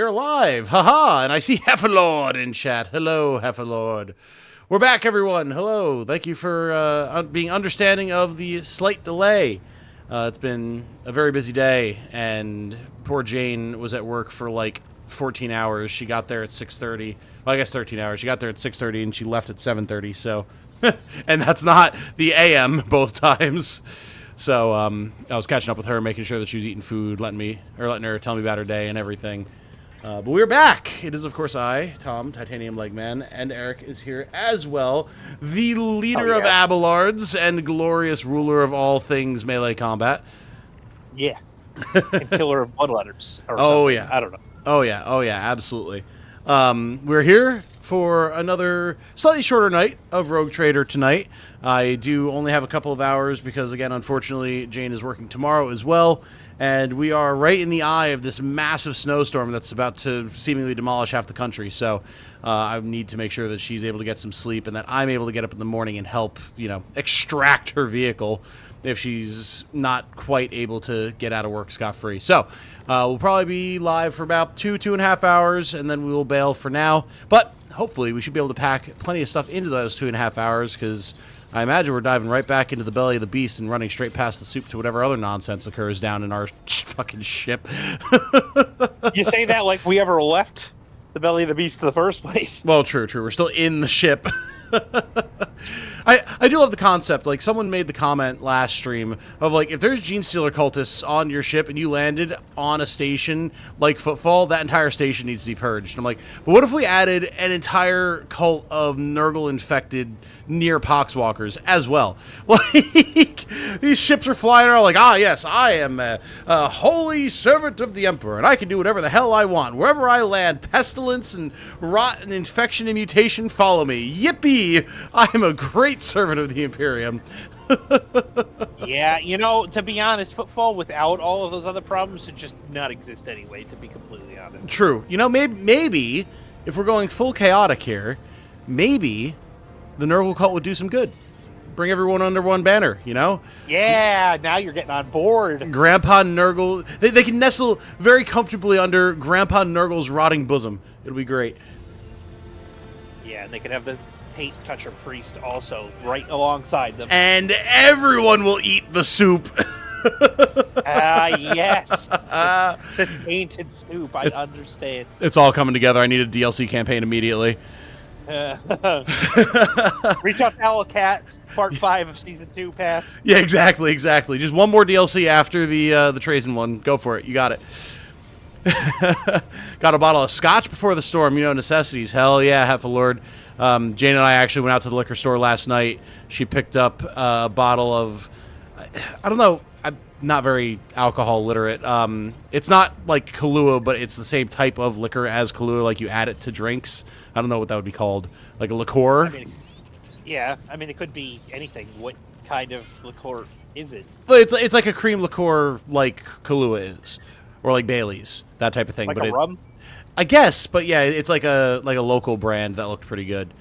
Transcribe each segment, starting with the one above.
we are live. Haha, and I see Heffalord in chat. Hello, Heffalord. We're back, everyone. Hello. Thank you for being understanding of the slight delay. It's been a very busy day, and poor Jane was at work for like 14 hours. She got there at 6:30. Well, I guess 13 hours. She got there at 6:30, and she left at 7:30, so... and that's not the AM both times. So I was catching up with her, making sure that she was eating food, letting her tell me about her day and everything. But we're back. It is, of course, I, Tom, Titanium Legman, and Eric is here as well. The leader of Abelards and glorious ruler of all things melee combat. Yeah. And killer of bloodletters. Oh, yeah. I don't know. Oh, yeah. Oh, yeah. Absolutely. We're here for another slightly shorter night of Rogue Trader tonight. I do only have a couple of hours because, again, unfortunately, Jane is working tomorrow as well. And we are right in the eye of this massive snowstorm that's about to seemingly demolish half the country. So I need to make sure that she's able to get some sleep and that I'm able to get up in the morning and help, extract her vehicle if she's not quite able to get out of work scot-free. So we'll probably be live for about 2.5 hours, and then we will bail for now. But hopefully we should be able to pack plenty of stuff into those 2.5 hours, because I imagine we're diving right back into the belly of the beast and running straight past the soup to whatever other nonsense occurs down in our fucking ship. You say that like we ever left the belly of the beast in the first place. Well, true. We're still in the ship. I do love the concept. Like, someone made the comment last stream of, like, if there's Genestealer cultists on your ship and you landed on a station like Footfall, that entire station needs to be purged. I'm like, but what if we added an entire cult of Nurgle-infected near poxwalkers as well? Like, these ships are flying around like, yes, I am a holy servant of the Emperor, and I can do whatever the hell I want. Wherever I land, pestilence and rot and infection and mutation follow me. Yippee! I am a great servant of the Imperium. Yeah, to be honest, Footfall without all of those other problems would just not exist anyway, to be completely honest. True. Maybe if we're going full chaotic here, maybe the Nurgle cult would do some good. Bring everyone under one banner, Yeah, now you're getting on board. Grandpa Nurgle. They can nestle very comfortably under Grandpa Nurgle's rotting bosom. It'll be great. Yeah, and they could have the paint toucher priest also right alongside them. And everyone will eat the soup. Yes. The tainted soup, I understand. It's all coming together. I need a DLC campaign immediately. Reach out to Owlcat, part 5 of Season 2 pass. Yeah, exactly. Just one more DLC after the Trazen one. Go for it. You got it. Got a bottle of scotch before the storm. Necessities. Hell yeah, Heffalord. Jane and I actually went out to the liquor store last night. She picked up a bottle of... I don't know. I'm not very alcohol literate. It's not like Kahlua, but it's the same type of liquor as Kahlua. Like, you add it to drinks. I don't know what that would be called. Like a liqueur? It could be anything. What kind of liqueur is it? But it's like a cream liqueur like Kahlua is. Or like Bailey's. That type of thing. Like a rum? I guess, but yeah, it's like a local brand that looked pretty good.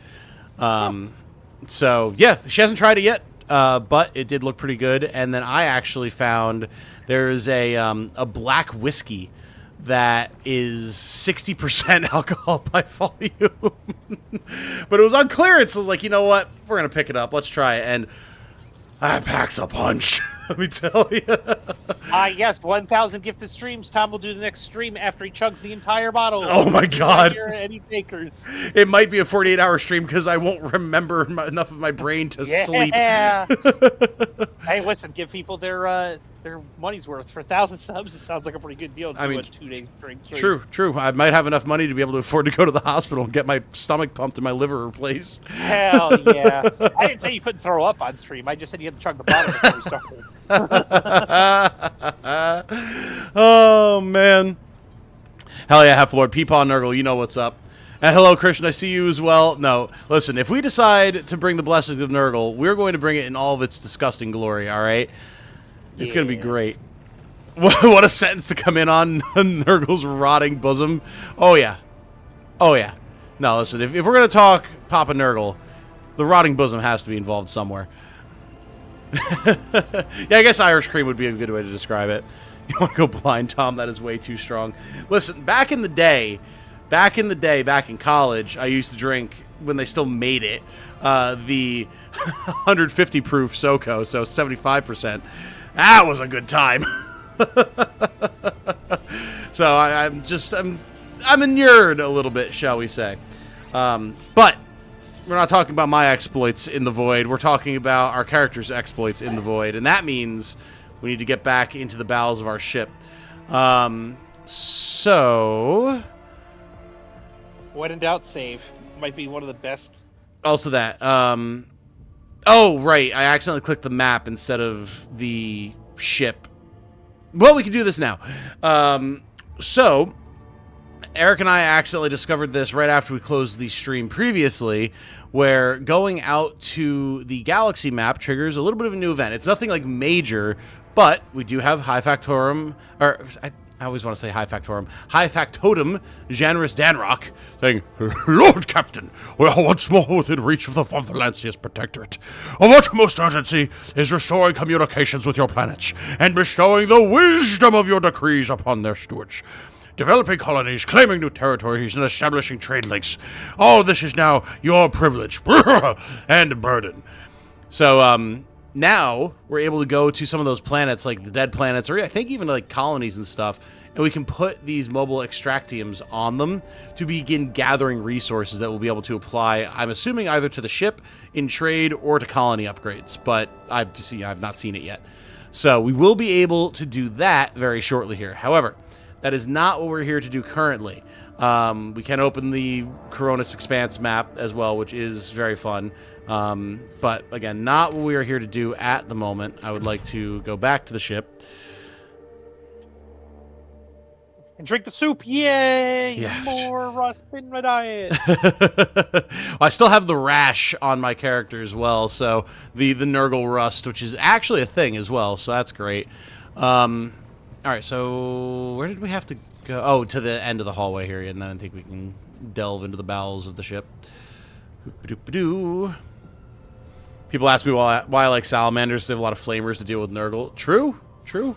So, yeah, she hasn't tried it yet, but it did look pretty good. And then I actually found there's a black whiskey that is 60% alcohol by volume. But it was on clearance. So I was like, you know what? We're going to pick it up. Let's try it. And that packs a punch. Let me tell you. Yes, 1,000 gifted streams. Tom will do the next stream after he chugs the entire bottle. Oh my god. Any takers. It might be a 48-hour stream because I won't remember enough of my brain to sleep. Yeah. Hey, listen, give people their money's worth. For 1,000 subs, it sounds like a pretty good deal to do a 2 days drink stream. True. I might have enough money to be able to afford to go to the hospital and get my stomach pumped and my liver replaced. Hell yeah. I didn't say you couldn't throw up on stream. I just said you had to chug the bottle before you started. Oh, man. Hell yeah, Heffalord. Peepaw Nurgle, you know what's up. And hello, Christian. I see you as well. No, listen, if we decide to bring the blessings of Nurgle, we're going to bring it in all of its disgusting glory, all right? It's going to be great. What a sentence to come in on Nurgle's rotting bosom. Oh, yeah. No, listen, if we're going to talk Papa Nurgle, the rotting bosom has to be involved somewhere. Yeah, I guess Irish cream would be a good way to describe it. You want to go blind, Tom? That is way too strong. Listen, back in college, I used to drink, when they still made it, the 150 proof SoCo, so 75%. That was a good time. So I'm inured a little bit, shall we say. But we're not talking about my exploits in the void. We're talking about our character's exploits in the void, and that means we need to get back into the bowels of our ship. So... When in doubt, save. Might be one of the best. Also that. Oh, right. I accidentally clicked the map instead of the ship. Well, we can do this now. So, Eric and I accidentally discovered this right after we closed the stream previously, where going out to the galaxy map triggers a little bit of a new event. It's nothing like major, but we do have High Factotum, or I always want to say High Factotum, Generous Danrock, saying, Lord Captain, we are once more within reach of the Von Valancius Protectorate. Of utmost urgency is restoring communications with your planets, and bestowing the wisdom of your decrees upon their stewards. Developing colonies, claiming new territories, and establishing trade links. All this is now your privilege and burden. So, now we're able to go to some of those planets, like the dead planets, or I think even like colonies and stuff, and we can put these mobile extractiums on them to begin gathering resources that we'll be able to apply, I'm assuming, either to the ship in trade or to colony upgrades, but I've not seen it yet. So we will be able to do that very shortly here. However, that is not what we're here to do currently. We can open the Ruinous Expanse map as well, which is very fun. But again, not what we are here to do at the moment. I would like to go back to the ship. And drink the soup. Yay! Yeah. More rust in my diet. I still have the rash on my character as well, so the Nurgle rust, which is actually a thing as well, so that's great. Alright, so where did we have to go? Oh, to the end of the hallway here, and then I think we can delve into the bowels of the ship. Hoop-a-doop-a-doo. People ask me why I like salamanders. They have a lot of flamers to deal with Nurgle. True, true.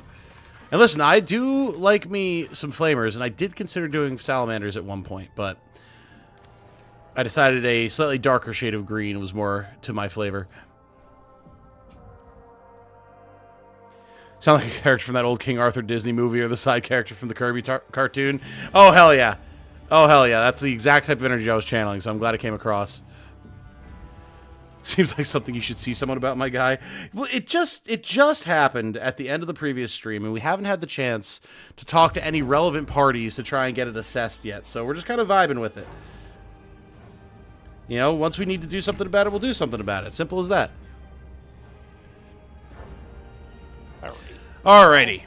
And listen, I do like me some flamers, and I did consider doing salamanders at one point, but I decided a slightly darker shade of green was more to my flavor. Sound like a character from that old King Arthur Disney movie, or the side character from the Kirby cartoon. Oh, hell yeah. Oh, hell yeah. That's the exact type of energy I was channeling, so I'm glad it came across. Seems like something you should see someone about, my guy. Well, it just happened at the end of the previous stream, and we haven't had the chance to talk to any relevant parties to try and get it assessed yet, so we're just kind of vibing with it. You know, once we need to do something about it, we'll do something about it. Simple as that. Alrighty.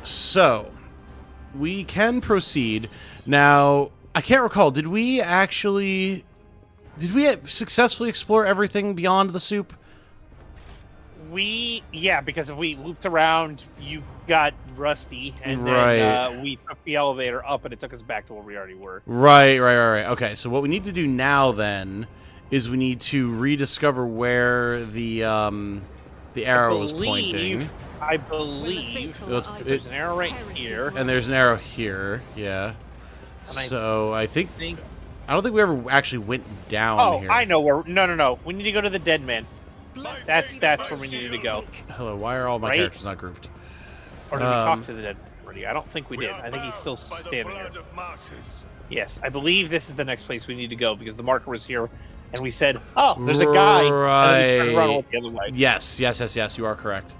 So, we can proceed. Now, I can't recall, did we successfully explore everything beyond the soup? Yeah, because if we looped around, you got rusty, and then we took the elevator up, and it took us back to where we already were. Right. Okay, so what we need to do now, then, is we need to rediscover where the arrow was pointing. I believe there's an arrow right here. And there's an arrow here, yeah. So I don't think we ever actually went down here. Oh, I know where. No. We need to go to the dead man. That's where we needed to go. Hello, why are all my characters not grouped? Or did we talk to the dead man already? I don't think we did. I think he's still standing there. Yes, I believe this is the next place we need to go, because the marker was here, and we said, oh, there's a guy. Right. And then we turned around the other way. Yes, you are correct.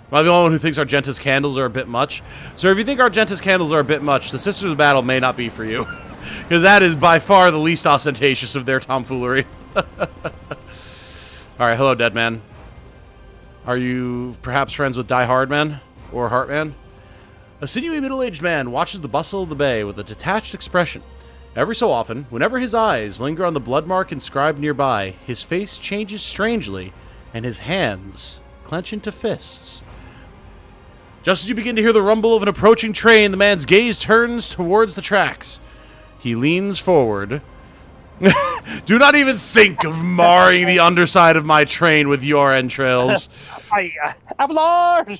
Am I the only one who thinks Argente's candles are a bit much? So if you think Argente's candles are a bit much, the Sisters of Battle may not be for you. Because that is by far the least ostentatious of their tomfoolery. Alright, hello, dead man. Are you perhaps friends with Die Hard Man? Or Heartman? A sinewy middle-aged man watches the bustle of the bay with a detached expression. Every so often, whenever his eyes linger on the blood mark inscribed nearby, his face changes strangely, and his hands clench into fists. Just as you begin to hear the rumble of an approaching train, the man's gaze turns towards the tracks. He leans forward. Do not even think of marring the underside of my train with your entrails. Abelard!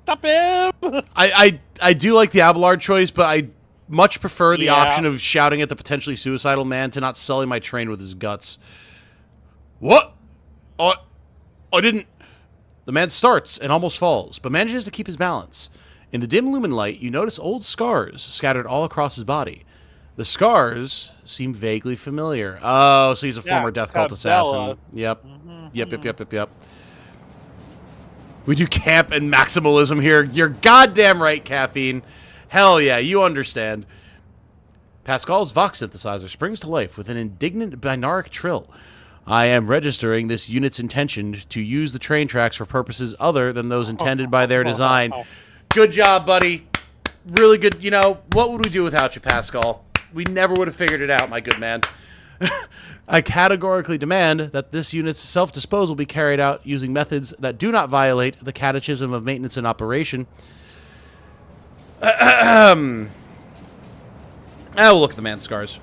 Stop him! I do like the Abelard choice, but I much prefer the option of shouting at the potentially suicidal man to not sully my train with his guts. What? I didn't... The man starts and almost falls, but manages to keep his balance. In the dim lumen light, you notice old scars scattered all across his body. The scars seem vaguely familiar. Oh, so he's a former Death Cult assassin. Yep. Yep. We do camp and maximalism here. You're goddamn right, Caffeine. Hell yeah, you understand. Pascal's Vox synthesizer springs to life with an indignant binaric trill. I am registering this unit's intention to use the train tracks for purposes other than those intended by their design. Good job, buddy. Really good. You know, what would we do without you, Pascal? We never would have figured it out, my good man. I categorically demand that this unit's self-disposal be carried out using methods that do not violate the Catechism of Maintenance and Operation. We'll look at the man's scars.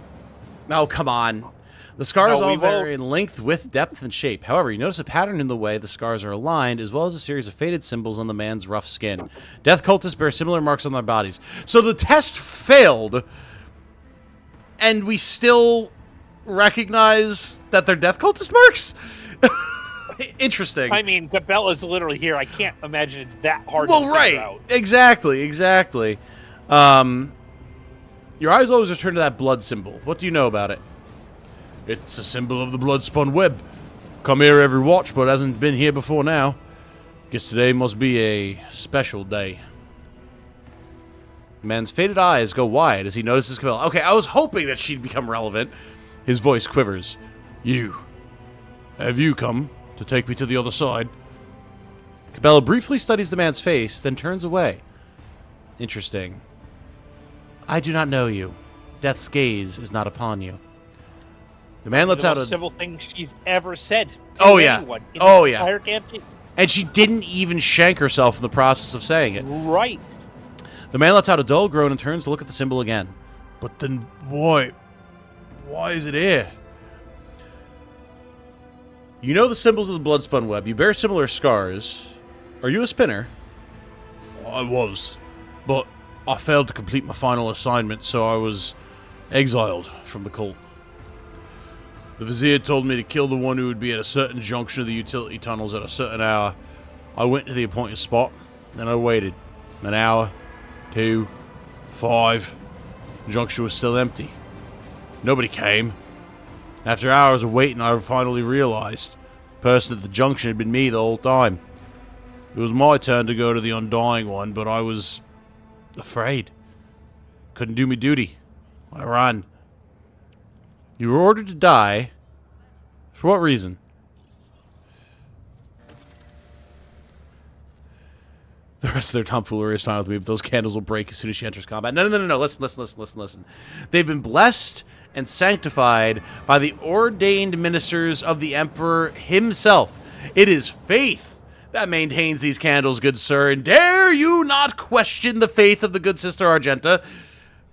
Oh, come on. The scars all vary in length, width, depth, and shape. However, you notice a pattern in the way the scars are aligned, as well as a series of faded symbols on the man's rough skin. Death cultists bear similar marks on their bodies. So the test failed, and we still recognize that they're death cultist marks? Interesting. I mean, Gabella's literally here. I can't imagine it's that hard to figure out. Exactly. Your eyes always return to that blood symbol. What do you know about it? It's a symbol of the blood-spun web. Come here every watch, but hasn't been here before now. Guess today must be a special day. The man's faded eyes go wide as he notices Cabela. Okay, I was hoping that she'd become relevant. His voice quivers. Have you come to take me to the other side? Cabela briefly studies the man's face, then turns away. Interesting. I do not know you. Death's gaze is not upon you. The man lets out a civil thing she's ever said. Oh yeah. Entire campaign. And she didn't even shank herself in the process of saying it. Right. The man lets out a dull groan and turns to look at the symbol again. But then why is it here? You know the symbols of the bloodspun web. You bear similar scars. Are you a spinner? I was, but I failed to complete my final assignment, so I was exiled from the cult. The Vizier told me to kill the one who would be at a certain junction of the utility tunnels at a certain hour. I went to the appointed spot, and I waited. An hour, 2, 5. The junction was still empty. Nobody came. After hours of waiting, I finally realized the person at the junction had been me the whole time. It was my turn to go to the Undying One, but I was afraid. Couldn't do me duty. I ran. You were ordered to die. For what reason? The rest of their tomfoolery is fine with me, but those candles will break as soon as she enters combat. No. Listen. They've been blessed and sanctified by the ordained ministers of the Emperor himself. It is faith that maintains these candles, good sir, and dare you not question the faith of the good sister Argenta.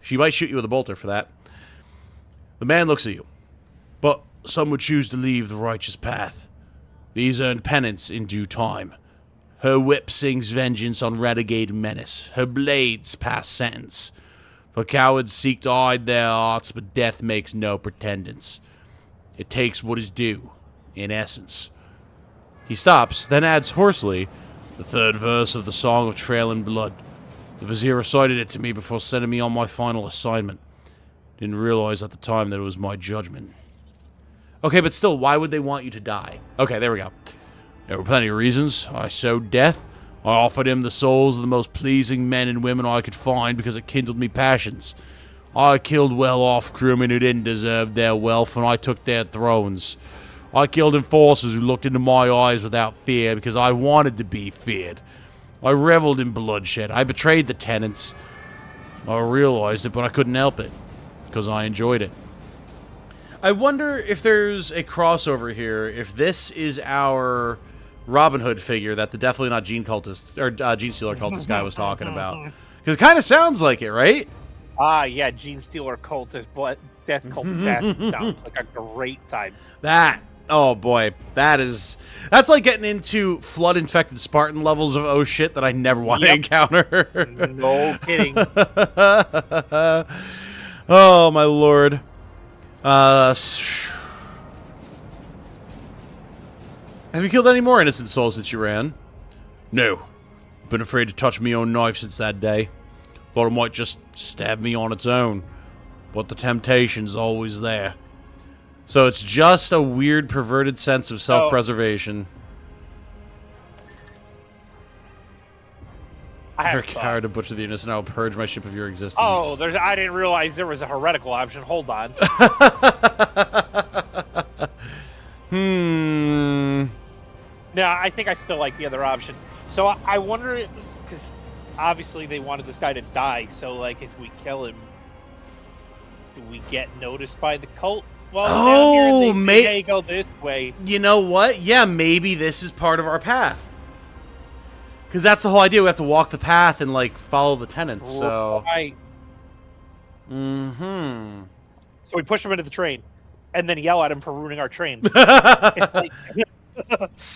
She might shoot you with a bolter for that. The man looks at you. But some would choose to leave the righteous path. These earn penance in due time. Her whip sings vengeance on renegade menace. Her blades pass sentence. For cowards seek to hide their hearts, but death makes no pretendance. It takes what is due, in essence. He stops, then adds hoarsely, the third verse of the Song of Trail and Blood. The Vizier recited it to me before sending me on my final assignment. Didn't realize at the time that it was my judgment. Okay, but still, why would they want you to die? Okay, there we go. There were plenty of reasons. I sowed death. I offered him the souls of the most pleasing men and women I could find because it kindled me passions. I killed well-off crewmen who didn't deserve their wealth, and I took their thrones. I killed enforcers who looked into my eyes without fear because I wanted to be feared. I reveled in bloodshed. I betrayed the tenants. I realized it, but I couldn't help it because I enjoyed it. I wonder if there's a crossover here, if this is our Robin Hood figure that the definitely not Genestealer cultist guy was talking about. Because it kind of sounds like it, right? Ah, yeah, Genestealer cultist, death cult assassin sounds like a great time. Oh boy, that's like getting into flood-infected Spartan levels of oh shit that I never want to encounter. No kidding. Oh my lord. Have you killed any more innocent souls since you ran? No. Been afraid to touch me own knife since that day. Thought it might just stab me on its own. But the temptation's always there. So it's just a weird, perverted sense of self-preservation. You're a coward to butcher the innocent. I'll purge my ship of your existence. Oh, I didn't realize there was a heretical option. Hold on. No, I think I still like the other option. So I wonder, because obviously they wanted this guy to die. So like, if we kill him, do we get noticed by the cult? Well, may go this way. You know what? Yeah, maybe this is part of our path. Because that's the whole idea. We have to walk the path and like follow the tenets. So. Right. Mm-hmm. So we push him into the train, and then yell at him for ruining our train.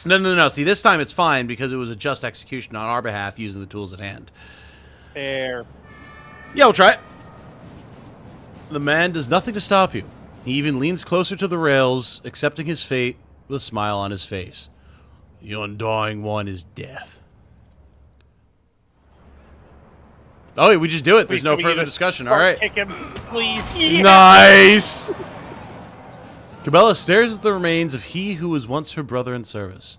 No. See, this time it's fine because it was a just execution on our behalf using the tools at hand. Fair. Yeah, we'll try it. The man does nothing to stop you. He even leans closer to the rails, accepting his fate with a smile on his face. The undying one is death. Oh, yeah, we just do it. There's no further discussion. All right. Kick him, please. Yeah. Nice. Cabela stares at the remains of he who was once her brother in service.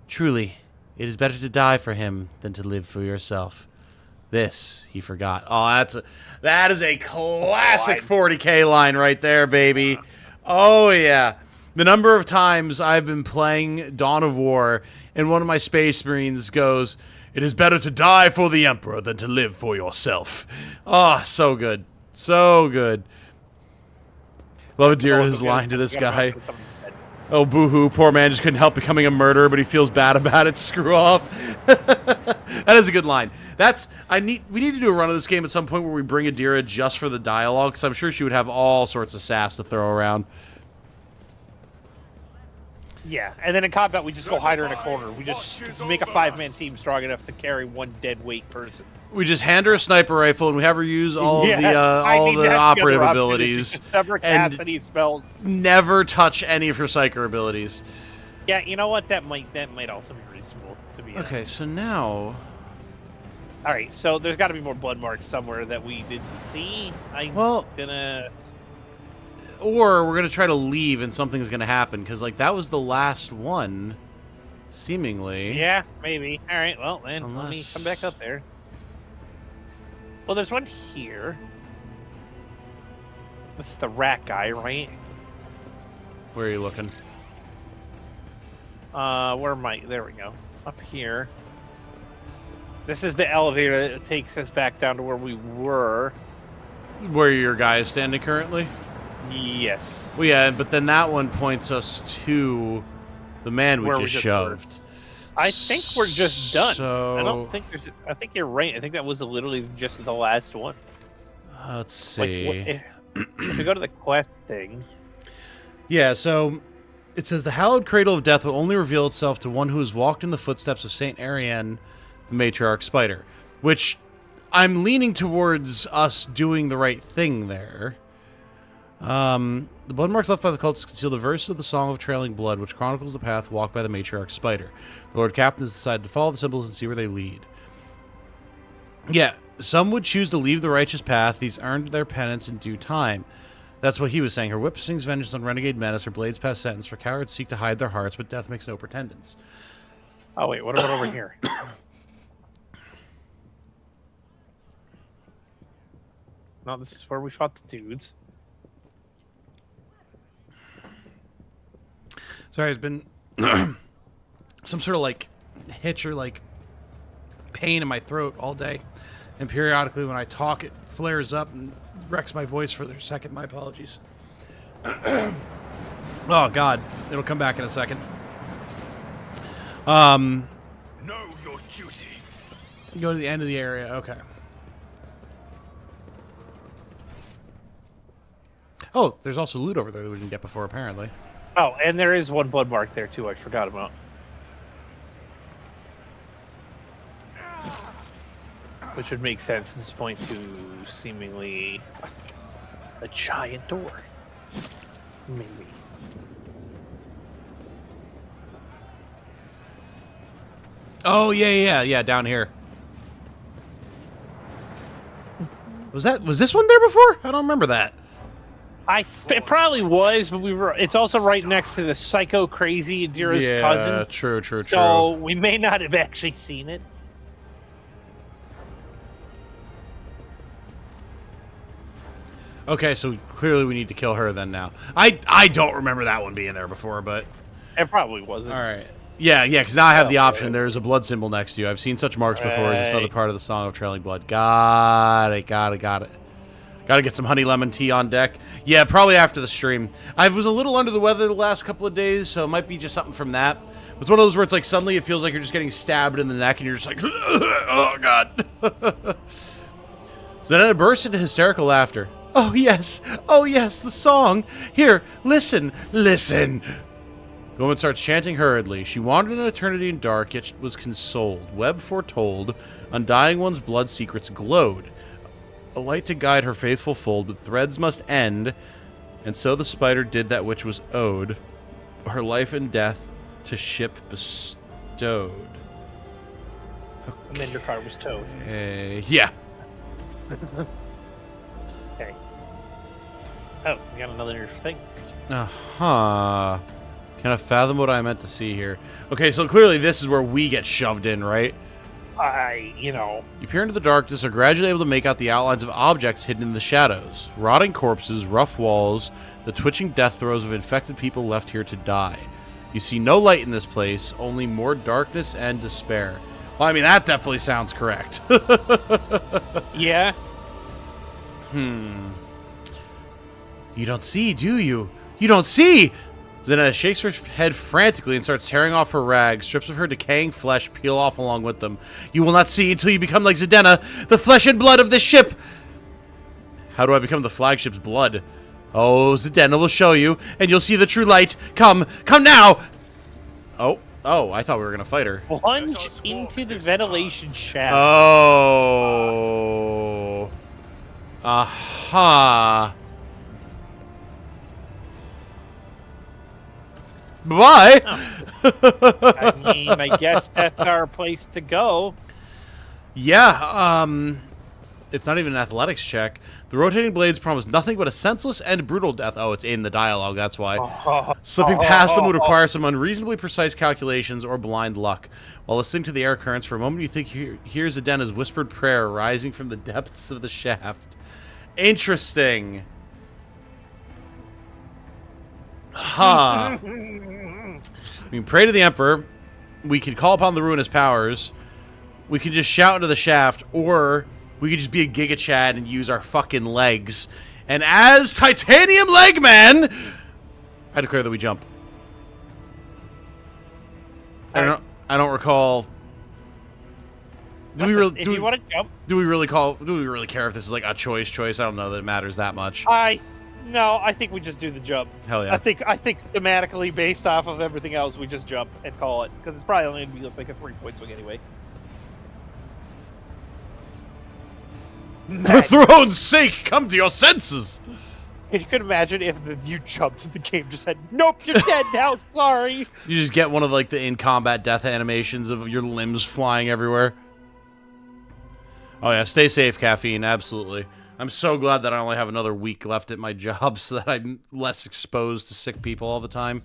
Truly, it is better to die for him than to live for yourself. This he forgot. Oh, that is a classic 40K line right there, baby. Oh yeah. The number of times I've been playing Dawn of War and one of my Space Marines goes, "It is better to die for the Emperor than to live for yourself." Oh, so good. So good. Love Adira's line to this guy. Oh, boo-hoo. Poor man just couldn't help becoming a murderer, but he feels bad about it. Screw off. That is a good line. We need to do a run of this game at some point where we bring Adira just for the dialogue, because I'm sure she would have all sorts of sass to throw around. Yeah, and then in combat, we just go hide her in a corner. We just make a 5-man team strong enough to carry one dead weight person. We just hand her a sniper rifle, and we have her use all of the operative abilities. Sever Cassidy spells. Never touch any of her psyker abilities. Yeah, you know what? That might also be reasonable to be honest. Okay, so now. All right, so there's got to be more blood marks somewhere that we didn't see. Or we're gonna try to leave, and something's gonna happen because that was the last one, seemingly. Yeah, maybe. All right, well then let me come back up there. Well, there's one here. This is the rat guy, right? Where are you looking? Where am I? There we go. Up here. This is the elevator that takes us back down to where we were. Where your guy is standing currently? Yes. Well, yeah, but then that one points us to the man we just shoved. I think we're just done. So, I don't think there's. I think you're right. I think that was literally just the last one. Let's see. If we go to the quest thing. Yeah, so it says the hallowed cradle of death will only reveal itself to one who has walked in the footsteps of Saint Ariane, the matriarch spider. Which I'm leaning towards us doing the right thing there. The blood marks left by the cultists conceal the verse of the Song of Trailing Blood, which chronicles the path walked by the matriarch spider. The Lord Captain has decided to follow the symbols and see where they lead. Yeah, some would choose to leave the righteous path. These earned their penance in due time. That's what he was saying. Her whip sings vengeance on renegade menace. Her blades pass sentence. For cowards seek to hide their hearts, but death makes no pretendance. Oh, wait, what about over here? No, this is where we fought the dudes. Sorry, it's been some sort of hitch or pain in my throat all day. And periodically when I talk, it flares up and wrecks my voice for a second. My apologies. Oh, God. It'll come back in a second. Know your duty. Go to the end of the area. Okay. Oh, there's also loot over there that we didn't get before, apparently. Oh, and there is one blood mark there too. I forgot about. Which would make sense at this point to seemingly a giant door. Maybe. Oh, yeah, down here. Was this one there before? I don't remember that. It probably was, but it's also right next to the psycho crazy Adira's cousin. Yeah, true. So we may not have actually seen it. Okay, so clearly we need to kill her then now. I don't remember that one being there before, but... It probably wasn't. All right. Yeah, because now I have the option. There's a blood symbol next to you. I've seen such marks before as this other part of the Song of Trailing Blood. Got it. Got to get some honey lemon tea on deck. Yeah, probably after the stream. I was a little under the weather the last couple of days, so it might be just something from that. It's one of those where it's like suddenly it feels like you're just getting stabbed in the neck and you're just like, oh, God. So then it bursts into hysterical laughter. Oh, yes, the song. Here, listen. The woman starts chanting hurriedly. She wandered an eternity in dark, yet was consoled. Web foretold, undying one's blood secrets glowed. A light to guide her faithful fold, but threads must end. And so the spider did that which was owed, her life and death to ship bestowed. And then your car was towed. Yeah. Okay. Oh, we got another thing. Uh-huh. Can I fathom what I meant to see here? Okay, so clearly this is where we get shoved in, right? You peer into the darkness, are gradually able to make out the outlines of objects hidden in the shadows. Rotting corpses, rough walls, the twitching death throes of infected people left here to die. You see no light in this place, only more darkness and despair. Well, I mean, that definitely sounds correct. Yeah. You don't see, do you? You don't see! Zena shakes her head frantically and starts tearing off her rags. Strips of her decaying flesh peel off along with them. You will not see until you become like Zedena, the flesh and blood of this ship! How do I become the flagship's blood? Oh, Zedena will show you, and you'll see the true light. Come now! Oh, I thought we were gonna fight her. Plunge into the ventilation shaft. Oh. Aha. Bye. I mean, I guess that's our place to go. Yeah, it's not even an athletics check. The rotating blades promise nothing but a senseless and brutal death. Oh, it's in the dialogue, that's why. Slipping past them would require some unreasonably precise calculations or blind luck. While listening to the air currents, for a moment you think you hear Zedena's whispered prayer rising from the depths of the shaft. Interesting. Huh. We can pray to the Emperor. We can call upon the Ruinous Powers. We could just shout into the shaft, or we could just be a Giga Chad and use our fucking legs. And as Titanium Leg Man, I declare that we jump. I don't recall. Do we really? You want to jump? Do we really care if this is like a choice? I don't know that it matters that much. No, I think we just do the jump. Hell yeah. I think thematically, based off of everything else, we just jump and call it, because it's probably only going to be like a 3-point swing anyway. For throne's sake, come to your senses! You could imagine if you jumped and the game just said, "Nope, you're dead now. Sorry." You just get one of like the in-combat death animations of your limbs flying everywhere. Oh yeah, stay safe, Caffeine. Absolutely. I'm so glad that I only have another week left at my job so that I'm less exposed to sick people all the time.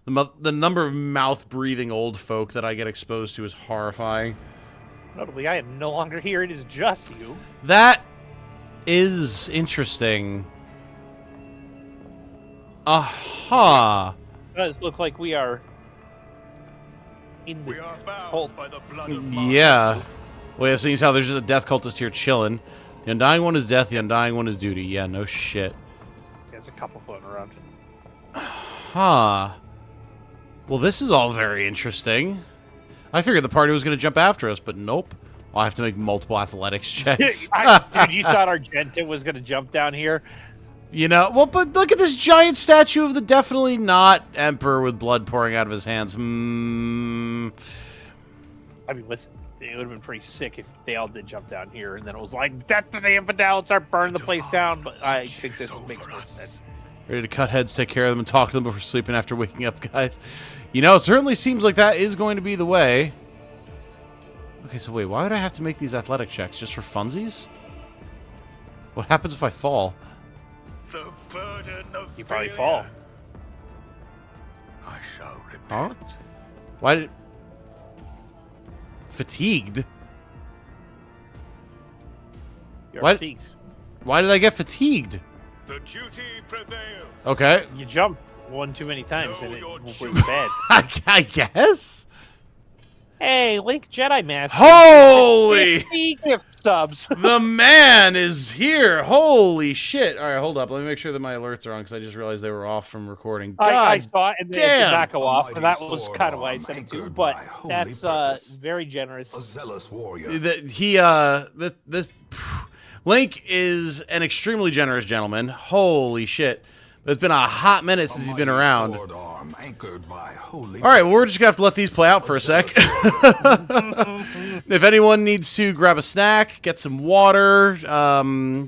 The number of mouth-breathing old folk that I get exposed to is horrifying. Notably, I am no longer here. It is just you. That is interesting. Aha. It does look like we are in the cult. By the blood of Yeah. Well, yeah, seeing as how there's just a death cultist here chilling. The Undying One is death, the Undying One is duty. Yeah, no shit. There's a couple floating around. Huh. Well, this is all very interesting. I figured the party was going to jump after us, but nope. I'll have to make multiple athletics checks. Dude, you thought Argenta was going to jump down here? You know, well, but look at this giant statue of the definitely not Emperor with blood pouring out of his hands. I mean, listen, it would have been pretty sick if they all did jump down here, and then it was like, death to the infidel, start burning the place down. But I think this makes more sense. Ready to cut heads, take care of them, and talk to them before sleeping after waking up, guys. You know, it certainly seems like that is going to be the way. Okay, so wait, why would I have to make these athletic checks? Just for funsies? What happens if I fall? The burden of You probably failure. fall. I shall Huh? repent. Why did... Fatigued? You're What? fatigued. Why did I get fatigued? The duty prevails. Okay. You jumped one too many times, Know and it your was duty. bad. I guess? Hey, Link Jedi Master. Holy... 50 gift subs. The man is here. Holy shit. All right, hold up. Let me make sure that my alerts are on because I just realized they were off from recording. God I saw it, and then it did damn. not go off, and that Mighty was sword kind of why I arm said it too. anchored But by holy that's purpose. very generous. A zealous warrior. This Link is an extremely generous gentleman. Holy shit. It's been a hot minute since he's been Mighty around. sword arm anchored by holy All right, well, we're just going to have to let these play out for a sec. If anyone needs to grab a snack, get some water,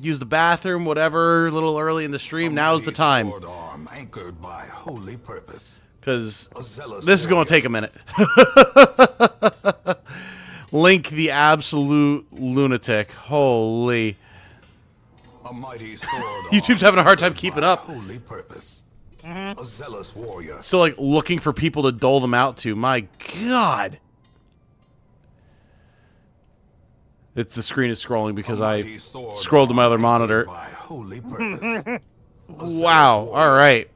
use the bathroom, whatever, a little early in the stream, now's the time. Sword arm anchored by holy purpose. Because A zealous this is going warrior. to take a minute. Link, the absolute lunatic. Holy. A mighty sword YouTube's arm having a hard time anchored keeping by up. Holy purpose. A zealous warrior. Still, like, looking for people to dole them out to. My God. The screen is scrolling because A I mighty sword scrolled to my arm other monitor. anchored by holy purpose. A zealous Wow. warrior. All right.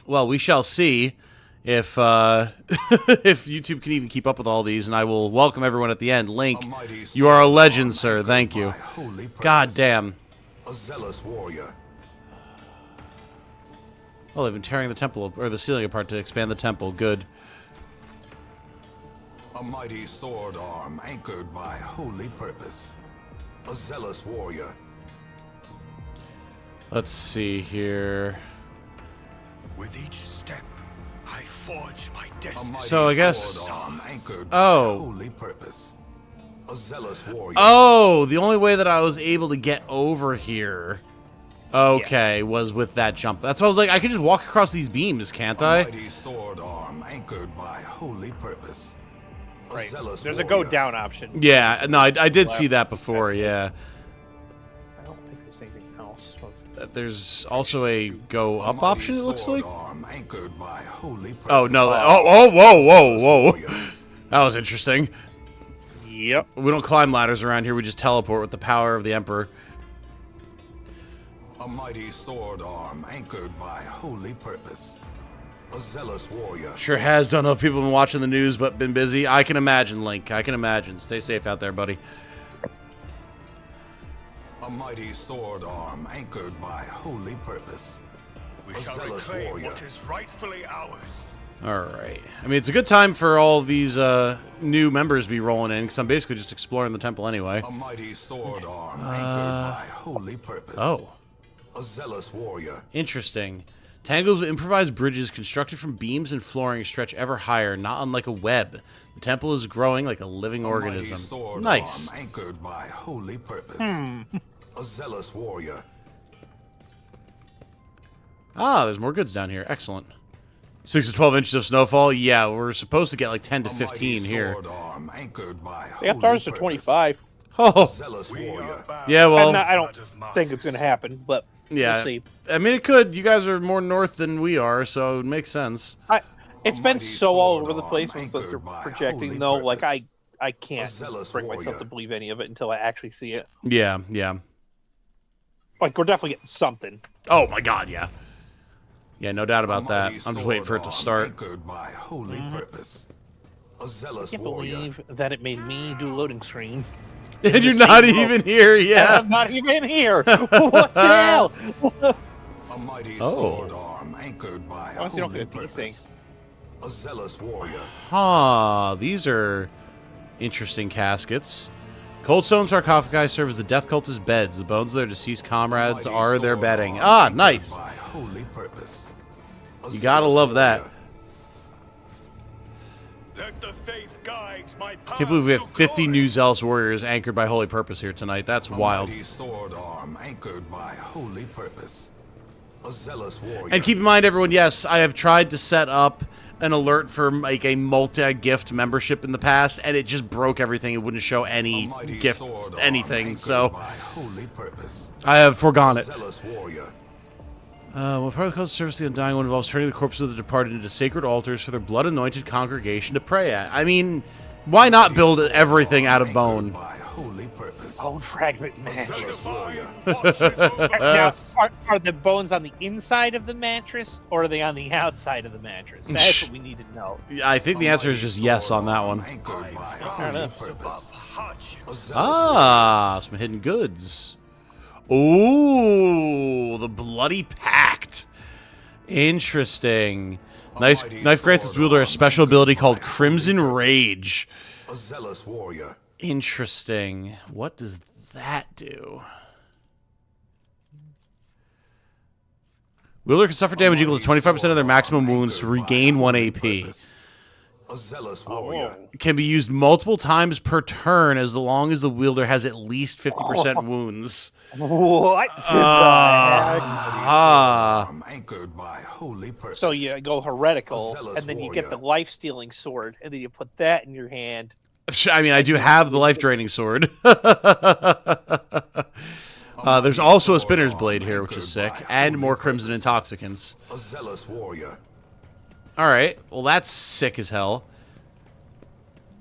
Well, we shall see if if YouTube can even keep up with all these, and I will welcome everyone at the end. Link, A mighty you are a sword legend, arm sir. anchored Thank you. by holy God purpose. damn. A zealous warrior. Oh, they've been tearing the temple or the ceiling apart to expand the temple. Good. A mighty sword arm anchored by holy purpose. A zealous warrior. Let's see here. With each step, I forge my A destiny. mighty So I guess- sword arm anchored Oh. by holy purpose. A zealous warrior. Oh, the only way that I was able to get over here, okay, was with that jump. That's why I was like, I could just walk across these beams, can't A I? mighty sword arm anchored by holy purpose. A Right. zealous There's a go warrior. down option. Yeah, no, I did see that before, yeah. I don't think there's anything else. There's also a go A up mighty option, it looks sword like. arm anchored by holy purpose. Oh, no. Oh, whoa, whoa, whoa. Warrior. That was interesting. Yep. We don't climb ladders around here. We just teleport with the power of the Emperor. A mighty sword arm anchored by holy purpose. A zealous warrior. Sure has. Don't know if people have been watching the news, but been busy. I can imagine, Link. I can imagine. Stay safe out there, buddy. A mighty sword arm anchored by holy purpose. We A shall zealous reclaim warrior. what is rightfully ours. All right. I mean, it's a good time for all these new members to be rolling in, because I'm basically just exploring the temple anyway. A mighty sword arm anchored by holy purpose. Oh, A zealous warrior. interesting. Tangles of improvised bridges constructed from beams and flooring stretch ever higher, not unlike a web. The temple is growing like a living A mighty organism. sword Nice. arm anchored by holy purpose. A zealous warrior. Ah, there's more goods down here. Excellent. 6 to 12 inches of snowfall. Yeah, we're supposed to get like 10 to A 15 mighty here. sword arm anchored by They got holy ours to purpose. 25. Oh, Zealous We warrior. are bound Yeah, well- by the I don't blood of think it's going to martyrs. happen, but yeah. we'll see. I mean, it could. You guys are more north than we are, so it makes sense. It's A been mighty so all sword over the arm place with the anchored by projecting, holy though. Like, purpose. I can't zealous bring myself warrior. to believe any of it until I actually see it. Yeah, yeah. Like, we're definitely getting something. Oh my God, yeah. Yeah, no doubt about A that. mighty I'm just waiting for it to sword arm start. Anchored by holy purpose. A zealous I can't warrior. believe that it made me do a loading screen. And you're the not same even here, yeah. I'm not even here. What the hell? A mighty Oh. sword arm anchored by Honestly, don't holy get these purpose. A zealous warrior. Huh, these are interesting caskets. Cold stone sarcophagi serve as the death cultist beds. The bones of their deceased comrades are their bedding. Ah, nice. By holy purpose. You gotta love that. Let the faith guide my path. Can't believe we have to 50 glory. new zealous warriors anchored by holy purpose here tonight. That's wild. A mighty sword arm anchored by holy purpose. A zealous warrior. And keep in mind, everyone, yes, I have tried to set up an alert for like a multi-gift membership in the past, and it just broke everything. It wouldn't show any Mighty gift sword arm anything, anchored so by holy purpose. I have forgone it. Zealous warrior. Well, part of the cult service to the undying one involves turning the corpses of the departed into sacred altars for their blood-anointed congregation to pray at. I mean, why not build everything out of bone? By holy purpose. Bone fragment mattress. Zealous warrior. Watches over Now, us. are the bones on the inside of the mattress, or are they on the outside of the mattress? That's what we need to know. I think the answer is just yes on that one. Anchored by Fair holy enough. purpose. Above hardships. A zealous Ah, some hidden goods. Ooh, the Bloody Pact. Interesting. Nice. Knife grants its wielder a special ability called Crimson Rage. warrior. A zealous warrior. Interesting. What does that do? Wielder can suffer damage equal to 25% of their maximum wounds to regain 1 AP. A zealous Oh, warrior. It can be used multiple times per turn as long as the wielder has at least 50% wounds. What? Ah. Arm anchored by holy purpose. So you go heretical, A zealous and then you get the warrior. life-stealing sword, and then you put that in your hand. I mean, I do have the life-draining sword. There's also a spinner's blade here, which is sick, and more crimson intoxicants. A zealous warrior. All right, well, that's sick as hell.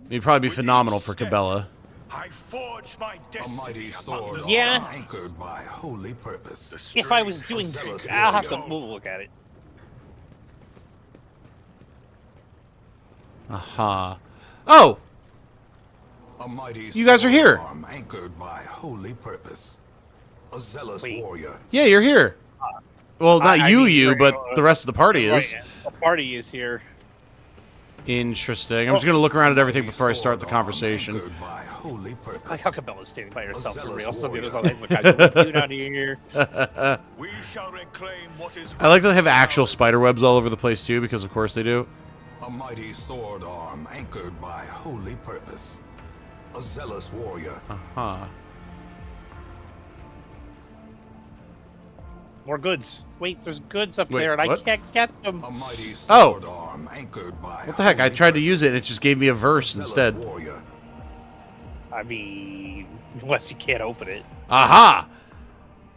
It'd probably be With phenomenal each for step, Cabela. I forge my A destiny mighty among sword the Yeah. arm anchored by holy purpose. If I was doing, zealous I'll have to warrior. look at it. Aha. Oh, A mighty You guys are sword here. arm anchored by holy purpose. A zealous Wait. warrior. yeah, you're here. Well, not I you, mean, but the rest of the party is. Right, the party is here. Interesting. I'm just going to look around at everything before I start the Sword arm conversation. anchored by holy purpose. I like how Cabela's standing by herself for zealous real. Something warrior. there's like, look, guys, down here. We shall reclaim what is I like that they have actual ours. spider webs all over the place, too, because of course they do. A mighty sword arm anchored by holy purpose. A zealous warrior. Huh. More goods. Wait, there's goods up Wait, there, and what? I can't get them. A mighty Oh. sword arm anchored by What the heck? I holy tried to use it, and it just gave me a verse zealous instead. warrior. I mean, unless you can't open it. Aha!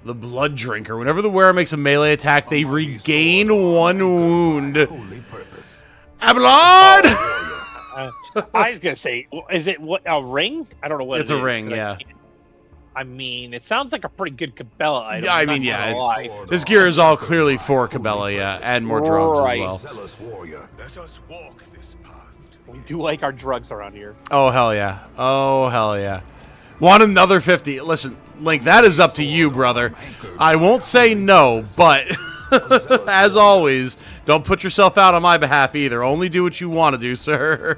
The Blood Drinker. Whenever the wearer makes a melee attack, they A mighty regain sword arm 1 anchored by wound. Holy purpose. Abelard! I was gonna say, is it what a ring? I don't know what It's it a is, ring, 'cause yeah. I mean, it sounds like a pretty good Cabela item. Yeah, I not mean, yeah, gonna it's- lie. Sword This arm gear is all anchored clearly by for holy Cabela, yeah, purpose. and more drugs Right. as well. Zealous warrior. Let us walk this path. We do like our drugs around here. Oh, hell yeah. Oh, hell yeah. Want another 50? Listen, Link, that is up to you, brother. I won't say no, but as always, don't put yourself out on my behalf either. Only do what you want to do, sir.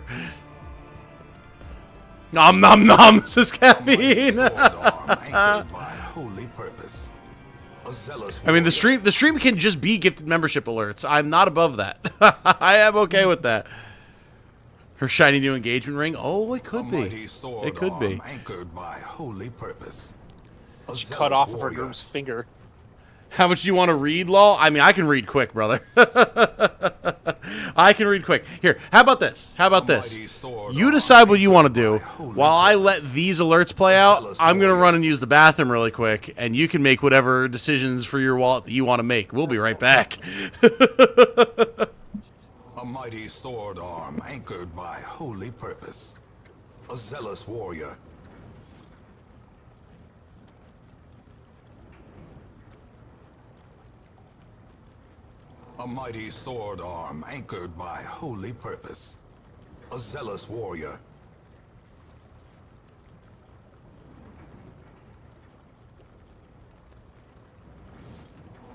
Nom nom nom, this is caffeine. Sword arm anchored by holy purpose. A zealous I mean, the warrior. stream can just be gifted membership alerts. I'm not above that. I am okay with that. Her shiny new engagement ring. Oh, it A could be. mighty sword It could be. arm anchored by holy purpose. A She zealous cut off of her warrior. groom's finger. How much do you want to read, lol? I mean, I can read quick, brother. I can read quick. Here, how about this? How about this? Mighty sword You arm decide what you want to do. anchored by holy While I let purpose. these alerts play out, zealous I'm going to warrior. run and use the bathroom really quick, and you can make whatever decisions for your wallet that you want to make. We'll be right back. A mighty sword arm anchored by holy purpose. A zealous warrior. A mighty sword arm anchored by holy purpose. A zealous warrior.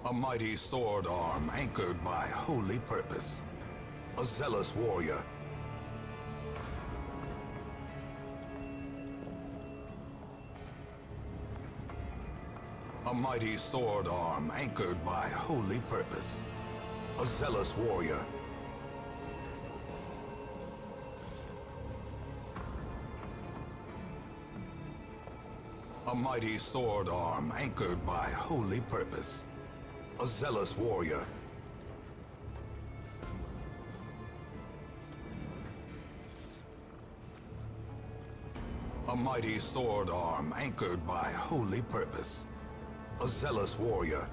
A mighty sword arm anchored by holy purpose. A zealous warrior. A mighty sword arm anchored by holy purpose. A zealous warrior. A mighty sword arm anchored by holy purpose. A zealous warrior. A mighty sword arm anchored by holy purpose. A zealous warrior.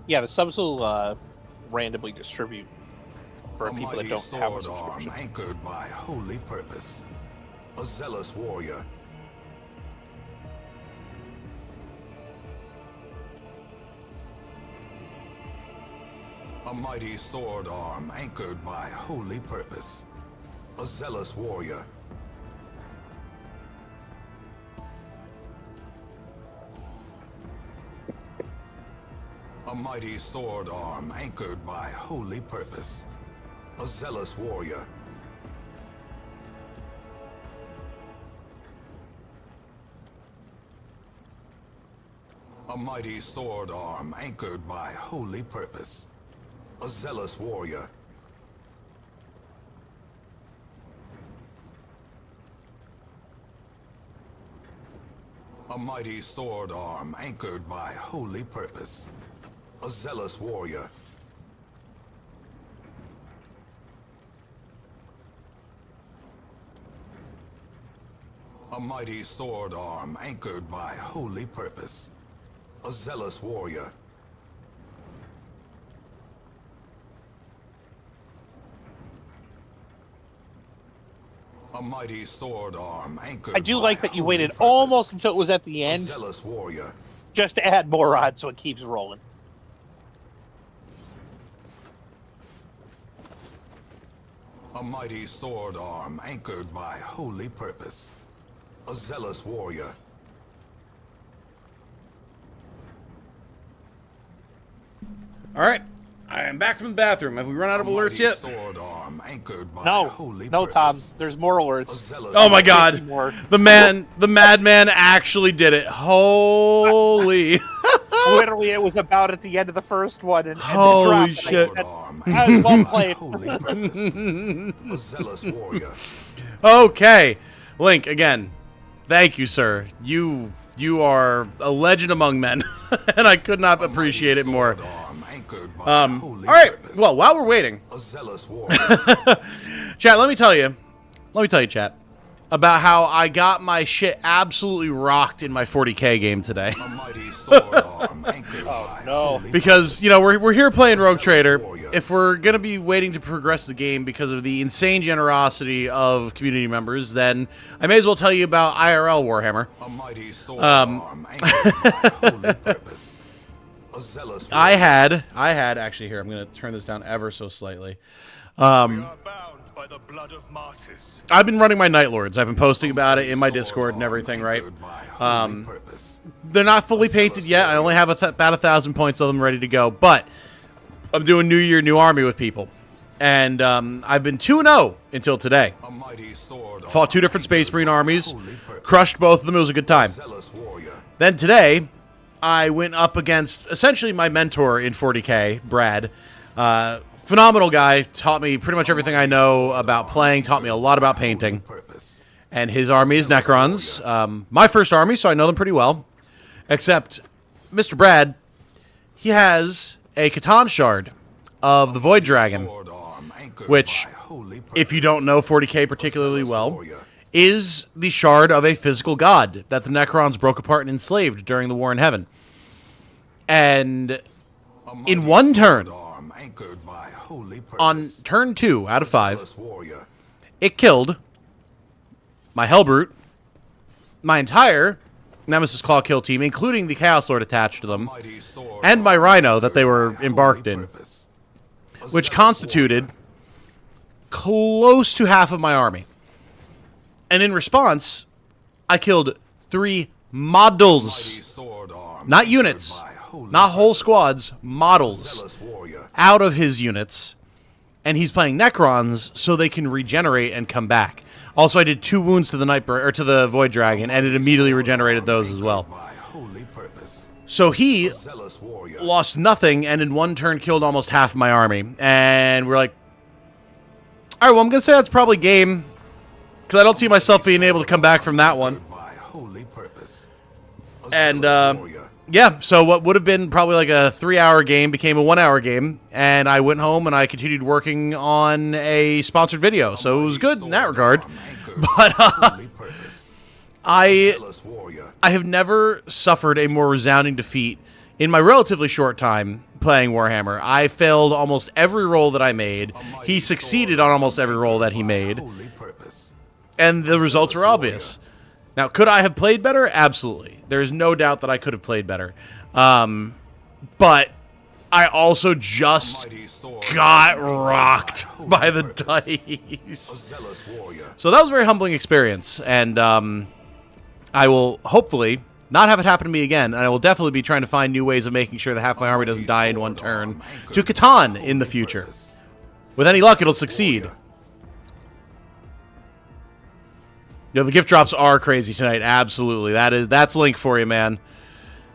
Yeah, the subs will randomly distribute for A people that mighty don't have a sword arm subscription. anchored by holy purpose. A zealous warrior. A mighty sword arm anchored by holy purpose. A zealous warrior. A mighty sword arm anchored by holy purpose. A zealous warrior. A mighty sword arm anchored by holy purpose. A zealous warrior. A mighty sword arm anchored by holy purpose. A zealous warrior. A mighty sword arm anchored by holy purpose. A zealous warrior. A mighty sword arm anchored I do by like that you holy waited purpose. almost until it was at the A end zealous warrior. just to add more odds so it keeps rolling. A mighty sword arm anchored by holy purpose. A zealous warrior. All right, I am back from the bathroom. Have we run out of A alerts mighty yet? sword arm anchored by No, holy no, purpose. Tom. There's more A alerts. zealous Oh my warrior. God, More. the madman actually did it. Holy, Literally, it was about at the end of the first one, and Holy then dropped. shit. Sword arm I was well anchored by played. holy purpose. A zealous warrior. Okay, Link again. Thank you, sir. You are a legend among men, and I could not appreciate it more. Sword arm anchored by All holy right. purpose. Well, while we're waiting, A zealous warrior. chat. Let me tell you, chat, about how I got my shit absolutely rocked in my 40K game today. A mighty sword arm anchored by no. holy Because, you know, we're here playing Rogue Trader. If we're going to be waiting to progress the game because of the insane generosity of community members, then I may as well tell you about IRL Warhammer. A mighty sword arm anchored by holy purpose. A zealous warrior. I had, actually, here, I'm going to turn this down ever so slightly. We are bound by the blood of martyrs. I've been running my Night Lords. I've been posting about it in my Discord and everything, right? Anchored by holy purpose. They're not fully painted yet. I only have about 1,000 points of them ready to go, but I'm doing New Year, New Army with people. And I've been 2-0 until today. A mighty sword Fought two arm different Space anchored Marine by armies, holy purpose. crushed both of them. It was a good time. Zealous warrior. Then today, I went up against essentially my mentor in 40K, Brad. Phenomenal guy. Taught me pretty much everything I know about playing. Taught me a lot about painting. Purpose. And his army is Necrons. My first army, so I know them pretty well. Except, Mr. Brad, he has a Catan shard of the Void Dragon, Sword arm anchored which, by holy if you purpose. don't know 40K particularly well, warrior. is the shard of a physical god that the Necrons broke apart and enslaved during the War in Heaven. And A mighty in one turn, sword arm anchored by holy purpose. on turn 2 out of 5, Zealous warrior. it killed my Hellbrute, my entire Nemesis Claw kill team, including the Chaos Lord attached to them, Mighty sword and my arm Rhino that they anchored were by holy embarked in, purpose. A which zealous constituted warrior. close to half of my army. And in response, I killed 3 models, Mighty sword arm not anchored units, by holy not whole purpose. squads, models, Zealous warrior. out of his units. And he's playing Necrons so they can regenerate and come back. Also, I did 2 wounds to the or to the Void Dragon, and it immediately regenerated those as well. So he lost nothing, and in 1 turn killed almost half of my army. And we're like, all right, well, I'm going to say that's probably game, because I don't see myself being able to come back from that one. And, yeah, so what would have been probably like a 3-hour game became a 1-hour game, and I went home and I continued working on a sponsored video, so it was good in that regard. But I have never suffered a more resounding defeat in my relatively short time playing Warhammer. I failed almost every roll that I made. He succeeded on almost every roll that he made, and the results are obvious. Now, could I have played better? Absolutely. There's no doubt that I could have played better. But I also just got rocked by the dice. So that was a very humbling experience. And I will hopefully not have it happen to me again. And I will definitely be trying to find new ways of making sure that half my army doesn't die in 1 turn to Catan in the future. With any luck, it'll succeed. The gift drops are crazy tonight. Absolutely. That's Link for you, man.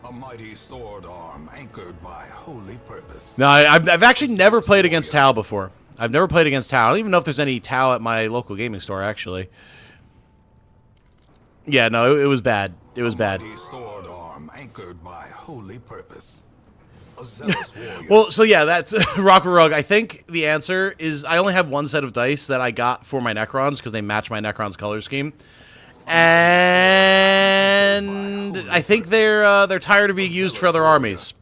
A mighty sword arm anchored by holy purpose. No, I've actually never played against Tau before. I've never played against Tau. I don't even know if there's any Tau at my local gaming store, actually. Yeah, no, it was bad. It was bad. A mighty sword arm anchored by holy purpose. A zealous warrior. Well, so yeah, that's Rock Rug. I think the answer is I only have 1 set of dice that I got for my Necrons because they match my Necrons color scheme, and I think they're tired of being used for other armies.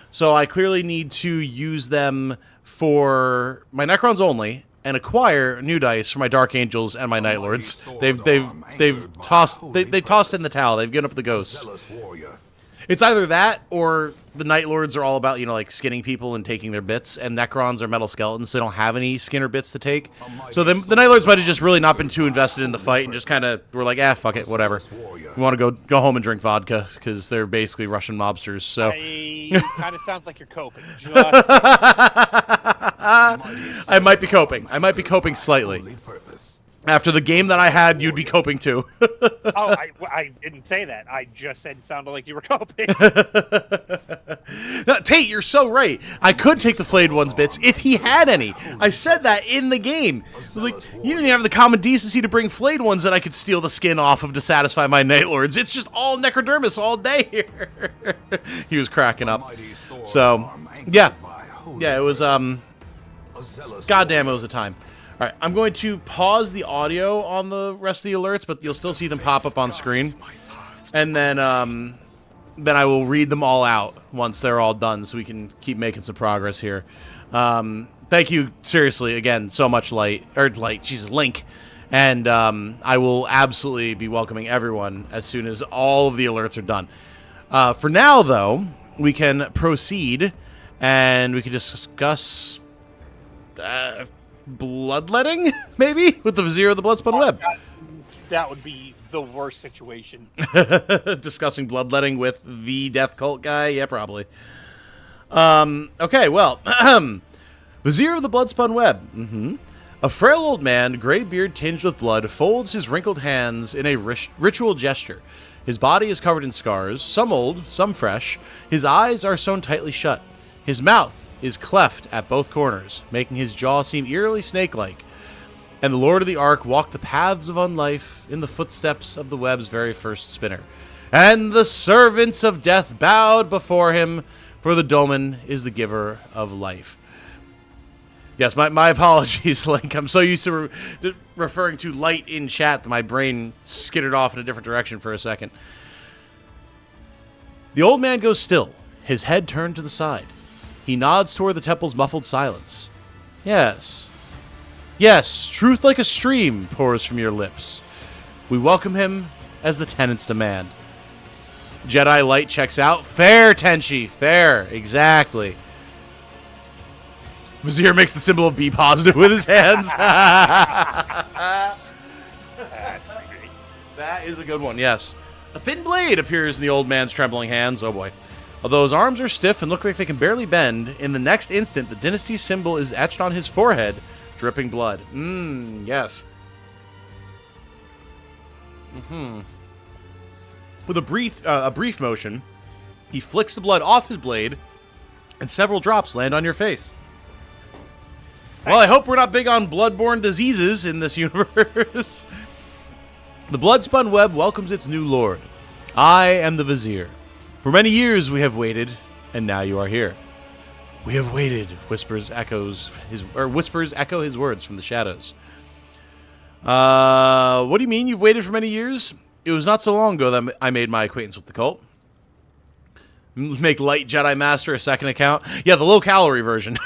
So I clearly need to use them for my Necrons only and acquire new dice for my Dark Angels and my Night Lords. They've tossed in the towel. They've given up the ghost. It's either that or the Night Lords are all about, like skinning people and taking their bits, and Necrons are metal skeletons, so they don't have any skin or bits to take. So the Night Lords might have just really not been too invested in the fight and just kind of were like, fuck it, whatever. We want to go home and drink vodka because they're basically Russian mobsters. So it kind of sounds like you're coping. I might be coping. I might be coping slightly. After the game that I had, you'd be coping too. Oh, I didn't say that. I just said it sounded like you were coping. No, Tate, you're so right. I could take the flayed one's bits if he had any. I said that in the game. I was like, you didn't have the common decency to bring flayed ones that I could steal the skin off of to satisfy my Night Lords. It's just all necrodermis all day here. He was cracking up. So, yeah. Yeah, it was, goddamn, it was a time. All right, I'm going to pause the audio on the rest of the alerts, but you'll still see them pop up on screen. And then I will read them all out once they're all done so we can keep making some progress here. Thank you, seriously, again, so much Link. And I will absolutely be welcoming everyone as soon as all of the alerts are done. For now, though, we can proceed and we can discuss... bloodletting, maybe, with the Vizier of the Bloodspun Web. That would be the worst situation. Discussing bloodletting with the death cult guy? Yeah, probably. Okay, well, Vizier of the Bloodspun Web. A frail old man, gray beard tinged with blood, folds his wrinkled hands in a ritual gesture. His body is covered in scars, some old, some fresh. His eyes are sewn tightly shut. His mouth is cleft at both corners, making his jaw seem eerily snake-like. And the Lord of the Ark walked the paths of unlife in the footsteps of the web's very first spinner. And the servants of death bowed before him, for the Doman is the giver of life. Yes, my apologies, Link. I'm so used to referring to light in chat that my brain skittered off in a different direction for a second. The old man goes still, his head turned to the side. He nods toward the temple's muffled silence. Yes. Yes, truth like a stream pours from your lips. We welcome him as the tenants demand. Jedi Light checks out. Fair, Tenchi. Fair. Exactly. Vizier makes the symbol of be positive with his hands. That is a good one, yes. A thin blade appears in the old man's trembling hands. Oh boy. Although his arms are stiff and look like they can barely bend, in the next instant, the dynasty symbol is etched on his forehead, dripping blood. Yes. With a brief motion, he flicks the blood off his blade, and several drops land on your face. Well, I hope we're not big on bloodborne diseases in this universe. The blood-spun web welcomes its new lord. I am the Vizier. For many years we have waited, and now you are here. We have waited, whispers echo his words from the shadows. What do you mean you've waited for many years? It was not so long ago that I made my acquaintance with the cult. Make Light Jedi Master a second account. Yeah, the low-calorie version.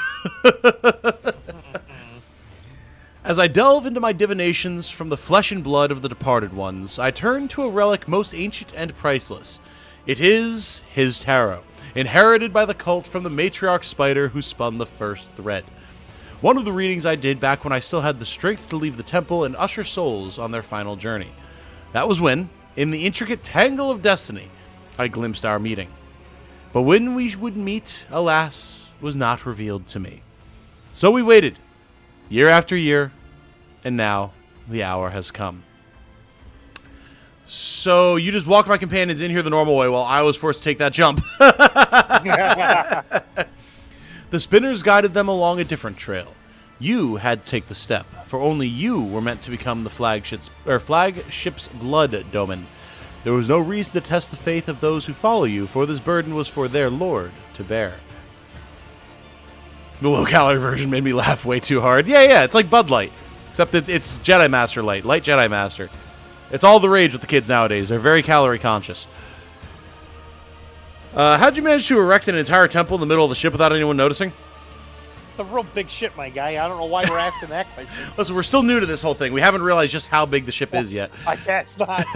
As I delve into my divinations from the flesh and blood of the departed ones, I turn to a relic most ancient and priceless. It is his tarot, inherited by the cult from the matriarch spider who spun the first thread. One of the readings I did back when I still had the strength to leave the temple and usher souls on their final journey. That was when, in the intricate tangle of destiny, I glimpsed our meeting. But when we would meet, alas, was not revealed to me. So we waited, year after year, and now the hour has come. So you just walked my companions in here the normal way while I was forced to take that jump. The spinners guided them along a different trail. You had to take the step, for only you were meant to become the flagship's blood domain. There was no reason to test the faith of those who follow you, for this burden was for their lord to bear. The low-calorie version made me laugh way too hard. Yeah, it's like Bud Light, except that it's Jedi Master Light Jedi Master. It's all the rage with the kids nowadays. They're very calorie conscious. How'd you manage to erect an entire temple in the middle of the ship without anyone noticing? It's a real big ship, my guy. I don't know why we're asking that question. Listen, we're still new to this whole thing. We haven't realized just how big the ship is yet. I guess not.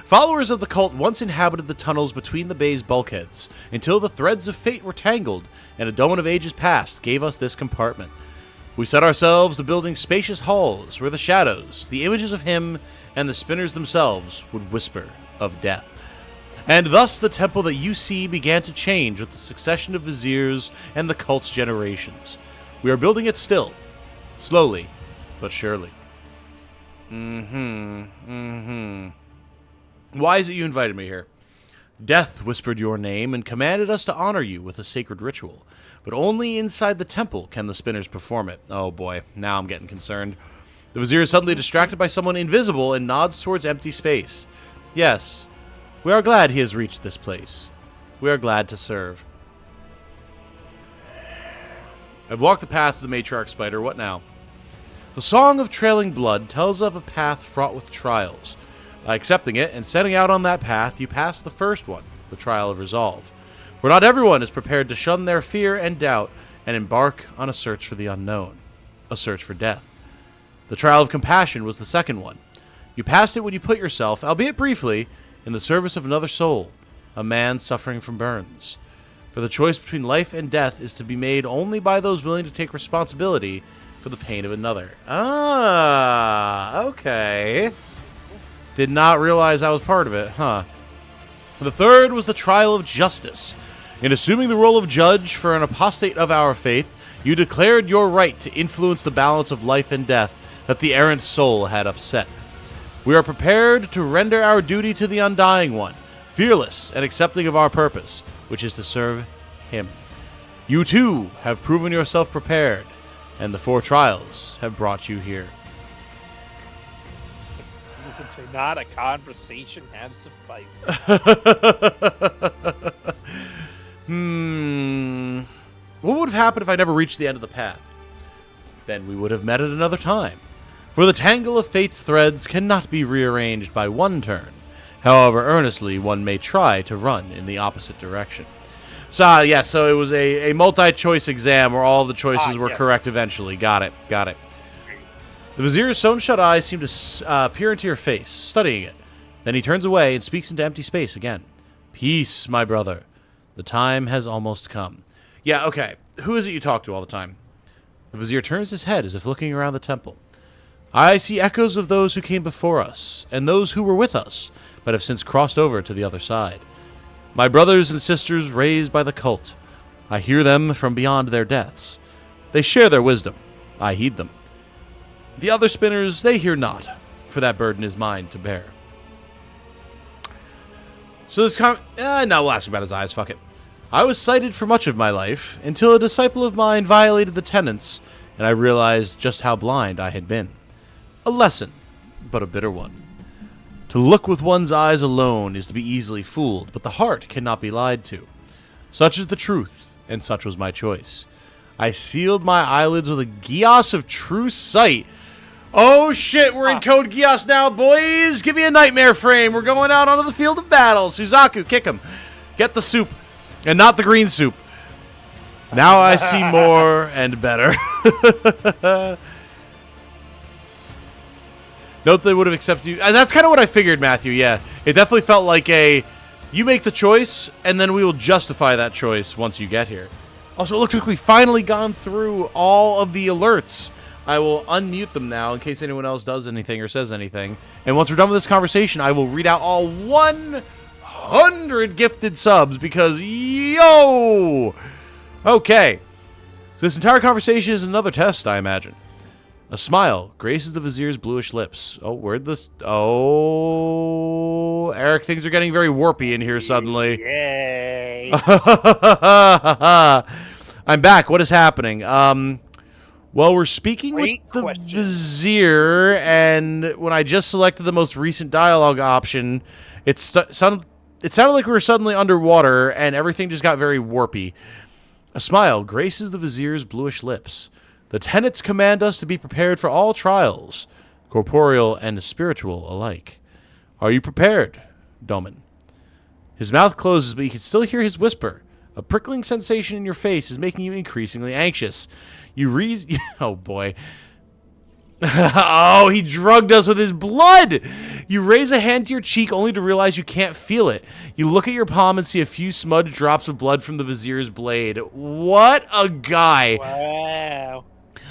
Followers of the cult once inhabited the tunnels between the bay's bulkheads, until the threads of fate were tangled, and a dawn of ages past gave us this compartment. We set ourselves to building spacious halls, where the shadows, the images of him, and the spinners themselves would whisper of death. And thus the temple that you see began to change with the succession of viziers and the cult's generations. We are building it still, slowly, but surely. Why is it you invited me here? Death whispered your name and commanded us to honor you with a sacred ritual. But only inside the temple can the spinners perform it. Oh boy, now I'm getting concerned. The vizier is suddenly distracted by someone invisible and nods towards empty space. Yes, we are glad he has reached this place. We are glad to serve. I've walked the path of the matriarch spider. What now? The Song of Trailing Blood tells of a path fraught with trials. By accepting it and setting out on that path, you pass the first one, the trial of resolve. For not everyone is prepared to shun their fear and doubt and embark on a search for the unknown, a search for death. The trial of compassion was the second one. You passed it when you put yourself, albeit briefly, in the service of another soul, a man suffering from burns. For the choice between life and death is to be made only by those willing to take responsibility for the pain of another. Ah, okay. Did not realize I was part of it, huh? The third was the trial of justice. In assuming the role of judge for an apostate of our faith, you declared your right to influence the balance of life and death that the errant soul had upset. We are prepared to render our duty to the Undying One, fearless and accepting of our purpose, which is to serve him. You too have proven yourself prepared, and the 4 trials have brought you here. You can say, not a conversation have sufficed. What would have happened if I never reached the end of the path? Then we would have met at another time. For the tangle of fate's threads cannot be rearranged by one turn, however earnestly one may try to run in the opposite direction. So it was a multi-choice exam where all the choices were correct eventually. Got it. The vizier's stone-shut eyes seem to peer into your face, studying it. Then he turns away and speaks into empty space again. Peace, my brother. The time has almost come. Yeah, okay. Who is it you talk to all the time? The vizier turns his head as if looking around the temple. I see echoes of those who came before us, and those who were with us, but have since crossed over to the other side. My brothers and sisters raised by the cult. I hear them from beyond their deaths. They share their wisdom. I heed them. The other spinners, they hear not, for that burden is mine to bear. So this no, we'll ask about his eyes. Fuck it. I was sighted for much of my life until a disciple of mine violated the tenets, and I realized just how blind I had been. A lesson, but a bitter one. To look with one's eyes alone is to be easily fooled, but the heart cannot be lied to. Such is the truth, and such was my choice. I sealed my eyelids with a Gios of true sight. Oh shit, we're in Code Geass now, boys! Give me a nightmare frame. We're going out onto the field of battle. Suzaku, kick him. Get the soup. And not the green soup. Now I see more and better. Note they would have accepted you. And that's kind of what I figured, Matthew, yeah. It definitely felt like you make the choice, and then we will justify that choice once you get here. Also, it looks like we've finally gone through all of the alerts. I will unmute them now in case anyone else does anything or says anything. And once we're done with this conversation, I will read out all 100 gifted subs because, yo! Okay. This entire conversation is another test, I imagine. A smile graces the vizier's bluish lips. Oh, where'd this... Oh... Eric, things are getting very warpy in here suddenly. Yay! I'm back. What is happening? Well, we're speaking Great with the question. vizier, and when I just selected the most recent dialogue option, it sounded like we were suddenly underwater, and everything just got very warpy. A smile graces the vizier's bluish lips. The tenets command us to be prepared for all trials, corporeal and spiritual alike. Are you prepared, Domin? His mouth closes, but you can still hear his whisper. A prickling sensation in your face is making you increasingly anxious. Oh, boy. Oh, he drugged us with his blood! You raise a hand to your cheek only to realize you can't feel it. You look at your palm and see a few smudged drops of blood from the vizier's blade. What a guy! Wow.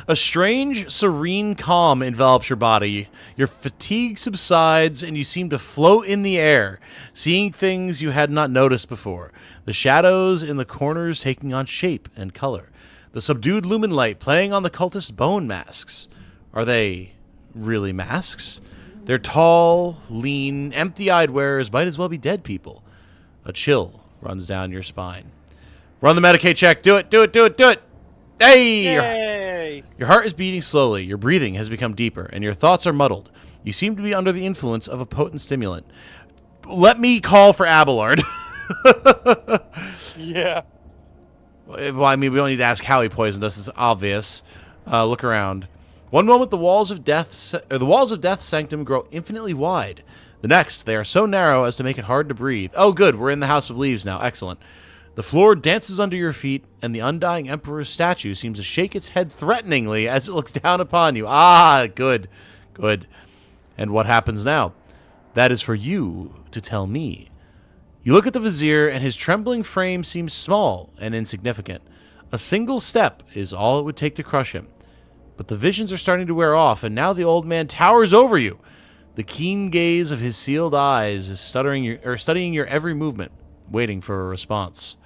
A strange, serene calm envelops your body. Your fatigue subsides, and you seem to float in the air, seeing things you had not noticed before. The shadows in the corners taking on shape and color. The subdued lumen light playing on the cultist bone masks. Are they really masks? They're tall, lean, empty-eyed wearers might as well be dead people. A chill runs down your spine. Run the Medicaid check. Do it, do it, do it, do it! Hey! Yay! Your heart is beating slowly, your breathing has become deeper, and your thoughts are muddled. You seem to be under the influence of a potent stimulant. Let me call for Abelard. Yeah. Well, I mean, we don't need to ask how he poisoned us. It's obvious. Look around. One moment, the walls of Death's sanctum grow infinitely wide. The next, they are so narrow as to make it hard to breathe. Oh, good. We're in the House of Leaves now. Excellent. The floor dances under your feet, and the undying Emperor's statue seems to shake its head threateningly as it looks down upon you. Ah, good. Good. And what happens now? That is for you to tell me. You look at the vizier, and his trembling frame seems small and insignificant. A single step is all it would take to crush him. But the visions are starting to wear off, and now the old man towers over you. The keen gaze of his sealed eyes is studying your every movement, waiting for a response.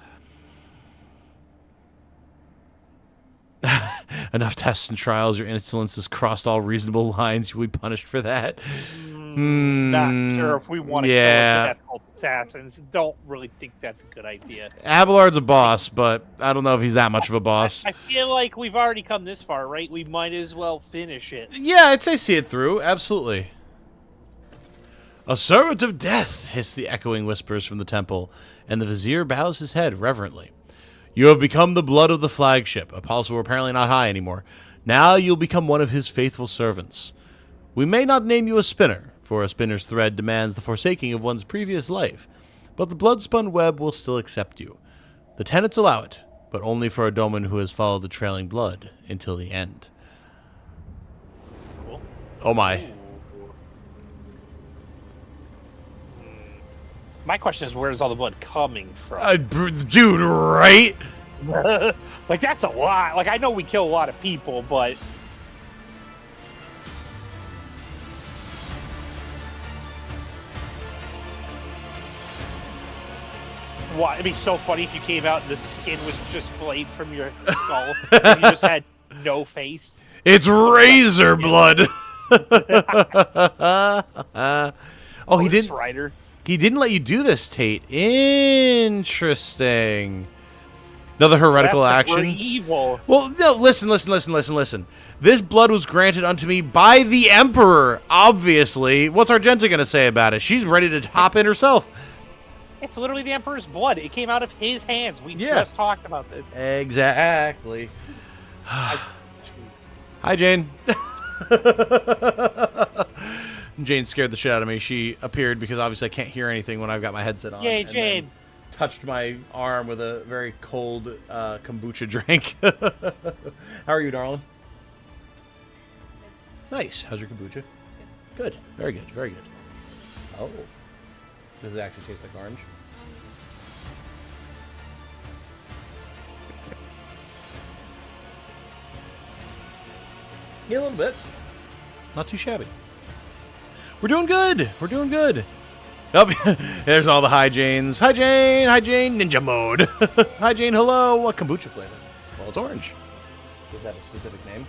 Enough tests and trials. Your insolence has crossed all reasonable lines. You will be punished for that. Not sure if we want to kill the ethical assassins. Don't really think that's a good idea. Abelard's a boss, but I don't know if he's that much of a boss. I feel like we've already come this far, right? We might as well finish it. Yeah, I'd say see it through. Absolutely. A servant of death, hiss the echoing whispers from the temple, and the vizier bows his head reverently. You have become the blood of the flagship, a pulse we're apparently not high anymore. Now you'll become one of his faithful servants. We may not name you a spinner, for a spinner's thread demands the forsaking of one's previous life, but the blood-spun web will still accept you. The tenets allow it, but only for a domin who has followed the trailing blood until the end. Cool. Oh my. My question is, where's all the blood coming from? Dude, right? Like, that's a lot. Like, I know we kill a lot of people, but... What? It'd be so funny if you came out and the skin was just flayed from your skull and you just had no face. It's razor blood. Oh, he didn't. Rider. He didn't let you do this, Tate. Interesting. Another heretical That's 'cause we're action. evil. Well, no, listen. This blood was granted unto me by the Emperor, obviously. What's Argenta going to say about it? She's ready to hop in herself. It's literally the Emperor's blood. It came out of his hands. We Yeah. just talked about this. Exactly. Hi, Jane. Jane scared the shit out of me. She appeared because obviously I can't hear anything when I've got my headset on. Yay, and Jane. then touched my arm with a very cold kombucha drink. How are you, darling? Nice. How's your kombucha? Good. Very good. Very good. Oh. Does it actually taste like orange? Yeah, a little bit. Not too shabby. We're doing good. We're doing good. Oh, there's all the hi Janes. Hi Jane. Hi Jane. Ninja mode. Hi Jane. Hello. What kombucha flavor? Well, it's orange. Does that have a specific name?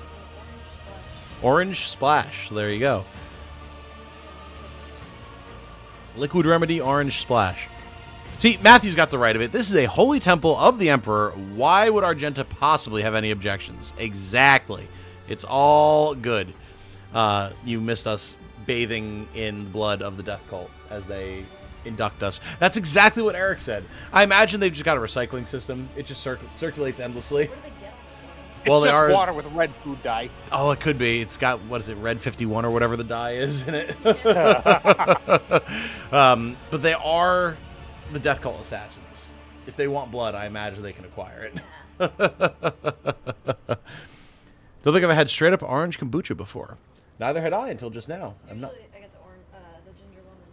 Orange Splash. There you go. Liquid Remedy Orange Splash. See, Matthew's got the right of it. This is a holy temple of the Emperor. Why would Argenta possibly have any objections? Exactly. It's all good. You missed us bathing in the blood of the death cult as they induct us. That's exactly what Eric said. I imagine they've just got a recycling system. It just circulates endlessly. Where do they get it? It's Well, they just are- water with red food dye. Oh, it could be. It's got, what is it, Red 51 or whatever the dye is in it. But they are the Death Cult assassins. If they want blood, I imagine they can acquire it. Don't think I've had straight up orange kombucha before. Neither had I until just now. I'm not. Usually I get the orange, the ginger lemon.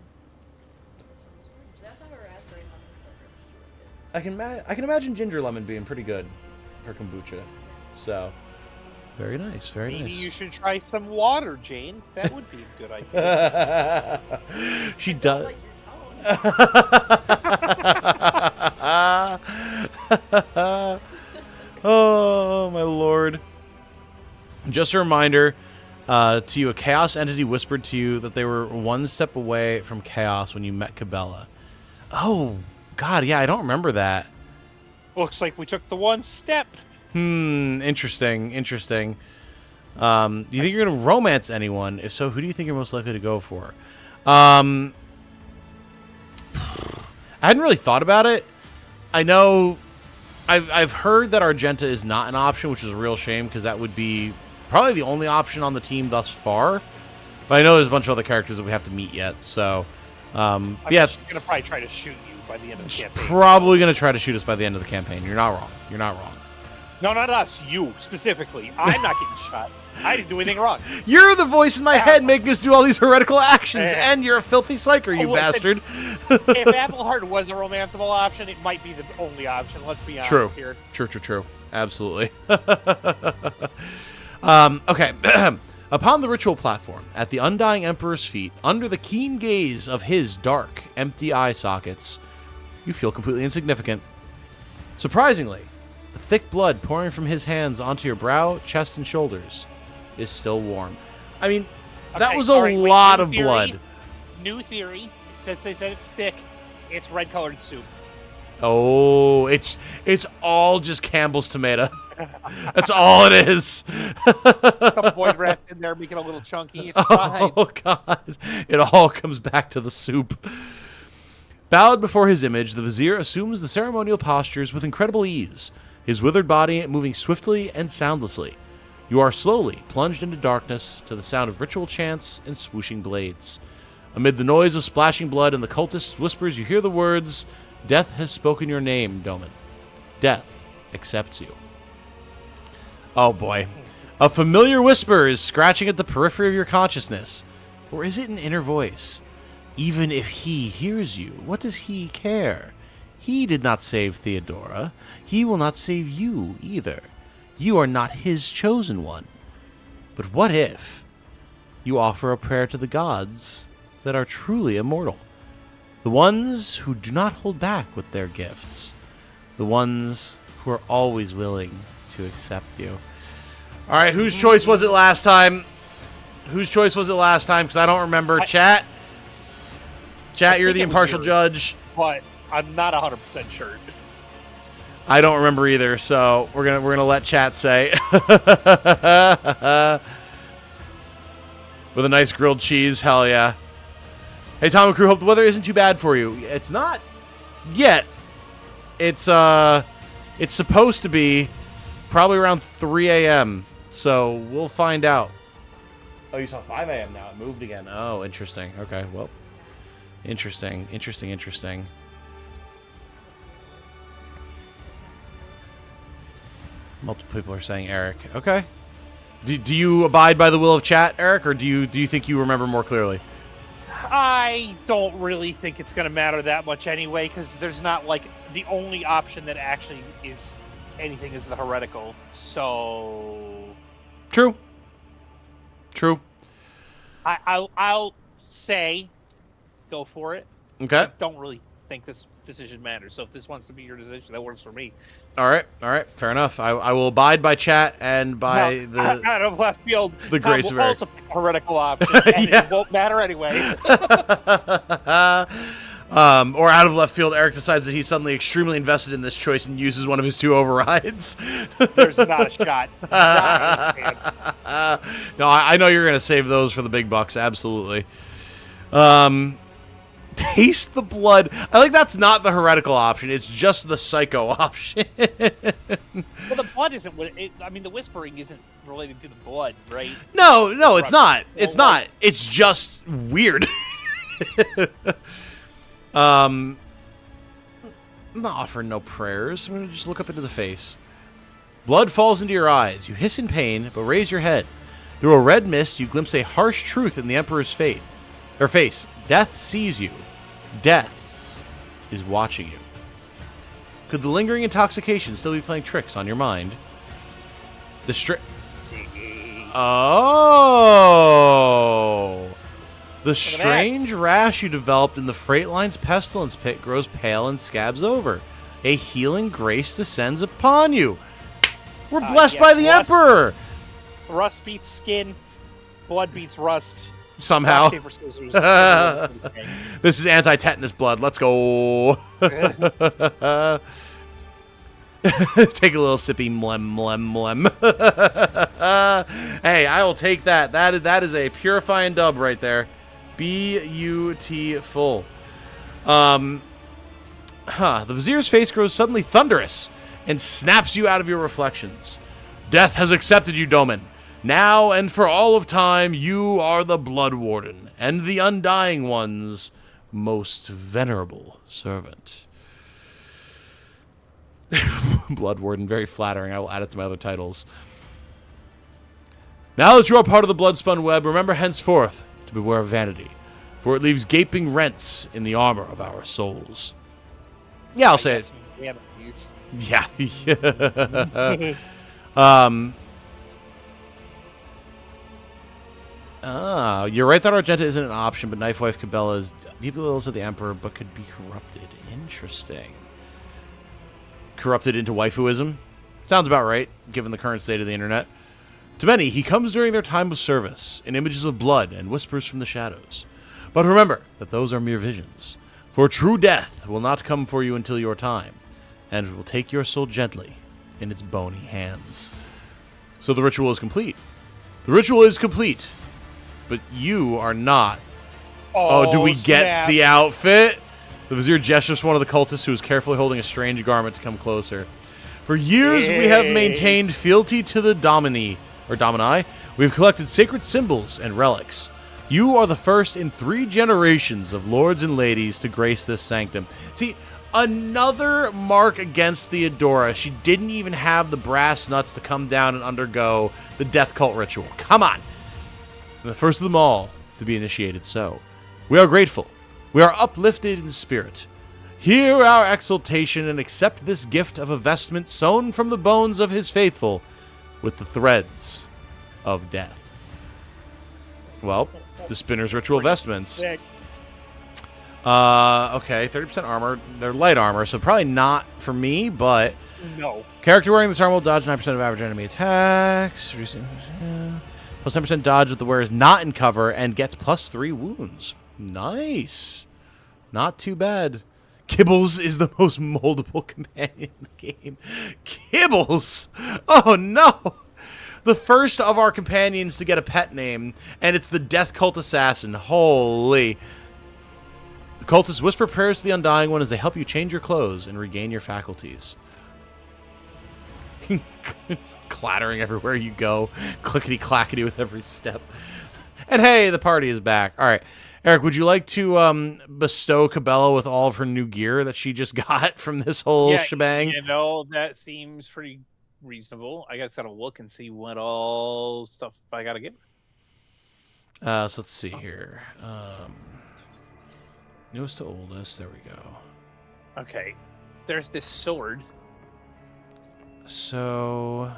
This one's orange. They also have a raspberry lemon flavor, which is really good. I can imagine ginger lemon being pretty good for kombucha. So, very nice. Very Maybe nice. you should try some water, Jane. That would be a good idea. She I don't does. like your tone. Oh my lord. Just a reminder to you, a chaos entity whispered to you that they were one step away from chaos when you met Cabela. Oh god, yeah, I don't remember that. Looks like we took the one step. Interesting. Do you think you're gonna romance anyone? If so, who do you think you're most likely to go for? I hadn't really thought about it. I know I've heard that Argenta is not an option, which is a real shame because that would be probably the only option on the team thus far. But I know there's a bunch of other characters that we have to meet yet. So, I'm yeah, just gonna probably try to shoot you by the end of the campaign. probably going to try to shoot us by the end of the campaign. You're not wrong. You're not wrong. No, not us. You specifically. I'm not getting shot. I didn't do anything wrong. You're the voice in my head making us do all these heretical actions, Yeah. and you're a filthy psyker, you Oh, listen. bastard. If Appleheart was a romanceable option, it might be the only option. Let's be honest True. here. True. Absolutely. Okay. Upon the ritual platform, at the Undying Emperor's feet, under the keen gaze of his dark, empty eye sockets, you feel completely insignificant. Surprisingly, the thick blood pouring from his hands onto your brow, chest, and shoulders is still warm. I mean, that Okay, was a all right, wait, lot new of theory- blood. New theory. Since they said it's thick, it's red-colored soup. Oh, it's all just Campbell's tomato. That's all it is. A couple boys wrapped in there, making it a little chunky. It's fine. Oh, God. It all comes back to the soup. Bowed before his image, the vizier assumes the ceremonial postures with incredible ease, his withered body moving swiftly and soundlessly. You are slowly plunged into darkness to the sound of ritual chants and swooshing blades. Amid the noise of splashing blood and the cultist's whispers, you hear the words, "Death has spoken your name, Doman. Death accepts you." Oh boy. A familiar whisper is scratching at the periphery of your consciousness. Or is it an inner voice? Even if he hears you, what does he care? He did not save Theodora. He will not save you either. You are not his chosen one. But what if you offer a prayer to the gods that are truly immortal? The ones who do not hold back with their gifts. The ones who are always willing to accept you. All right, whose choice was it last time? Whose choice was it last time? Because I don't remember. Chat. Chat, you're think the it was impartial yours. judge. But I'm not 100% sure. I don't remember either, so we're gonna let chat say. With a nice grilled cheese, hell yeah. Hey, Tom and crew, hope the weather isn't too bad for you. It's not yet. It's supposed to be probably around 3 a.m. So we'll find out. Oh, you saw 5 a.m. now. It moved again. Oh, interesting. Okay, well, interesting. Multiple people are saying Eric. Okay. Do you abide by the will of chat, Eric, or do you think you remember more clearly? I don't really think it's going to matter that much anyway, because there's not, like, the only option that actually is anything is the heretical, so... True. I'll say go for it. Okay. I don't really think this decision matters, so if this wants to be your decision, that works for me. All right. Fair enough. I will abide by chat and by Out of left field, the Tom grace of will Eric. also pick a heretical option, and Yeah. it won't matter anyway. Or out of left field, Eric decides that he's suddenly extremely invested in this choice and uses one of his 2 overrides. There's not a shot. Not a chance. No, I know you're going to save those for the big bucks. Absolutely. Taste the blood. I think that's not the heretical option. It's just the psycho option. Well, the blood isn't what the whispering isn't related to the blood, right? No, it's not. It's Well, not. It's just weird. I'm not offering no prayers. I'm going to just look up into the face. Blood falls into your eyes. You hiss in pain, but raise your head. Through a red mist, you glimpse a harsh truth in the Emperor's face. Death sees you. Death is watching you. Could the lingering intoxication still be playing tricks on your mind? Oh! The strange rash you developed in the freight line's pestilence pit grows pale and scabs over. A healing grace descends upon you. We're blessed yes, by the rust. Emperor! Rust beats skin, blood beats rust. Somehow. Rock, paper, scissors. This is anti-tetanus blood. Let's go. Take a little sippy mlem. Hey, I will take that. That is a purifying dub right there. Beautiful. The Vizier's face grows suddenly thunderous and snaps you out of your reflections. Death has accepted you, Doman. Now and for all of time, you are the Blood Warden and the Undying One's most venerable servant. Blood Warden, very flattering. I will add it to my other titles. Now that you are part of the Bloodspun web, remember henceforth to beware of vanity, for it leaves gaping rents in the armor of our souls. Yeah, I'll say it. Yeah. You're right that Argenta isn't an option, but Knifewife Cabela is deeply loyal to the Emperor, but could be corrupted. Interesting. Corrupted into waifuism? Sounds about right, given the current state of the internet. To many, he comes during their time of service, in images of blood and whispers from the shadows. But remember that those are mere visions, for true death will not come for you until your time, and it will take your soul gently in its bony hands. So the ritual is complete. The ritual is complete. But you are not. Oh, do we get the outfit? The Vizier gestures to one of the cultists who is carefully holding a strange garment to come closer. For years we have maintained fealty to the Domini. We've collected sacred symbols and relics. You are the first in 3 generations of lords and ladies to grace this sanctum. See, another mark against Theodora. She didn't even have the brass nuts to come down and undergo the death cult ritual. Come on. And the first of them all to be initiated so. We are grateful. We are uplifted in spirit. Hear our exultation and accept this gift of a vestment sewn from the bones of his faithful with the threads of death. Well, the Spinner's Ritual Vestments. Okay, 30% armor. They're light armor, so probably not for me, but... No. Character wearing this armor will dodge 9% of average enemy attacks. Plus 10% dodge if the wearer is not in cover and gets plus 3 wounds. Nice. Not too bad. Kibbles is the most moldable companion in the game. Kibbles! Oh no! The first of our companions to get a pet name, and it's the Death Cult Assassin. Holy. The cultists whisper prayers to the Undying One as they help you change your clothes and regain your faculties. Clattering everywhere you go. Clickety-clackety with every step. And hey, the party is back. All right. Eric, would you like to bestow Cabela with all of her new gear that she just got from this whole shebang? You know, that seems pretty reasonable. I gotta look and see what all stuff I gotta get. So let's see here. Newest to oldest. There we go. Okay. There's this sword. So...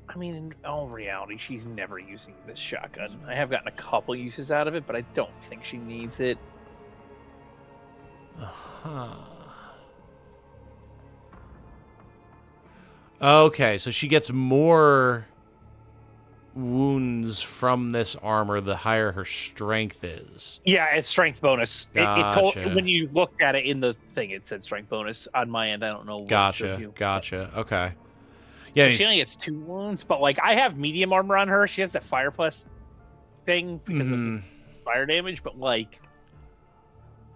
I mean, in all reality, she's never using this shotgun. I have gotten a couple uses out of it, but I don't think she needs it. Okay, so she gets more wounds from this armor the higher her strength is. Yeah, it's strength bonus. Gotcha. When you looked at it in the thing, it said strength bonus. On my end, I don't know. Gotcha. Okay. Yeah, so she only gets 2 wounds, but like I have medium armor on her. She has that fire plus thing because of the fire damage, but like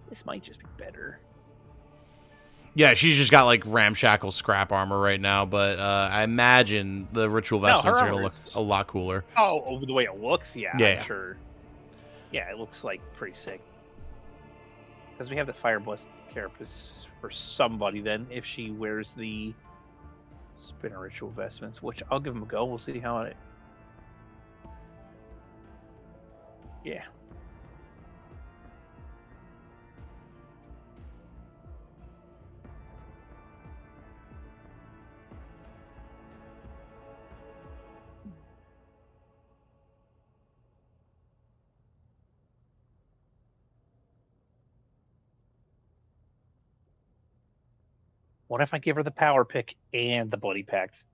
this might just be better. Yeah, she's just got like ramshackle scrap armor right now, but I imagine the ritual vestments are gonna look a lot cooler. Oh, the way it looks, yeah. I'm sure. Yeah, it looks like pretty sick. Because we have the fire blessed carapace for somebody then if she wears the spinner ritual vestments, which I'll give them a go. We'll see how it. Yeah. What if I give her the power pick and the bloody pact?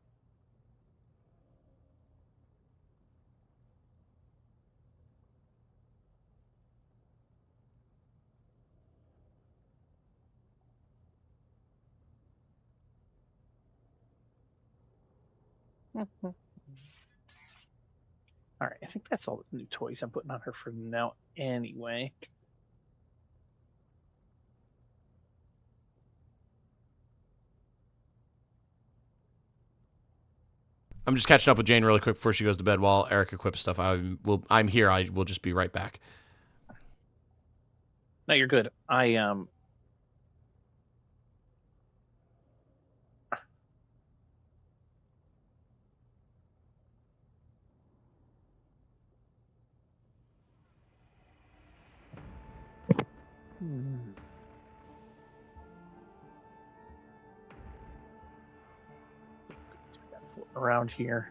All right, I think that's all the new toys I'm putting on her for now anyway. I'm just catching up with Jane really quick before she goes to bed while Eric equips stuff. I'm here. I will just be right back. No, you're good. Around here.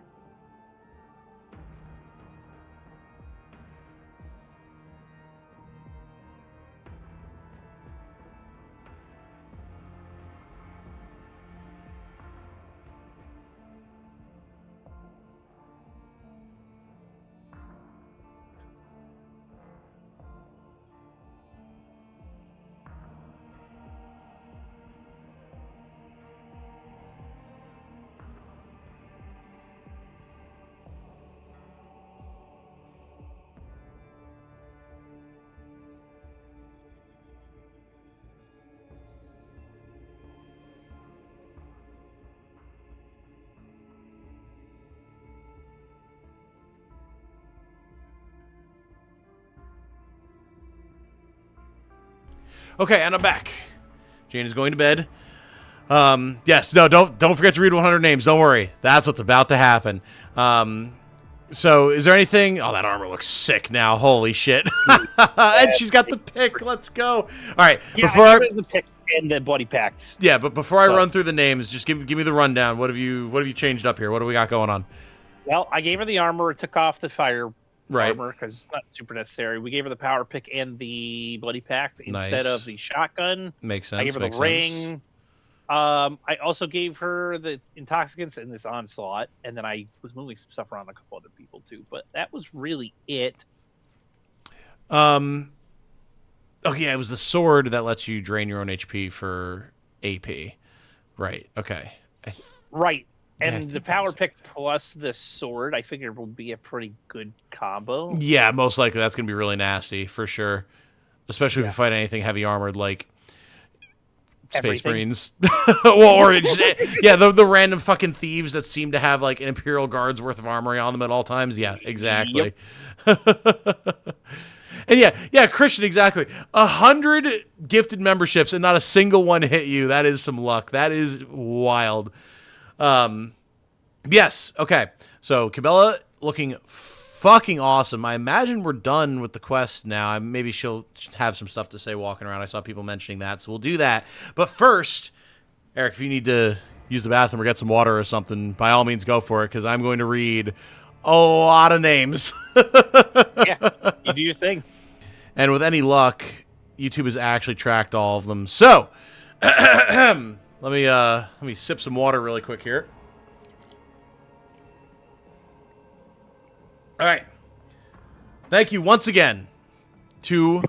Okay, and I'm back. Jane is going to bed. Yes, no, don't forget to read 100 names. Don't worry. That's what's about to happen. So is there anything... Oh, that armor looks sick now. Holy shit. And she's got the pick. Let's go. All right. Yeah, before the pick and the bloody pact. Yeah, but before I run through the names, just give me the rundown. What have you changed up here? What do we got going on? Well, I gave her the armor, took off the fire armor because it's not super necessary. We gave her the power pick and the bloody pact instead of the shotgun. Makes sense. I gave her the ring. I also gave her the intoxicants and this onslaught, and then I was moving some stuff around a couple other people too. But that was really it. Oh, yeah, it was the sword that lets you drain your own HP for AP. Right, okay. Right. Yeah, I And think the that power was- pick plus the sword, I figured will be a pretty good combo. Yeah, most likely that's going to be really nasty, for sure. Especially if Yeah. you fight anything heavy armored like Space Everything. Marines. Well, or yeah, the random fucking thieves that seem to have like an Imperial Guard's worth of armory on them at all times. Yeah, exactly. And yeah, Christian, exactly. 100 gifted memberships and not a single one hit you. That is some luck. That is wild. Yes. Okay. So Cabela looking fucking awesome. I imagine we're done with the quest now. Maybe she'll have some stuff to say walking around. I saw people mentioning that, so we'll do that. But first, Eric, if you need to use the bathroom or get some water or something, by all means go for it, because I'm going to read a lot of names. Yeah, you do your thing. And with any luck, YouTube has actually tracked all of them. So, let me sip some water really quick here. All right. Thank you once again to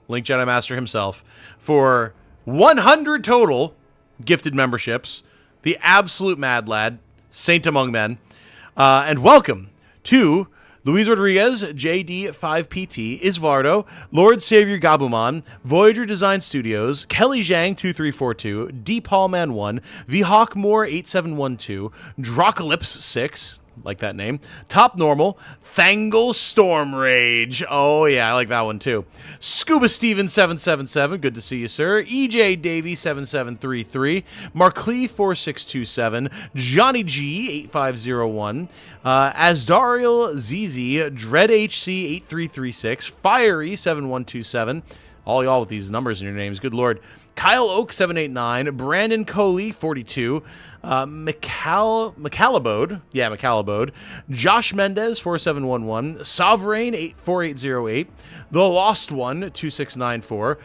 Link Jedi Master himself for 100 total gifted memberships. The absolute mad lad, saint among men. And welcome to Luis Rodriguez, JD5PT, Isvardo, Lord Savior Gabuman, Voyager Design Studios, Kelly Zhang 2342, D Paulman 1, Vhawk Moore 8712, Drocalypse 6, like that name, Top Normal, Thangle Storm Rage. Oh, yeah, I like that one, too. Scuba Steven 777, good to see you, sir. EJ Davey 7733, Marklee 4627, Johnny G 8501, Asdariel ZZ, Dread HC 8336, Fiery 7127. All y'all with these numbers in your names, good lord. Kyle Oak 789, Brandon Coley 42, McCallabode, Josh Mendez 4711, Sovereign 4808, The Lost One 2694.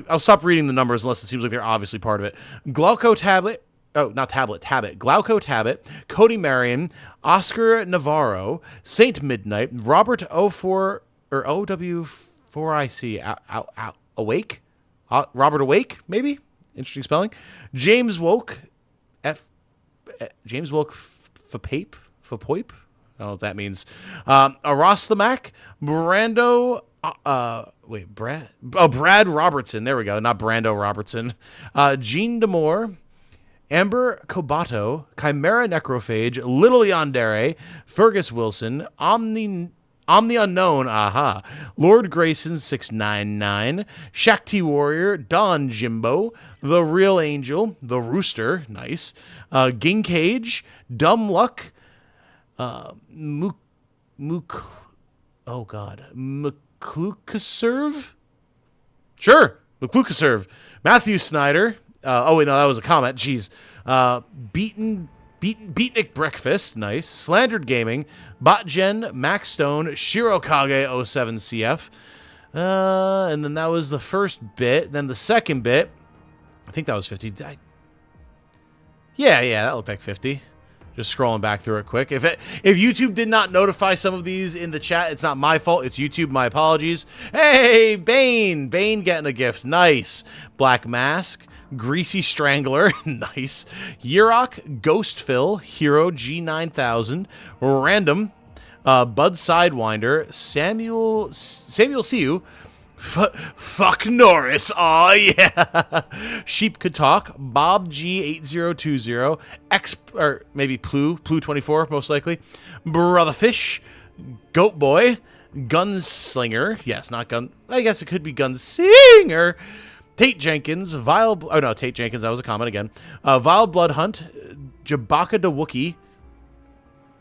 I'll stop reading the numbers unless it seems like they're obviously part of it. Glauco Tablet. Oh, not Tablet, Tabit. Glauco Tabit, Cody Marion, Oscar Navarro, Saint Midnight, Robert O4 or OW4IC Awake? Robert Awake, maybe? Interesting spelling. James Woke, James Woke Fapoip? I don't know what that means. Aros the Mac, Brando, Brad Robertson. There we go. Not Brando Robertson. Gene Demore, Amber Kobato, Chimera Necrophage, Little Yandere, Fergus Wilson, Omni Unknown, aha, Lord Grayson 699, Shakti Warrior, Don Jimbo, The Real Angel, The Rooster, nice, Ging Cage, Dumb Luck, McClukaserve? Sure, McClukaserve, Matthew Snyder, oh wait, no, that was a comment, jeez, Beatnik Breakfast, nice, Slandered Gaming, Botgen, Max Stone, Shirokage 07CF, and then that was the first bit. Then the second bit, I think that was 50. Yeah, that looked like 50. Just scrolling back through it quick. If YouTube did not notify some of these in the chat, it's not my fault. It's YouTube. My apologies. Hey, Bane getting a gift. Nice. Black Mask. Greasy Strangler, nice. Yurok, Ghost Phil, Hero G9000, Random, Bud Sidewinder, Samuel Siu, Fuck Norris, aw yeah. Sheep Could Talk, Bob G8020, or maybe Plu24, most likely, Brotherfish, Goat Boy, Gunslinger, yes, not Gun, I guess it could be Gunsinger, Tate Jenkins, Tate Jenkins, that was a comment again. Vile Blood Hunt, Jabaka the Wookie.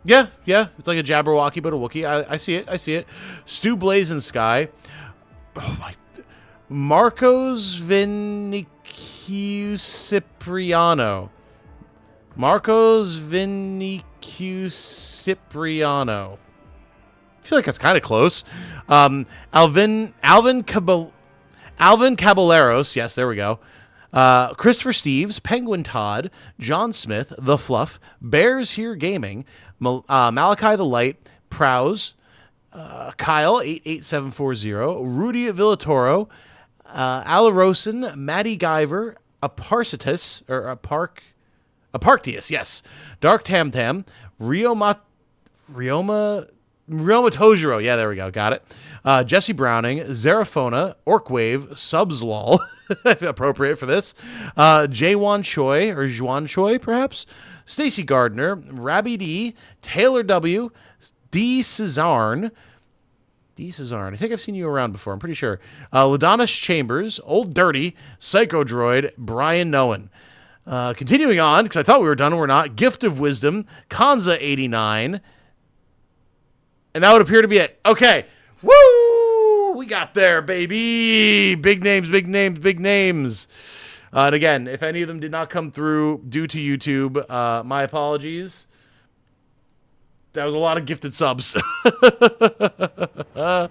Yeah, it's like a Jabberwocky, but a Wookie. I see it. Stu Blazing Sky. Oh my. Marcos Cipriano. I feel like that's kind of close. Alvin Caballeros, yes, there we go. Christopher Steves, Penguin Todd, John Smith, The Fluff, Bears Here Gaming, Malachi the Light, Prowse, Kyle 88740, Rudy Villatoro, Alarosin, Maddie Guyver, Aparcitus, or Aparctius, yes. Dark Tam Tam, Rioma Tojiro, yeah, there we go, got it. Jesse Browning, Zerafona, Orkwave, Subslol, appropriate for this. Jaewon Choi, or Juan Choi, perhaps. Stacy Gardner, Rabbi D, Taylor W, D. Cesarn. I think I've seen you around before, I'm pretty sure. Ladonis Chambers, Old Dirty, Psycho Droid, Brian Noen. Continuing on, because I thought we were done and we're not. Gift of Wisdom, Kanza89. And that would appear to be it. Okay. Woo! We got there, baby. Big names, big names, big names. And again, if any of them did not come through due to YouTube, my apologies. That was a lot of gifted subs. 100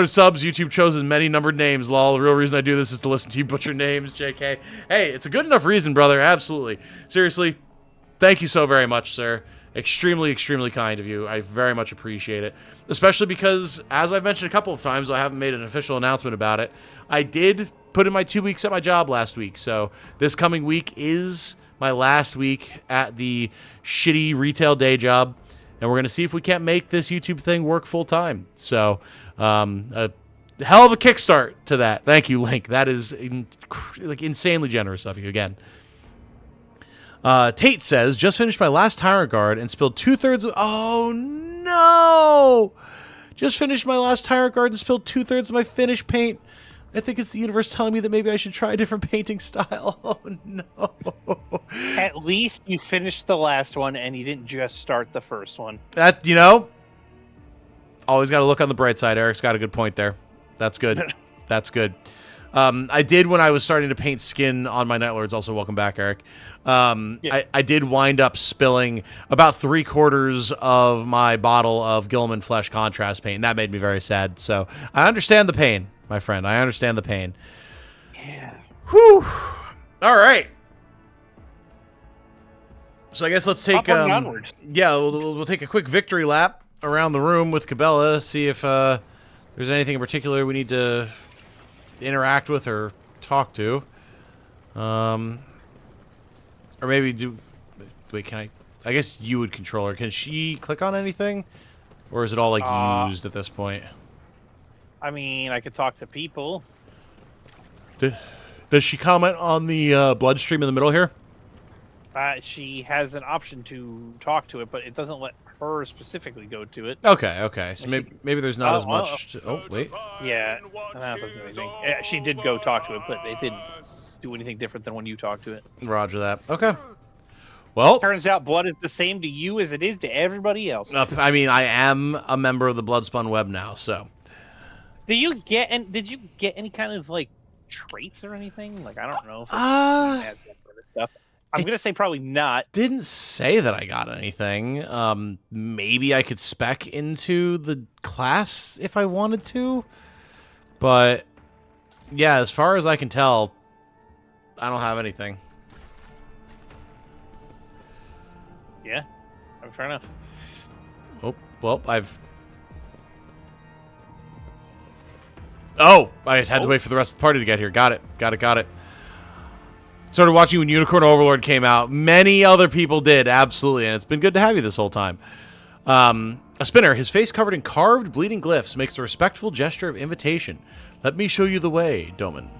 subs, YouTube chose as many numbered names, lol. The real reason I do this is to listen to you butcher names, JK. Hey, it's a good enough reason, brother. Absolutely. Seriously, thank you so very much, sir. Extremely, extremely kind of you. I very much appreciate it. Especially because, as I've mentioned a couple of times, I haven't made an official announcement about it. I did put in my 2 weeks at my job last week, so this coming week is my last week at the shitty retail day job, and we're going to see if we can't make this YouTube thing work full time. So, a hell of a kickstart to that. Thank you, Link. That is insanely generous of you again. Tate says, just finished my last Tyrant Guard and spilled 2/3 of... Oh, no! Just finished my last Tyrant Guard and spilled 2/3 of my finished paint. I think it's the universe telling me that maybe I should try a different painting style. Oh, no. At least you finished the last one and you didn't just start the first one. That, always got to look on the bright side. Eric's got a good point there. That's good. That's good. I did when I was starting to paint skin on my Nightlords. Also, welcome back, Eric. Yeah. I did wind up spilling about 3/4 of my bottle of Gilliman Flesh contrast paint, and that made me very sad. So I understand the pain, my friend. I understand the pain. Yeah. Whew. All right. So I guess let's take onward. Yeah, we'll take a quick victory lap around the room with Cabela, see if there's anything in particular we need to interact with or talk to. Or maybe wait, can I guess you would control her. Can she click on anything? Or is it all like used at this point? I mean, I could talk to people. Does she comment on the bloodstream in the middle here? She has an option to talk to it, but it doesn't let her specifically go to it. Okay. So maybe there's not as much. Oh, wait. Yeah, that doesn't do anything. She did go talk to it, but it didn't do anything different than when you talked to it. Roger that. Okay. Well, turns out blood is the same to you as it is to everybody else. I mean, I am a member of the Bloodspun Web now, so. Did you get any kind of like traits or anything? Like, I don't know. Stuff. I'm gonna say probably not. Didn't say that I got anything. Maybe I could spec into the class if I wanted to, but yeah, as far as I can tell, I don't have anything. Yeah, fair enough. Oh well, I had to wait for the rest of the party to get here. Got it. Started watching when Unicorn Overlord came out. Many other people did, absolutely, and it's been good to have you this whole time. A spinner, his face covered in carved, bleeding glyphs, makes a respectful gesture of invitation. Let me show you the way, Doman.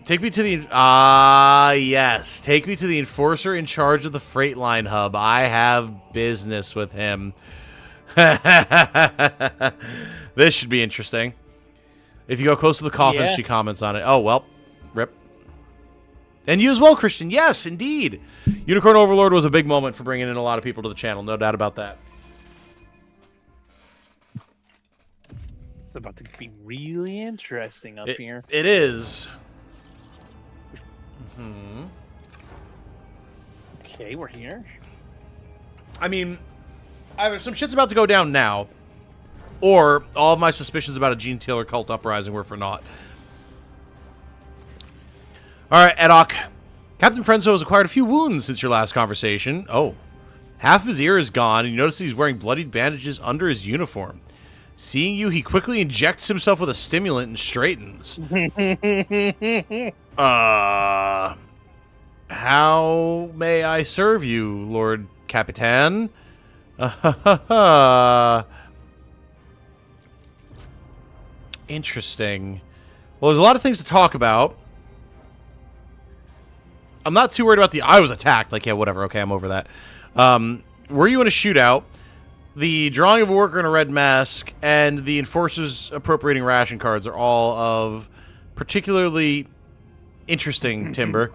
Take me to the... yes. Take me to the enforcer in charge of the freight line hub. I have business with him. This should be interesting. If you go close to the coffin, she comments on it. Oh, well. Rip. And you as well, Christian. Yes, indeed. Unicorn Overlord was a big moment for bringing in a lot of people to the channel. No doubt about that. It's about to be really interesting up here. It is. Okay, we're here. I mean, either some shit's about to go down now, or all of my suspicions about a Genestealer cult uprising were for naught. All right, Edok. Captain Frenzo has acquired a few wounds since your last conversation. Oh. Half of his ear is gone, and you notice that he's wearing bloodied bandages under his uniform. Seeing you, he quickly injects himself with a stimulant and straightens. How may I serve you, Lord Capitan? Interesting. Well, there's a lot of things to talk about. I'm not too worried about I was attacked. Like, yeah, whatever. Okay, I'm over that. Were you in a shootout? The drawing of a worker in a red mask and the enforcers appropriating ration cards are all of particularly interesting timber.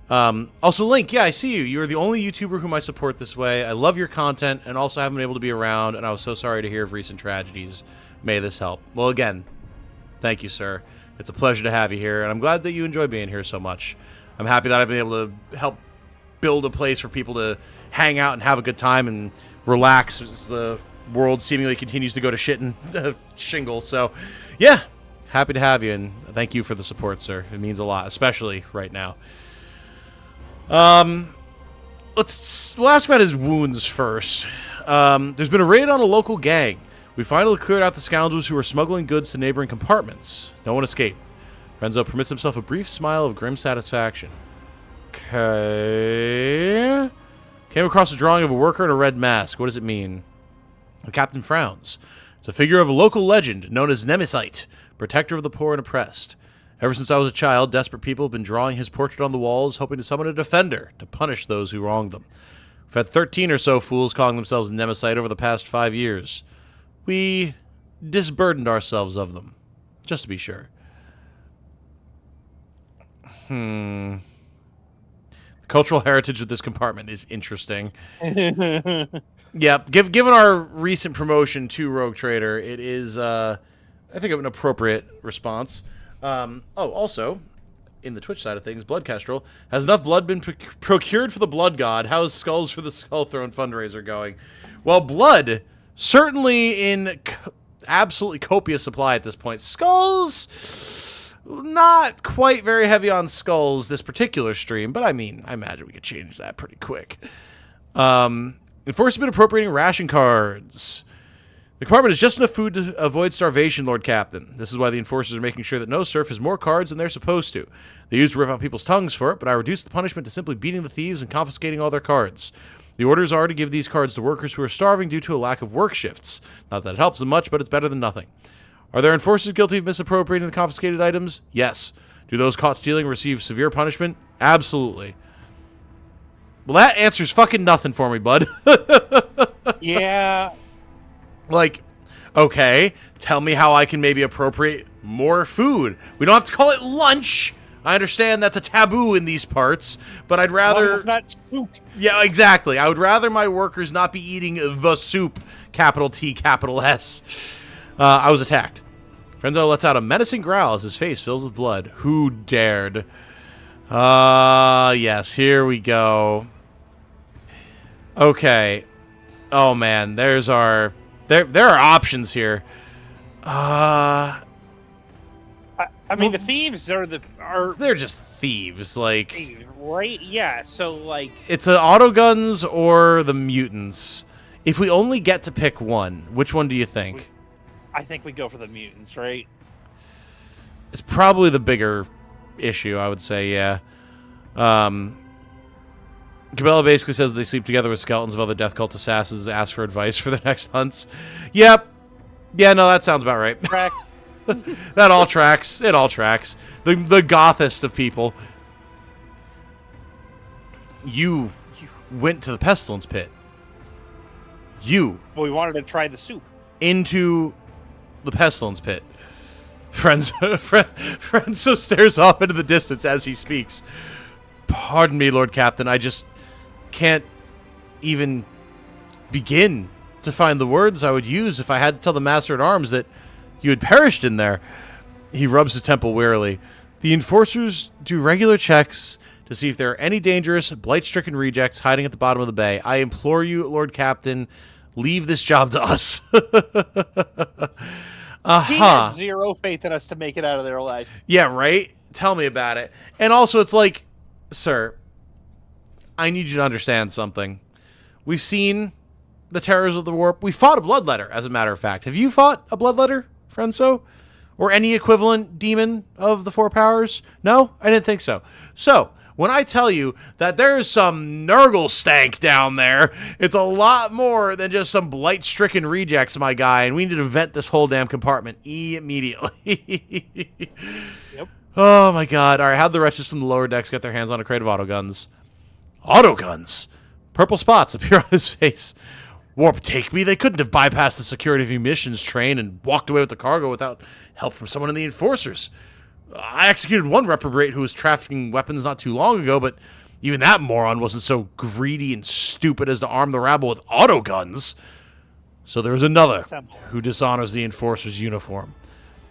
Also, Link, yeah, I see you. You're the only YouTuber whom I support this way. I love your content and also haven't been able to be around, and I was so sorry to hear of recent tragedies. May this help. Well, again, thank you, sir. It's a pleasure to have you here, and I'm glad that you enjoy being here so much. I'm happy that I've been able to help build a place for people to hang out and have a good time and relax as the world seemingly continues to go to shit and shingle. So, yeah, happy to have you, and thank you for the support, sir. It means a lot, especially right now. We'll ask about his wounds first. There's been a raid on a local gang. We finally cleared out the scoundrels who were smuggling goods to neighboring compartments. No one escaped. Renzo permits himself a brief smile of grim satisfaction. Okay. Came across a drawing of a worker in a red mask. What does it mean? The captain frowns. It's a figure of a local legend known as Nemesis, protector of the poor and oppressed. Ever since I was a child, desperate people have been drawing his portrait on the walls, hoping to summon a defender to punish those who wronged them. We've had 13 or so fools calling themselves Nemesis over the past 5 years. We disburdened ourselves of them, just to be sure. The cultural heritage of this compartment is interesting. Yeah, given our recent promotion to Rogue Trader, it is, I think, an appropriate response. Also, in the Twitch side of things, Blood Kestrel, has enough blood been procured for the Blood God? How is Skulls for the Skull Throne fundraiser going? Well, blood, certainly in absolutely copious supply at this point. Skulls, not quite very heavy on skulls this particular stream, but I mean, I imagine we could change that pretty quick. Enforcement appropriating ration cards. The compartment is just enough food to avoid starvation, Lord Captain. This is why the enforcers are making sure that no serf has more cards than they're supposed to. They used to rip out people's tongues for it, but I reduced the punishment to simply beating the thieves and confiscating all their cards. The orders are to give these cards to workers who are starving due to a lack of work shifts. Not that it helps them much, but it's better than nothing. Are there enforcers guilty of misappropriating the confiscated items? Yes. Do those caught stealing receive severe punishment? Absolutely. Well, that answers fucking nothing for me, bud. Yeah. Like, okay, tell me how I can maybe appropriate more food. We don't have to call it lunch. I understand that's a taboo in these parts, but I'd rather... It's not soup. Yeah, exactly. I would rather my workers not be eating the soup, capital T, capital S. I was attacked. Frenzo lets out a menacing growl as his face fills with blood. Who dared? Yes, here we go. Okay. Oh, man, there's our... There are options here. I mean, the thieves are they're just thieves, like... thieves, right? Yeah, so, like... It's the autoguns or the mutants. If we only get to pick one, which one do you think? I think we go for the mutants, right? It's probably the bigger issue, I would say, yeah. Cabela basically says they sleep together with skeletons of other death cult assassins to ask for advice for the next hunts. Yep. Yeah, no, that sounds about right. Correct. That all tracks. It all tracks. The gothest of people. You went to the pestilence pit. You. Well, we wanted to try the soup. Into the pestilence pit. Frenzo stares off into the distance as he speaks. Pardon me, Lord Captain. I just can't even begin to find the words I would use if I had to tell the Master at Arms that you had perished in there. He rubs his temple wearily. The enforcers do regular checks to see if there are any dangerous, blight-stricken rejects hiding at the bottom of the bay. I implore you, Lord Captain, leave this job to us. He has zero faith in us to make it out of there alive. Yeah, right? Tell me about it. And also, it's like, sir, I need you to understand something. We've seen the terrors of the warp. We fought a bloodletter, as a matter of fact. Have you fought a bloodletter, Frenzo? Or any equivalent demon of the four powers? No? I didn't think so. So, when I tell you that there's some Nurgle stank down there, it's a lot more than just some blight-stricken rejects, my guy, and we need to vent this whole damn compartment immediately. Yep. Oh, my God. All right, how'd the rest from the lower decks get their hands on a crate of autoguns? Autoguns? Purple spots appear on his face. Warp take me. They couldn't have bypassed the security of the emissions train and walked away with the cargo without help from someone in the Enforcers. I executed one reprobate who was trafficking weapons not too long ago, but even that moron wasn't so greedy and stupid as to arm the rabble with autoguns. So there is another who dishonors the Enforcer's uniform.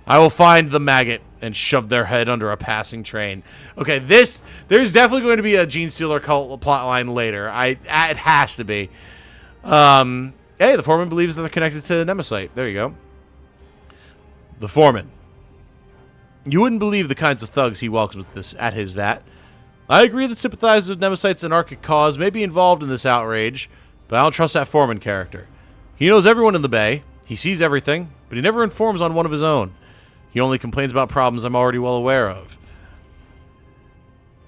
I will find the maggot and shove their head under a passing train. Okay, there's definitely going to be a Genestealer cult plotline later. It has to be. Hey, the foreman believes that they're connected to Nemesite. There you go. The foreman. You wouldn't believe the kinds of thugs he welcomes at his vat. I agree that sympathizers of Nemesite's anarchic cause may be involved in this outrage, but I don't trust that foreman character. He knows everyone in the bay, he sees everything, but he never informs on one of his own. He only complains about problems I'm already well aware of.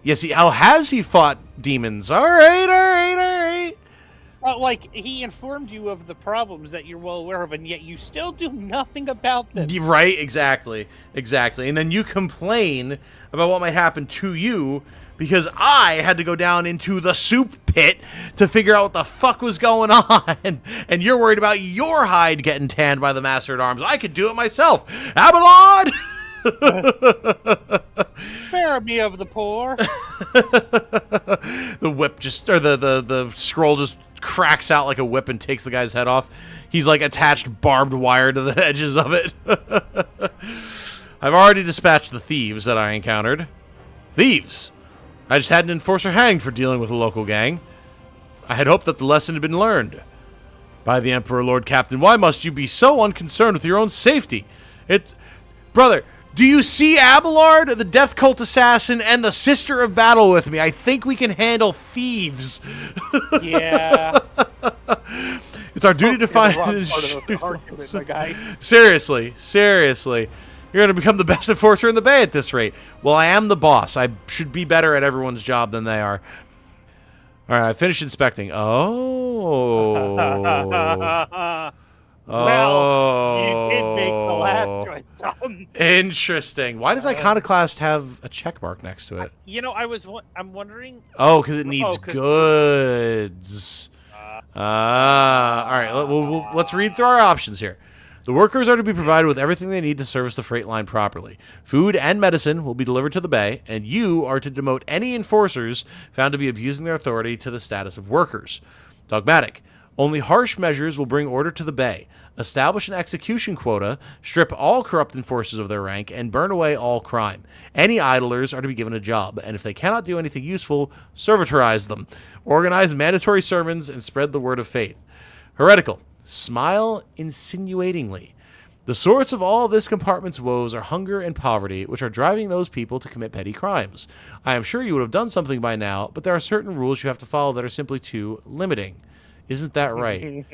Yeah, see, how has he fought demons? All right. Like, he informed you of the problems that you're well aware of, and yet you still do nothing about them. Right, exactly. And then you complain about what might happen to you because I had to go down into the soup pit to figure out what the fuck was going on. And you're worried about your hide getting tanned by the Master-at-Arms. I could do it myself. Abelard! Spare me of the poor. The whip the scroll just cracks out like a whip and takes the guy's head off. He's like attached barbed wire to the edges of it. I've already dispatched the thieves that I encountered. Thieves? I just had an enforcer hanged for dealing with a local gang. I had hoped that the lesson had been learned. By the Emperor, Lord Captain, why must you be so unconcerned with your own safety? Brother, do you see Abelard, the Death Cult assassin, and the Sister of Battle with me? I think we can handle thieves. Yeah. It's our duty to find... Seriously. You're going to become the best enforcer in the bay at this rate. Well, I am the boss. I should be better at everyone's job than they are. All right, I finished inspecting. Oh. Well, you did make the last choice, Tom. Interesting. Why does Iconoclast have a check mark next to it? You know, I'm wondering. Oh, because it needs goods. All right, let's read through our options here. The workers are to be provided with everything they need to service the freight line properly. Food and medicine will be delivered to the bay, and you are to demote any enforcers found to be abusing their authority to the status of workers. Dogmatic. Only harsh measures will bring order to the bay. Establish an execution quota, strip all corrupt enforcers of their rank, and burn away all crime. Any idlers are to be given a job, and if they cannot do anything useful, servitorize them. Organize mandatory sermons and spread the word of faith. Heretical. Smile insinuatingly. The source of all of this compartment's woes are hunger and poverty, which are driving those people to commit petty crimes. I am sure you would have done something by now, but there are certain rules you have to follow that are simply too limiting. Isn't that right?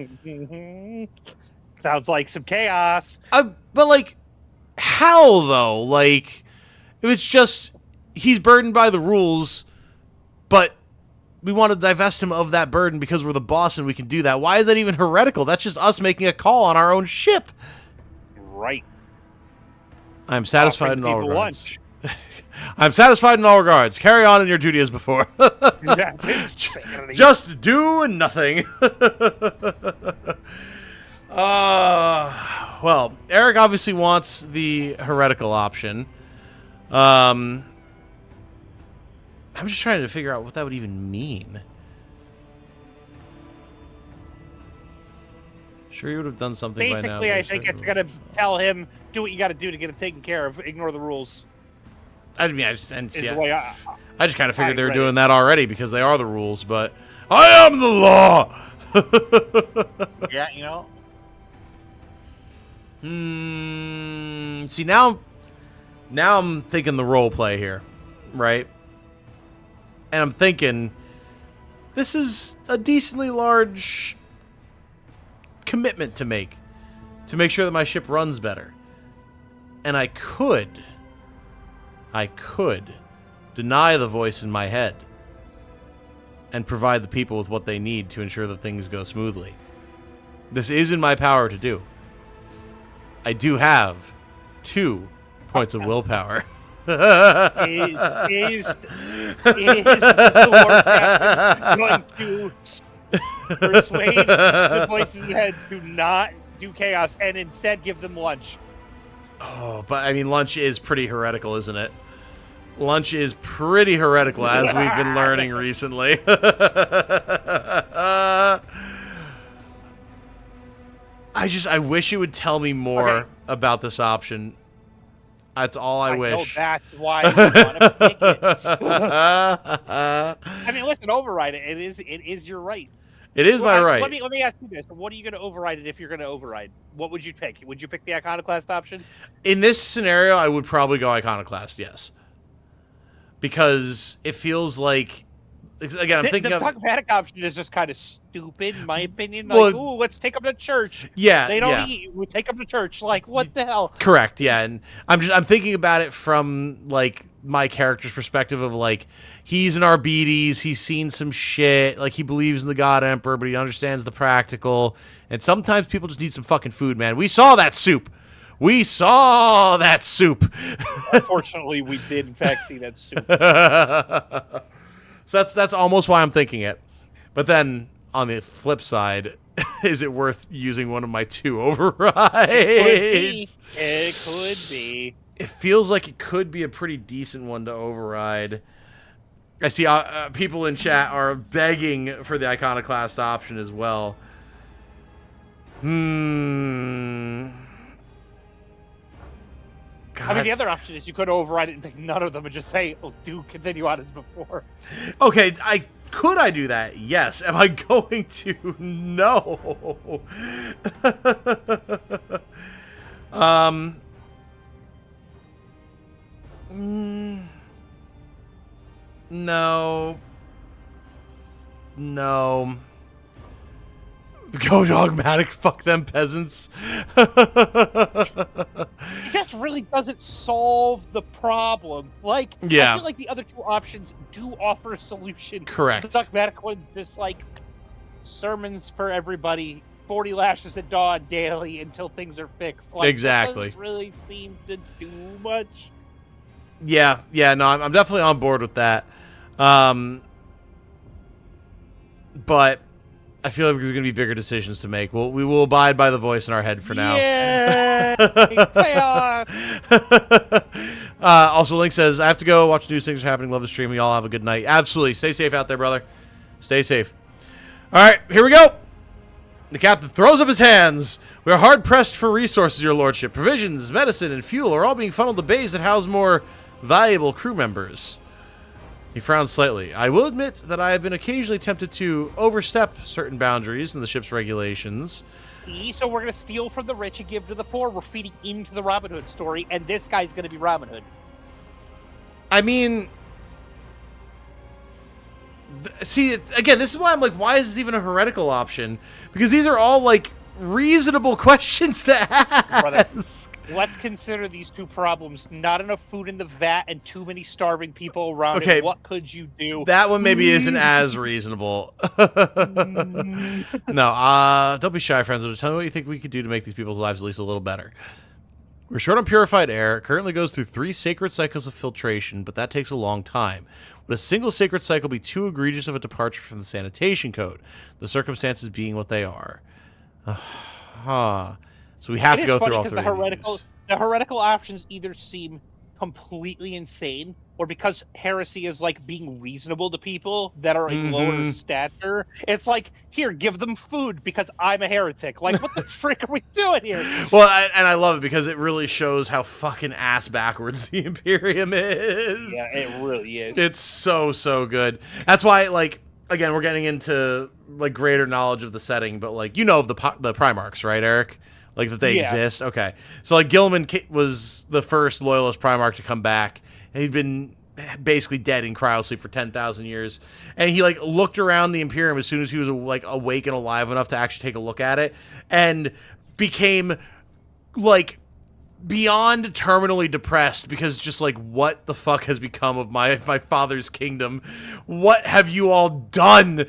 Sounds like some chaos. But, like, how, though? Like, if it's just he's burdened by the rules, but we want to divest him of that burden because we're the boss and we can do that. Why is that even heretical? That's just us making a call on our own ship. Right. I'm satisfied in all regards. I'm satisfied in all regards. Carry on in your duty as before. Just do nothing. Well, Eric obviously wants the heretical option. I'm just trying to figure out what that would even mean. Sure, you would have done something by now. Basically, I think it's going to tell him, do what you got to do to get it taken care of. Ignore the rules. I mean, I just kind of figured they were read doing that already because they are the rules, but I am the law! Yeah, you know. See, now I'm thinking the role play here, right? And I'm thinking, this is a decently large commitment to make sure that my ship runs better. And I could deny the voice in my head and provide the people with what they need to ensure that things go smoothly. This is in my power to do. I do have 2 points of willpower. Is the war captain going to persuade the voices in the head to not do chaos and instead give them lunch? Oh, but I mean, lunch is pretty heretical, isn't it? Lunch is pretty heretical, as we've been learning recently. I wish it would tell me more about this option. That's all I wish. Know that's why you want to pick it. I mean, listen, override it. It is your right. It is my right. Let me ask you this: what are you going to override it if you're going to override? What would you pick? Would you pick the Iconoclast option? In this scenario, I would probably go Iconoclast, yes, because it feels like. Again, I'm thinking the dogmatic option is just kind of stupid, in my opinion. Like, ooh, let's take them to church. Yeah, they don't eat. We take them to church. Like, what the hell? Correct. Yeah, and I'm thinking about it from like my character's perspective of like he's an Arbides, he's seen some shit, like he believes in the God Emperor, but he understands the practical. And sometimes people just need some fucking food, man. We saw that soup. Unfortunately, we did in fact see that soup. So that's almost why I'm thinking it. But then on the flip side, is it worth using one of my 2 overrides? It could be. It feels like it could be a pretty decent one to override. I see people in chat are begging for the Iconoclast option as well. God. I mean, the other option is you could override it and pick none of them and just say, "Oh, do continue on as before." Okay, could I do that? Yes. Am I going to? No. No. Go dogmatic, fuck them peasants. It just really doesn't solve the problem. Like, yeah. I feel like the other 2 options do offer a solution. Correct. The dogmatic one's just like sermons for everybody, 40 lashes at dawn daily until things are fixed. Like, exactly. It doesn't really seem to do much. Yeah, no, I'm definitely on board with that. But I feel like there's going to be bigger decisions to make. We will abide by the voice in our head for now. Yeah. Also, Link says, I have to go. Watch news. Things are happening. Love the stream. We all have a good night. Absolutely. Stay safe out there, brother. Stay safe. All right, here we go. The captain throws up his hands. We are hard-pressed for resources, your lordship. Provisions, medicine, and fuel are all being funneled to bays that house more valuable crew members. He frowns slightly. I will admit that I have been occasionally tempted to overstep certain boundaries in the ship's regulations. So we're going to steal from the rich and give to the poor. We're feeding into the Robin Hood story, and this guy's going to be Robin Hood. I mean, see, again, this is why I'm like, why is this even a heretical option? Because these are all, like, reasonable questions to ask. Brother, let's consider these 2 problems. Not enough food in the vat and too many starving people around. Okay. What could you do? That one maybe isn't as reasonable. No, don't be shy, friends. Just tell me what you think we could do to make these people's lives at least a little better. We're short on purified air. It currently goes through 3 sacred cycles of filtration, but that takes a long time. Would a single sacred cycle be too egregious of a departure from the sanitation code? The circumstances being what they are. So we have to go through all 3 of these. The heretical options either seem completely insane, or because heresy is like being reasonable to people that are lower in stature, it's like, here, give them food because I'm a heretic. Like, what the frick are we doing here? Well, and I love it because it really shows how fucking ass backwards the Imperium is. Yeah, it really is. It's so good. That's why, like, again, we're getting into like greater knowledge of the setting, but like, you know, of the Primarchs, right, Eric? Like, that they exist. Okay, so like Gilman was the first loyalist Primarch to come back, and he'd been basically dead in cryosleep for 10,000 years. And he like looked around the Imperium as soon as he was like awake and alive enough to actually take a look at it, and became like beyond terminally depressed, because just like, what the fuck has become of my father's kingdom? What have you all done?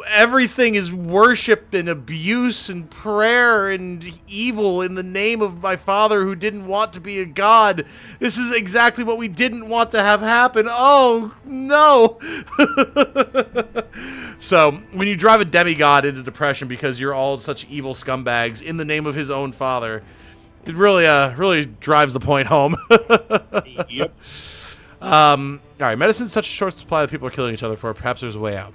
Everything is worship and abuse and prayer and evil in the name of my father, who didn't want to be a god. This is exactly what we didn't want to have happen. Oh no. So when you drive a demigod into depression because you're all such evil scumbags in the name of his own father, it really drives the point home. Yep. All right, medicine's such a short supply that people are killing each other for. Perhaps there's a way out.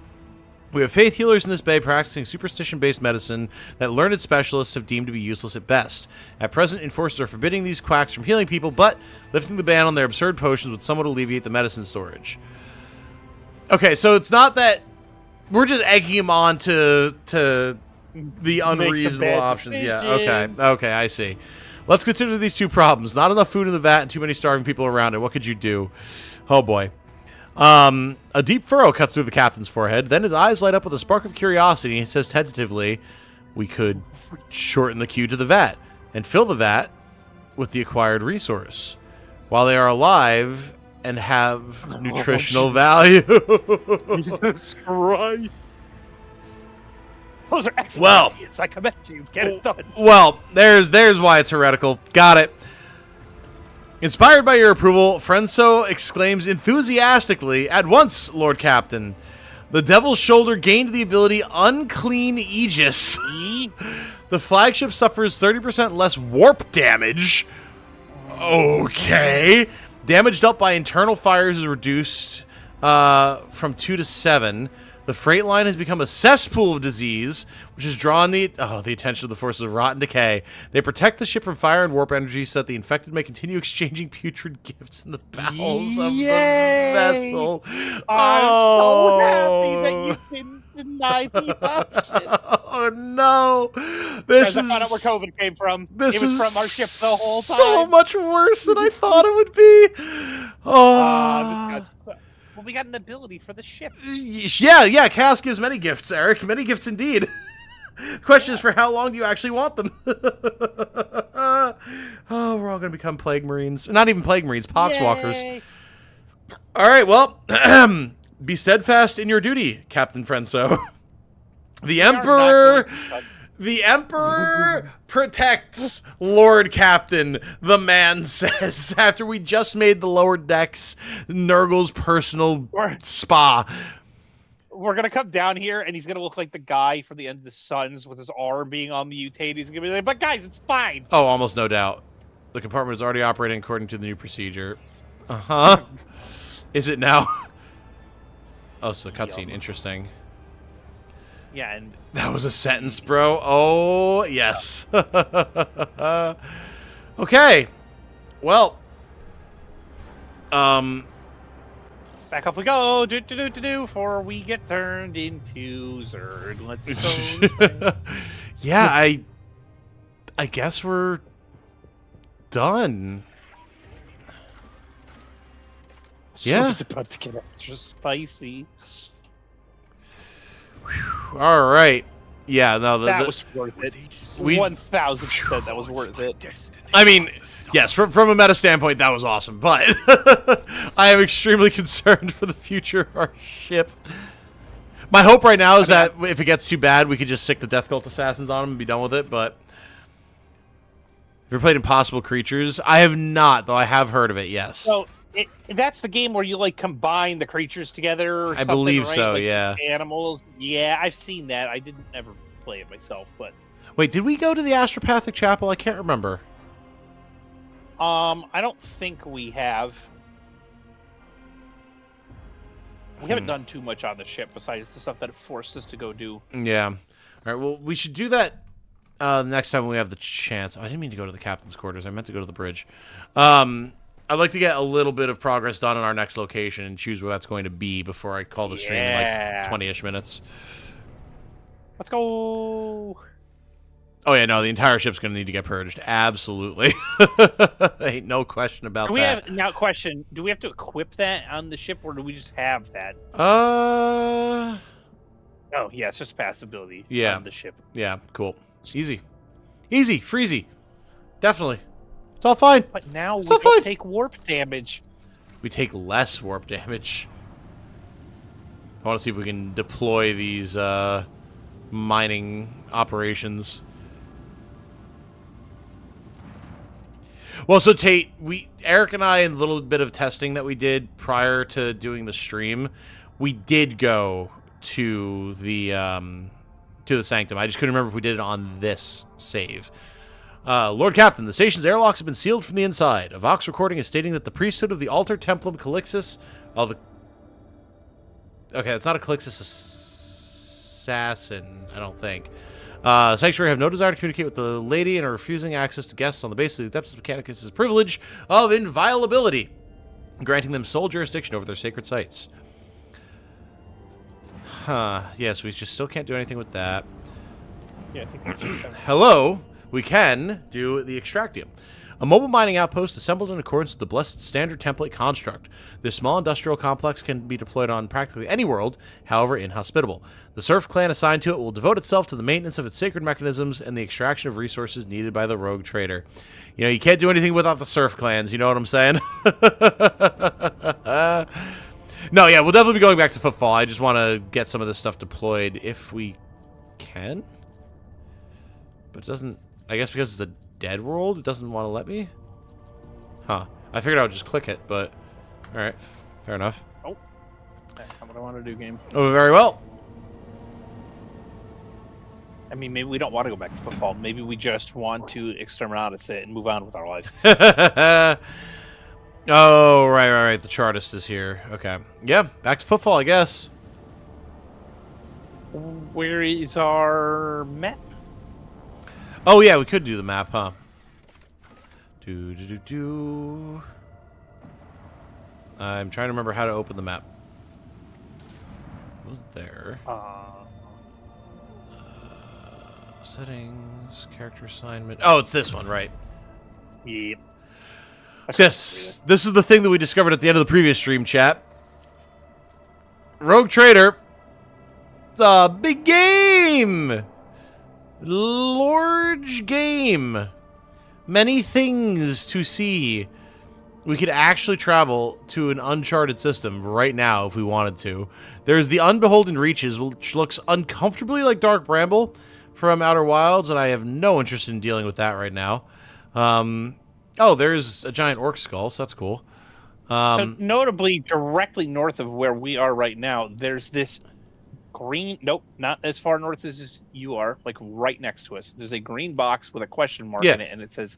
We have faith healers in this bay practicing superstition-based medicine that learned specialists have deemed to be useless at best. At present, enforcers are forbidding these quacks from healing people, but lifting the ban on their absurd potions would somewhat alleviate the medicine storage. Okay, so it's not that we're just egging him on to the unreasonable options. Yeah, okay, I see. Let's consider these two problems. Not enough food in the vat and too many starving people around it. What could you do? Oh, boy. A deep furrow cuts through the captain's forehead. Then his eyes light up with a spark of curiosity. He says tentatively, we could shorten the queue to the vat and fill the vat with the acquired resource while they are alive and have nutritional value. Jesus Christ. Those are excellent Well, ideas. I commend you. Get it done. Well, there's why it's heretical. Got it. Inspired by your approval, Frenso exclaims enthusiastically, "At once, Lord Captain." The Devil's Shoulder gained the ability Unclean Aegis. The flagship suffers 30% less warp damage. Okay. Damage dealt by internal fires is reduced from 2 to 7. The freight line has become a cesspool of disease, which has drawn the attention of the forces of rot and decay. They protect the ship from fire and warp energy so that the infected may continue exchanging putrid gifts in the bowels of the vessel. I'm so happy that you didn't deny the option. Oh no! This I found out where COVID came from. This it was is from our ship the whole time. so much worse than I thought it would be. Oh. Well, we got an ability for the ship. Yeah, Chaos gives many gifts, Eric. Many gifts indeed. The question is, for how long do you actually want them? Oh, we're all going to become Plague Marines. Not even Plague Marines, Poxwalkers. All right, well, be steadfast in your duty, Captain Frenso. The Emperor protects Lord Captain, the man says, after we just made the lower decks Nurgle's personal spa. We're going to come down here, and he's going to look like the guy from the end of the Suns with his arm being on mutated. He's going to be like, but guys, it's fine. Oh, almost no doubt. The compartment is already operating according to the new procedure. Uh-huh. Is it now? Oh, so cutscene. Interesting. Yeah, and that was a sentence, bro. Oh, yes. Okay. Well. Back up we go. Before we get turned into Zerd. Let's go. Yeah, I guess we're done. Yeah. It's about to get extra spicy. All right. Yeah, no, that was worth it. 1,000% that was worth it. I mean, yes, from a meta standpoint, that was awesome, but I am extremely concerned for the future of our ship. My hope right now is that if it gets too bad, we could just sick the Death Cult Assassins on them and be done with it, but... Have you ever played Impossible Creatures? I have not, though I have heard of it, yes. So, that's the game where you, like, combine the creatures together or I believe right? so, like, yeah. Animals. Yeah, I've seen that. I didn't ever play it myself, but... Wait, did we go to the Astropathic Chapel? I can't remember. I don't think we have. We haven't done too much on the ship besides the stuff that it forced us to go do. Yeah. All right, well, we should do that next time when we have the chance. Oh, I didn't mean to go to the captain's quarters. I meant to go to the bridge. I'd like to get a little bit of progress done in our next location and choose where that's going to be before I call the stream in like 20-ish minutes. Let's go. Oh yeah, no, the entire ship's gonna need to get purged. Absolutely. Ain't no question about Do we that. have now? Question: do we have to equip that on the ship, or do we just have that? Oh yeah, it's just a passive ability Yeah. on the ship. Yeah, cool. Easy. Easy, freezy. Definitely. It's all fine. But now we It's all don't fine. take warp damage. We take less warp damage. I want to see if we can deploy these mining operations. Well, so Tate, Eric and I, in a little bit of testing that we did prior to doing the stream, we did go to the Sanctum. I just couldn't remember if we did it on this save. Lord Captain, the station's airlocks have been sealed from the inside. A Vox recording is stating that the priesthood of the Alter Templum Calixis... Okay, it's not a Calixis assassin, I don't think. Sanctuary have no desire to communicate with the lady and are refusing access to guests on the basis of the Adeptus Mechanicus' privilege of inviolability, granting them sole jurisdiction over their sacred sites. Yes, we just still can't do anything with that. Yeah, I think we just have... Hello, we can do the Extractium. A mobile mining outpost assembled in accordance with the Blessed Standard Template construct. This small industrial complex can be deployed on practically any world, however inhospitable. The Serf clan assigned to it will devote itself to the maintenance of its sacred mechanisms and the extraction of resources needed by the rogue trader. You know, you can't do anything without the Serf clans, you know what I'm saying? No, yeah, we'll definitely be going back to Footfall. I just want to get some of this stuff deployed if we can. But it doesn't... I guess because it's a dead world, it doesn't want to let me? Huh. I figured I would just click it, but... Alright, fair enough. Oh. That's not what I want to do, game. Oh, very well. I mean, maybe we don't want to go back to football. Maybe we just want to exterminatus it and move on with our lives. Oh, right. The Chartist is here. Okay. Yeah, back to Footfall, I guess. Where is our map? Oh, yeah, we could do the map, huh? I'm trying to remember how to open the map. What was there? Settings, character assignment. Oh, it's this one, right? Yep. Yes, this is the thing that we discovered at the end of the previous stream, chat. Rogue Trader. It's a big game. Large game. Many things to see. We could actually travel to an uncharted system right now if we wanted to. There's the Unbeholden Reaches, which looks uncomfortably like Dark Bramble from Outer Wilds, and I have no interest in dealing with that right now. Oh, there's a giant orc skull, so that's cool. So notably, directly north of where we are right now, there's this green... Nope, not as far north as you are, like right next to us. There's a green box with a question mark in it, and it says,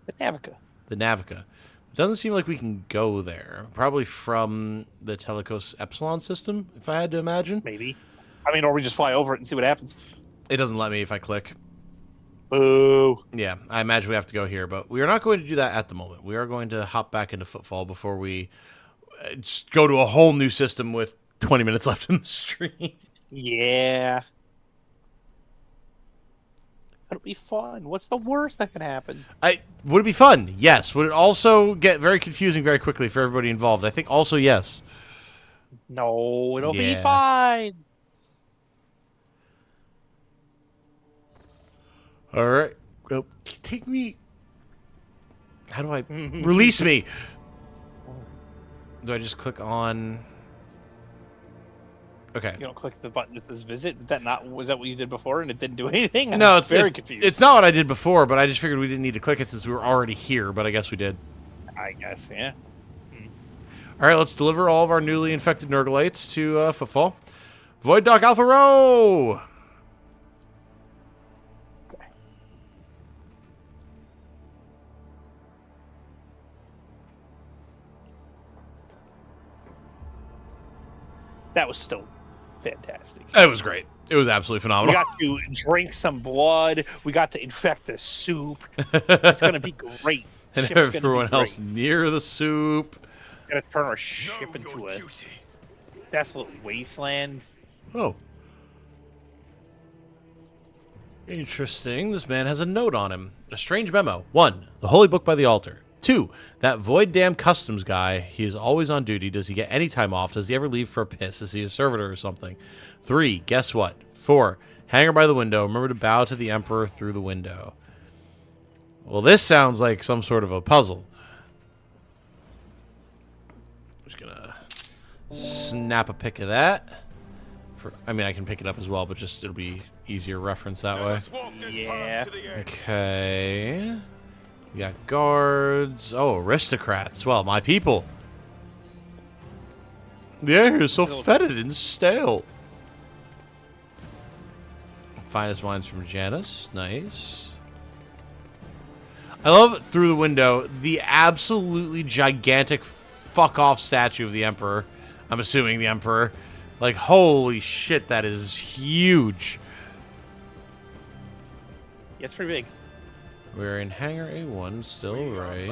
the Navica. The Navica. It doesn't seem like we can go there. Probably from the Telecos Epsilon system, if I had to imagine. Maybe. I mean, or we just fly over it and see what happens. It doesn't let me if I click. Boo. Yeah, I imagine we have to go here, but we are not going to do that at the moment. We are going to hop back into Footfall before we just go to a whole new system with 20 minutes left in the stream. Yeah. That'll be fun. What's the worst that can happen? Would it be fun? Yes. Would it also get very confusing very quickly for everybody involved? I think also yes. No, it'll be Yeah. fine. All right. Well, take me. How do I release me? Do I just click on? Okay. You don't click the button that says visit. Was that what you did before and it didn't do anything? No, I'm it's very confused. It's not what I did before, but I just figured we didn't need to click it since we were already here. But I guess we did. I guess, yeah. All right, let's deliver all of our newly infected Nurgleites to Footfall. Void Dock Alpha Row. Okay. That was still fantastic. It was great. It was absolutely We phenomenal. got to drink some blood. We got to infect the soup. It's going to be great. And Ship's gonna be everyone else great. near the soup. Gonna turn our Know ship into your a duty. desolate wasteland. Oh. Interesting. This man has a note on him. A strange memo. 1. The Holy Book by the altar. 2. That void damn customs guy. He is always on duty. Does he get any time off? Does he ever leave for a piss? Is he a servitor or something? 3. Guess what? 4. Hanger by the window. Remember to bow to the Emperor through the window. Well, this sounds like some sort of a puzzle. I'm just gonna snap a pic of that. I mean, I can pick it up as well, but just it'll be easier reference that way. Yeah. Okay. We got guards. Oh, aristocrats. Well, my people. The air is so fetid and stale. Finest wines from Janus. Nice. I love through the window the absolutely gigantic fuck-off statue of the Emperor. I'm assuming the Emperor. Like, holy shit, that is huge. Yeah, it's pretty big. We're in Hangar A1 still, right?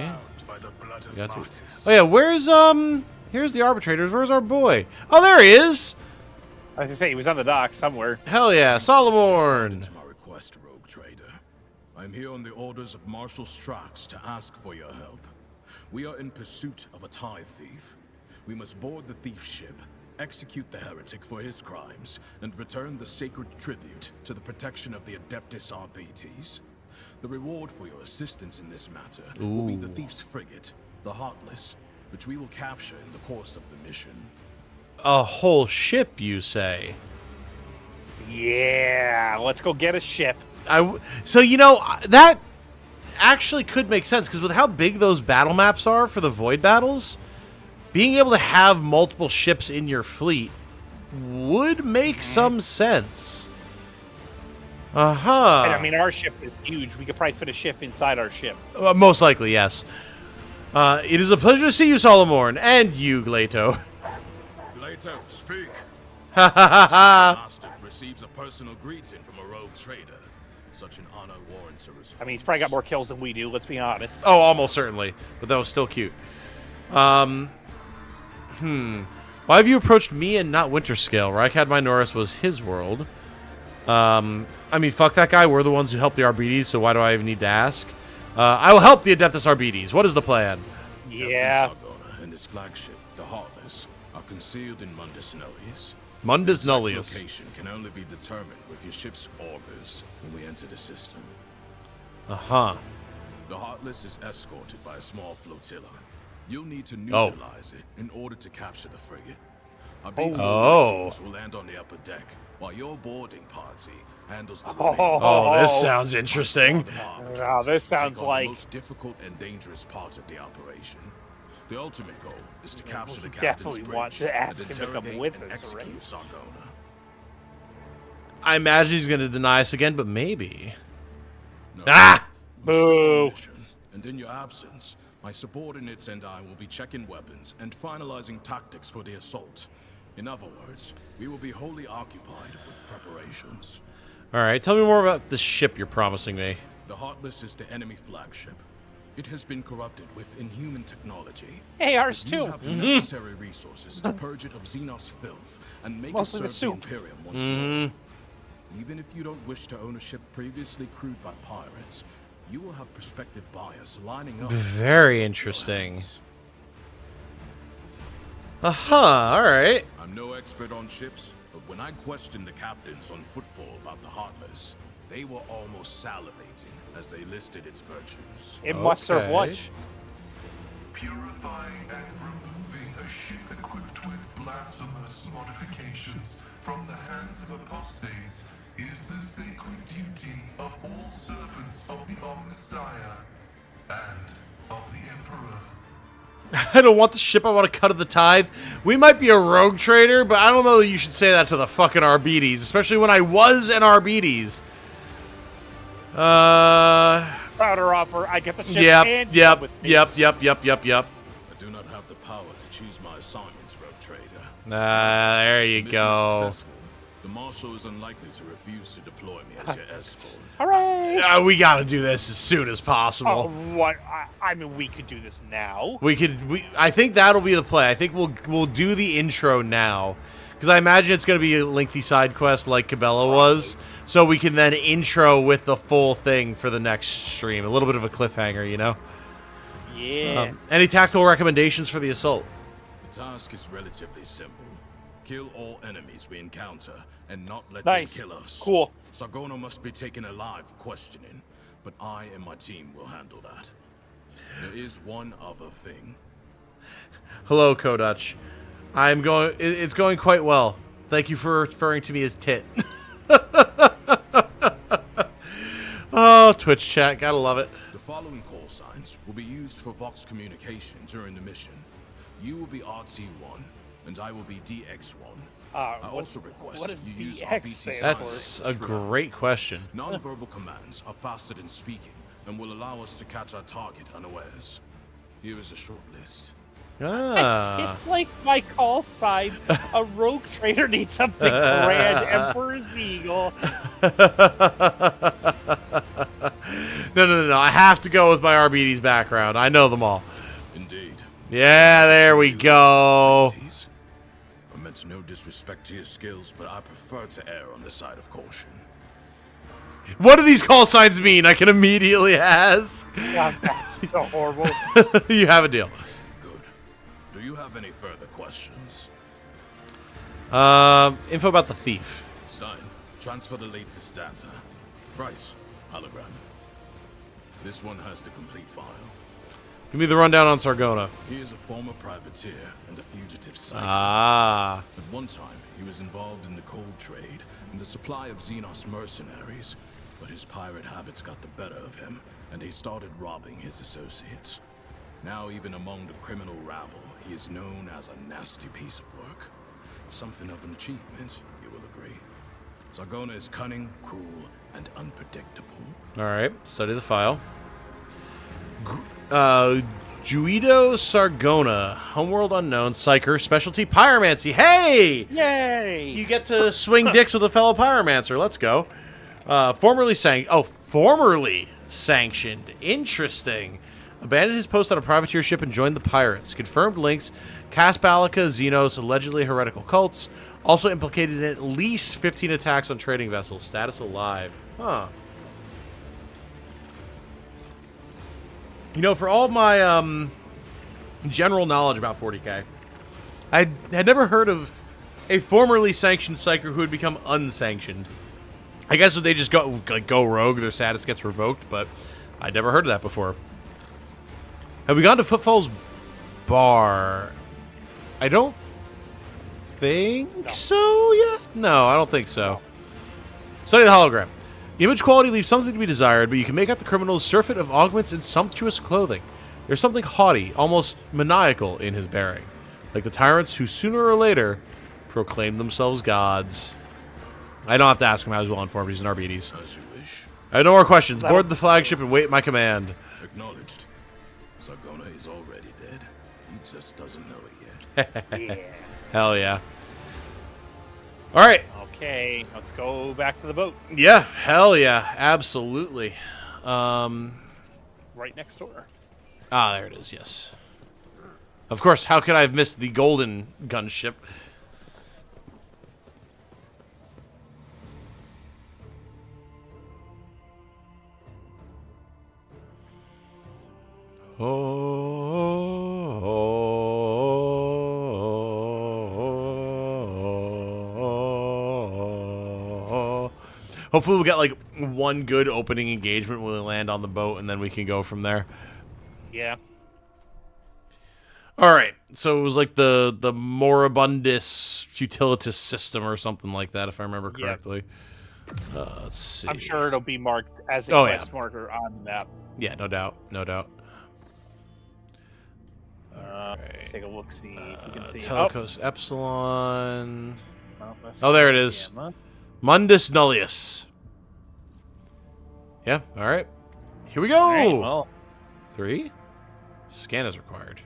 By the blood of Got to- martyrs. Oh yeah, here's the arbitrators. Where's our boy? Oh, there he is. I was gonna say he was on the dock somewhere. Hell yeah, Solomorn. To my request, rogue trader. I'm here on the orders of Marshal Strax to ask for your help. We are in pursuit of a tithe thief. We must board the thief ship, execute the heretic for his crimes, and return the sacred tribute to the protection of the Adeptus Arbides. The reward for your assistance in this matter will be the thief's frigate, the Heartless, which we will capture in the course of the mission. A whole ship, you say? Yeah, let's go get a ship. So, you know, that actually could make sense, because with how big those battle maps are for the Void battles, being able to have multiple ships in your fleet would make some sense. Uh-huh. And I mean, our ship is huge. We could probably fit a ship inside our ship. Most likely, yes. It is a pleasure to see you, Solomorn, and you, Glato. Glato, speak. Ha ha ha ha. Mastiff receives a personal greeting from a rogue trader. Such an honor warrants a response. I mean, he's probably got more kills than we do, let's be honest. Oh, almost certainly. But that was still cute. Why have you approached me and not Winterscale? Rykad Minoris was his world. I mean, fuck that guy. We're the ones who helped the Arbides, so why do I even need to ask? I will help the Adeptus Arbides. What is the plan? Yeah. Sargona and his flagship, the Heartless, are concealed in Mundus Nullius. Mundus Their exact Nullius. location can only be determined with your ship's augurs when we enter the system. Uh-huh. The Heartless is escorted by a small flotilla. You'll need to neutralize it in order to capture the frigate. Our teams will land on the upper deck, while your boarding party handles the remaining. Oh, this sounds interesting. Wow, this sounds Take on like- the most difficult and dangerous part of the operation. The ultimate goal is to capture the we captain's definitely bridge want to ask and him to come interrogate with and us, execute right? Sargona. I imagine he's going to deny us again, but maybe. No, Ah! we must stay on Boo. mission, and in your absence, my subordinates and I will be checking weapons and finalizing tactics for the assault. In other words, we will be wholly occupied with preparations. All right, tell me more about the ship you're promising me. The Heartless is the enemy flagship. It has been corrupted with inhuman technology. Hey, ours You too. have the necessary resources to purge it of Xenos filth and make Mostly it the serve the soup. Imperium once more. Even if you don't wish to own a ship previously crewed by pirates, you will have prospective buyers lining up. Very interesting. Uh-huh, all right. I'm no expert on ships, but when I questioned the captains on Footfall about the Heartless, they were almost salivating as they listed its virtues. It must serve Okay. lunch. Purifying and removing a ship equipped with blasphemous modifications from the hands of apostates is the sacred duty of all servants of the Omnissiah and of the Emperor. I don't want the ship, I want to cut of the tithe. We might be a rogue trader, but I don't know that you should say that to the fucking Arbides, especially when I was an Arbides. Prouder offer. I get the ship and you come with me. yep. I do not have the power to choose my assignments, rogue trader. There you Mission go. successful, the Marshal is unlikely to refuse to deploy me as your escort. Hooray! We gotta do this as soon as Oh, possible. what? I mean, we could do this now. I think that'll be the play. I think we'll do the intro now, Because I imagine it's going to be a lengthy side quest like Cabela was, so we can then intro with the full thing for the next stream. A little bit of a cliffhanger, you know? Yeah. Any tactical recommendations for the assault? The task is relatively simple. Kill all enemies we encounter and not let Nice. them kill us. Cool. Sargona must be taken alive for questioning, but I and my team will handle that. There is one other thing. Hello, Kodach. It's going quite well. Thank you for referring to me as Tit. Oh, Twitch chat. Gotta love it. The following call signs will be used for Vox communication during the mission. You will be RT1, and I will be DX1. I also request what does you use DX RBT stand for? That's a great question. Non-verbal commands are faster than speaking and will allow us to catch our target unawares. Here is a short list. Ah. It's like my call sign. A rogue trader needs something grand. Emperor's Eagle. No. I have to go with my Arbides background. I know them all. Indeed. Yeah, there we go. I meant no disrespect to your skills, but I prefer to err on the side of caution. What do these call signs mean? I can immediately ask. God, that's so horrible. You have a deal. Good. Do you have any further questions? Info about the thief. Sign. Transfer the latest data. Price. Hologram. This one has the complete file. Give me the rundown on Sargona. He is a former privateer and a fugitive psychic. Ah. At one time, he was involved in the cold trade and the supply of Xenos mercenaries, but his pirate habits got the better of him, and he started robbing his associates. Now, even among the criminal rabble, he is known as a nasty piece of work. Something of an achievement, you will agree. Sargona is cunning, cruel, and unpredictable. All right. Study the file. Juido Sargona, homeworld unknown, psyker, specialty pyromancy. Hey! Yay! You get to swing dicks with a fellow pyromancer. Let's go. Formerly sanctioned. Interesting. Abandoned his post on a privateer ship and joined the pirates. Confirmed links: Caspalica, Xenos, allegedly heretical cults. Also implicated in at least 15 attacks on trading vessels. Status alive. Huh. You know, for all my general knowledge about 40k, I had never heard of a formerly sanctioned psyker who had become unsanctioned. I guess if they just go rogue, their status gets revoked, but I'd never heard of that before. Have we gone to Footfall's Bar? I don't think so yet. No, I don't think so. Study the hologram. The image quality leaves something to be desired, but you can make out the criminal's surfeit of augments and sumptuous clothing. There's something haughty, almost maniacal in his bearing, like the tyrants who sooner or later proclaim themselves gods. I don't have to ask him how he's well informed. He's an Arbides. As you wish. I have no more questions. Board the flagship and wait my command. Acknowledged. Sargona is already dead. He just doesn't know it yet. Yeah. Hell yeah. All right. Okay, let's go back to the boat. Yeah. Hell yeah. Absolutely. Right next door. Ah, there it is. Yes. Of course. How could I have missed the golden gunship? Hopefully we'll get like one good opening engagement when we land on the boat, and then we can go from there. Yeah. All right. So it was like the Moribundus Futilitas system or something like that, if I remember correctly. Let's see. I'm sure it'll be marked as a quest marker on the map. Yeah, no doubt. No doubt. Let's take a look, see if we can see. Telecos Epsilon. Oh, there it is. Mundus Nullius. Yeah, all right. Here we go. All right, well, 3. Scan is required.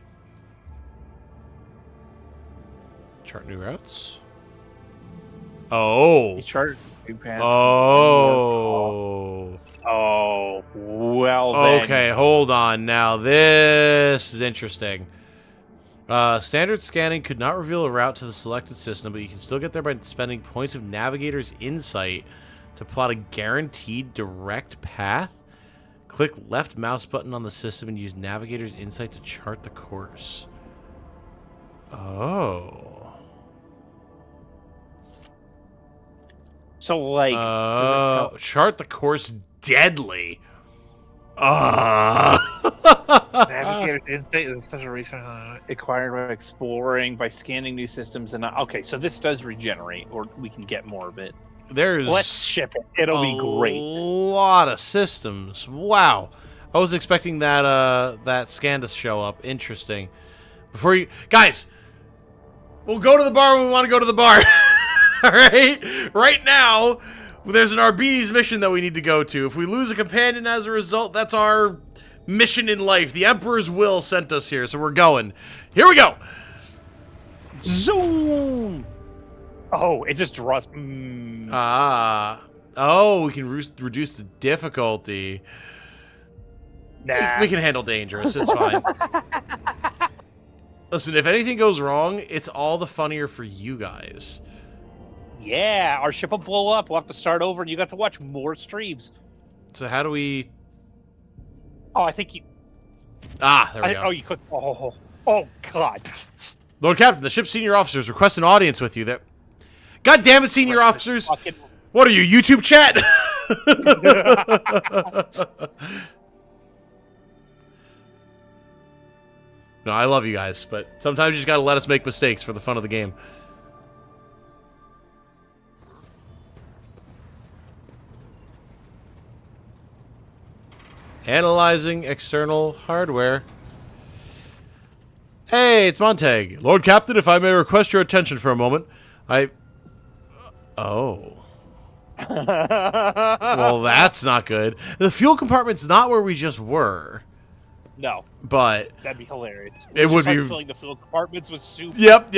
Chart new routes. Oh. chart. Oh. Oh. Well then. Okay, hold on now. This is interesting. Standard scanning could not reveal a route to the selected system, but you can still get there by spending points of Navigator's Insight to plot a guaranteed direct path. Click left mouse button on the system and use Navigator's Insight to chart the course. Oh. So, like, does it tell... Chart the course deadly. Navigator's Insight is special resource acquired by exploring, by scanning new systems, and okay, so this does regenerate, or we can get more of it. There's Let's ship it. It'll be great. A lot of systems. Wow. I was expecting that scan to show up. Interesting. Before you guys, we'll go to the bar when we want to go to the bar. All right? Right now, there's an Arbides mission that we need to go to. If we lose a companion as a result, that's our mission in life. The Emperor's will sent us here, so we're going. Here we go. Zoom. Oh, it just draws. Oh, we can reduce the difficulty. Nah. We can handle dangerous. It's fine. Listen, if anything goes wrong, it's all the funnier for you guys. Yeah, our ship will blow up. We'll have to start over, and you got to watch more streams. So how do we... Oh, I think you... there we go. Oh, you could... Oh, God. Lord Captain, the ship's senior officers request an audience with you. God damn it, senior officers! What are you, YouTube chat? No, I love you guys, but sometimes you just gotta let us make mistakes for the fun of the game. Analyzing external hardware. Hey, it's Montag. Lord Captain, if I may request your attention for a moment. Oh. Well, that's not good. The fuel compartment's not where we just were. No. But that'd be hilarious. It would be filling the fuel compartments with soup. Yep.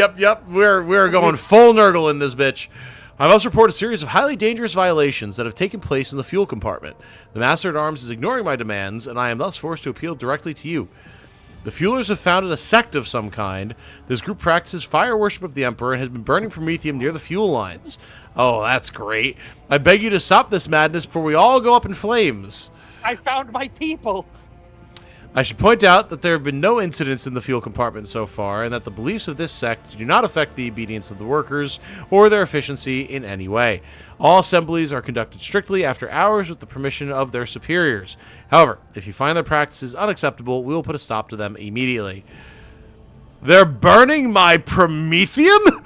We're going full Nurgle in this bitch. I must report a series of highly dangerous violations that have taken place in the fuel compartment. The Master at Arms is ignoring my demands, and I am thus forced to appeal directly to you. The Fuelers have founded a sect of some kind. This group practices fire worship of the Emperor and has been burning promethium near the fuel lines. Oh, that's great. I beg you to stop this madness before we all go up in flames. I found my people. I should point out that there have been no incidents in the fuel compartment so far, and that the beliefs of this sect do not affect the obedience of the workers or their efficiency in any way. All assemblies are conducted strictly after hours with the permission of their superiors. However, if you find their practices unacceptable, we will put a stop to them immediately. They're burning my promethium?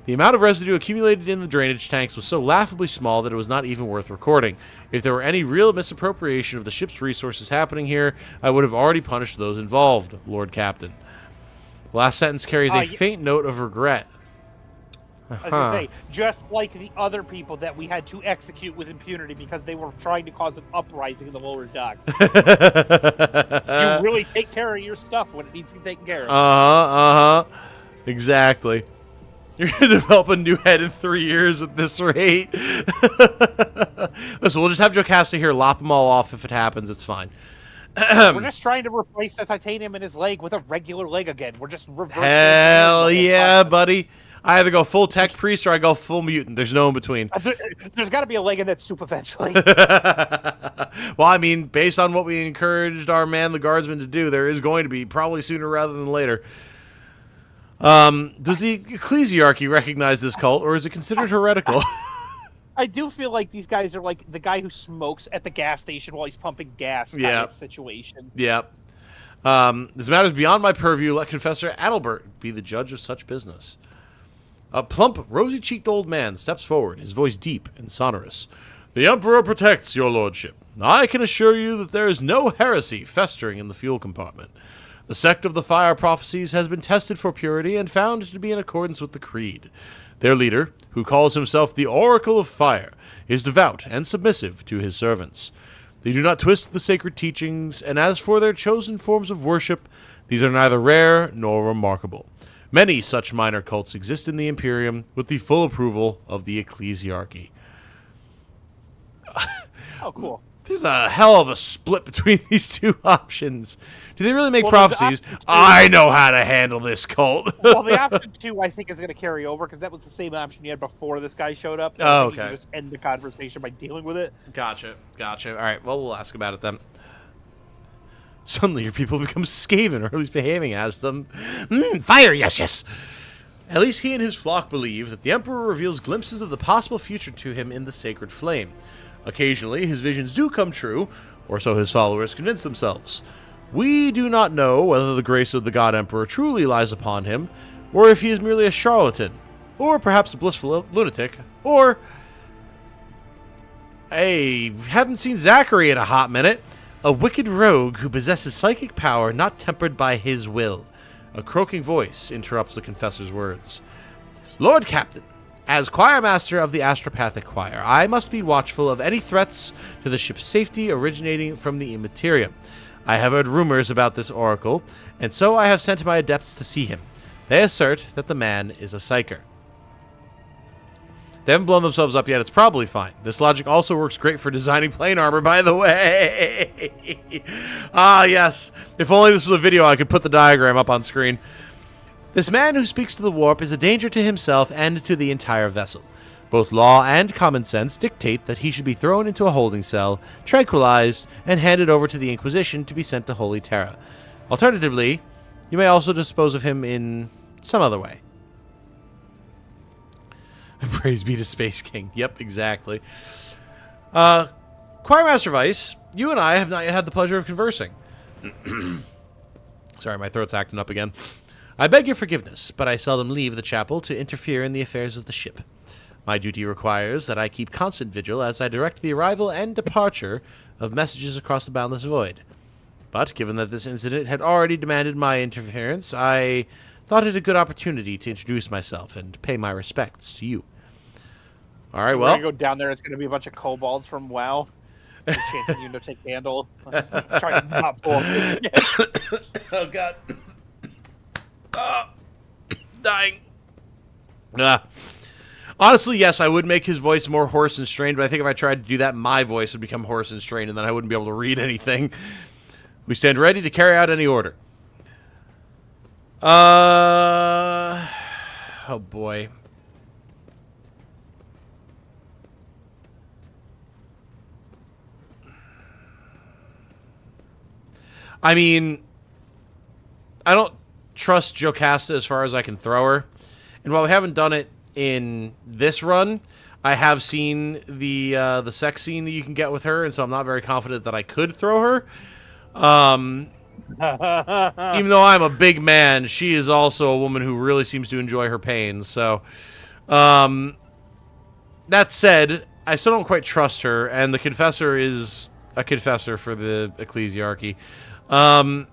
The amount of residue accumulated in the drainage tanks was so laughably small that it was not even worth recording. If there were any real misappropriation of the ship's resources happening here, I would have already punished those involved, Lord Captain. The last sentence carries a faint note of regret. I was going to say, just like the other people that we had to execute with impunity because they were trying to cause an uprising in the lower docks. You really take care of your stuff when it needs to be taken care of. Exactly. You're going to develop a new head in 3 years at this rate. Listen, we'll just have Jocasta here lop them all off if it happens. It's fine. We're just trying to replace the titanium in his leg with a regular leg again. We're just reversing. Hell yeah, buddy. I either go full tech priest or I go full mutant. There's no in between. There's got to be a leg in that soup eventually. Well, I mean, based on what we encouraged our man, the guardsman, to do, there is going to be, probably sooner rather than later. Does the ecclesiarchy recognize this cult, or is it considered heretical? I do feel like these guys are like the guy who smokes at the gas station while he's pumping gas kind of situation. Yep. This matter is beyond my purview. Let Confessor Adalbert be the judge of such business. A plump, rosy-cheeked old man steps forward, his voice deep and sonorous. The Emperor protects your lordship. I can assure you that there is no heresy festering in the fuel compartment. The sect of the Fire Prophecies has been tested for purity and found to be in accordance with the creed. Their leader, who calls himself the Oracle of Fire, is devout and submissive to his servants. They do not twist the sacred teachings, and as for their chosen forms of worship, these are neither rare nor remarkable. Many such minor cults exist in the Imperium with the full approval of the ecclesiarchy. Oh, cool. There's a hell of a split between these two options. Do they really make Well, prophecies? I know how to handle this cult. Well, the option 2, I think, is going to carry over because that was the same option you had before this guy showed up. So Oh, I think okay. You can just end the conversation by dealing with it. Gotcha. All right, well, we'll ask about it then. Suddenly your people become Skaven, or at least behaving as them. Fire, yes. At least he and his flock believe that the Emperor reveals glimpses of the possible future to him in the sacred flame. Occasionally, his visions do come true, or so his followers convince themselves. We do not know whether the grace of the God Emperor truly lies upon him, or if he is merely a charlatan, or perhaps a blissful lunatic, or... Hey, haven't seen Zachary in a hot minute. A wicked rogue who possesses psychic power not tempered by his will. A croaking voice interrupts the confessor's words. Lord Captain, as choirmaster of the Astropathic Choir, I must be watchful of any threats to the ship's safety originating from the Immaterium. I have heard rumors about this oracle, and so I have sent my adepts to see him. They assert that the man is a psyker. They haven't blown themselves up yet. It's probably fine. This logic also works great for designing plane armor, by the way. Ah, yes. If only this was a video, I could put the diagram up on screen. This man who speaks to the warp is a danger to himself and to the entire vessel. Both law and common sense dictate that he should be thrown into a holding cell, tranquilized, and handed over to the Inquisition to be sent to Holy Terra. Alternatively, you may also dispose of him in some other way. Praise be to Space King. Yep, exactly. Choirmaster Vice, you and I have not yet had the pleasure of conversing. Sorry, my throat's acting up again. I beg your forgiveness, but I seldom leave the chapel to interfere in the affairs of the ship. My duty requires that I keep constant vigil as I direct the arrival and departure of messages across the boundless void. But given that this incident had already demanded my interference, I thought it a good opportunity to introduce myself and pay my respects to you. All right, We're well. going to go down there. It's going to be a bunch of kobolds from WoW. Chanting you to take handle. Trying to not pull him. Oh, God. Dying. Honestly, yes, I would make his voice more hoarse and strained, but I think if I tried to do that, my voice would become hoarse and strained, and then I wouldn't be able to read anything. We stand ready to carry out any order. Oh, boy. I mean, I don't trust Jocasta as far as I can throw her. And while we haven't done it in this run, I have seen the sex scene that you can get with her, and so I'm not very confident that I could throw her. Even though I'm a big man, she is also a woman who really seems to enjoy her pain. So, that said, I still don't quite trust her, and the confessor is a confessor for the ecclesiarchy. I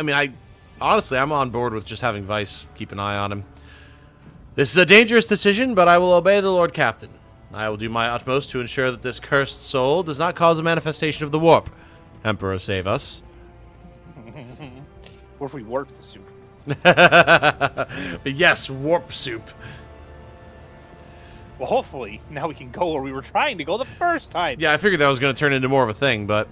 mean, honestly, I'm on board with just having Vice keep an eye on him. This is a dangerous decision, but I will obey the Lord Captain. I will do my utmost to ensure that this cursed soul does not cause a manifestation of the warp. Emperor, save us. What if we warp the soup? Yes, warp soup. Well, hopefully, now we can go where we were trying to go the first time. Yeah, I figured that was going to turn into more of a thing, but...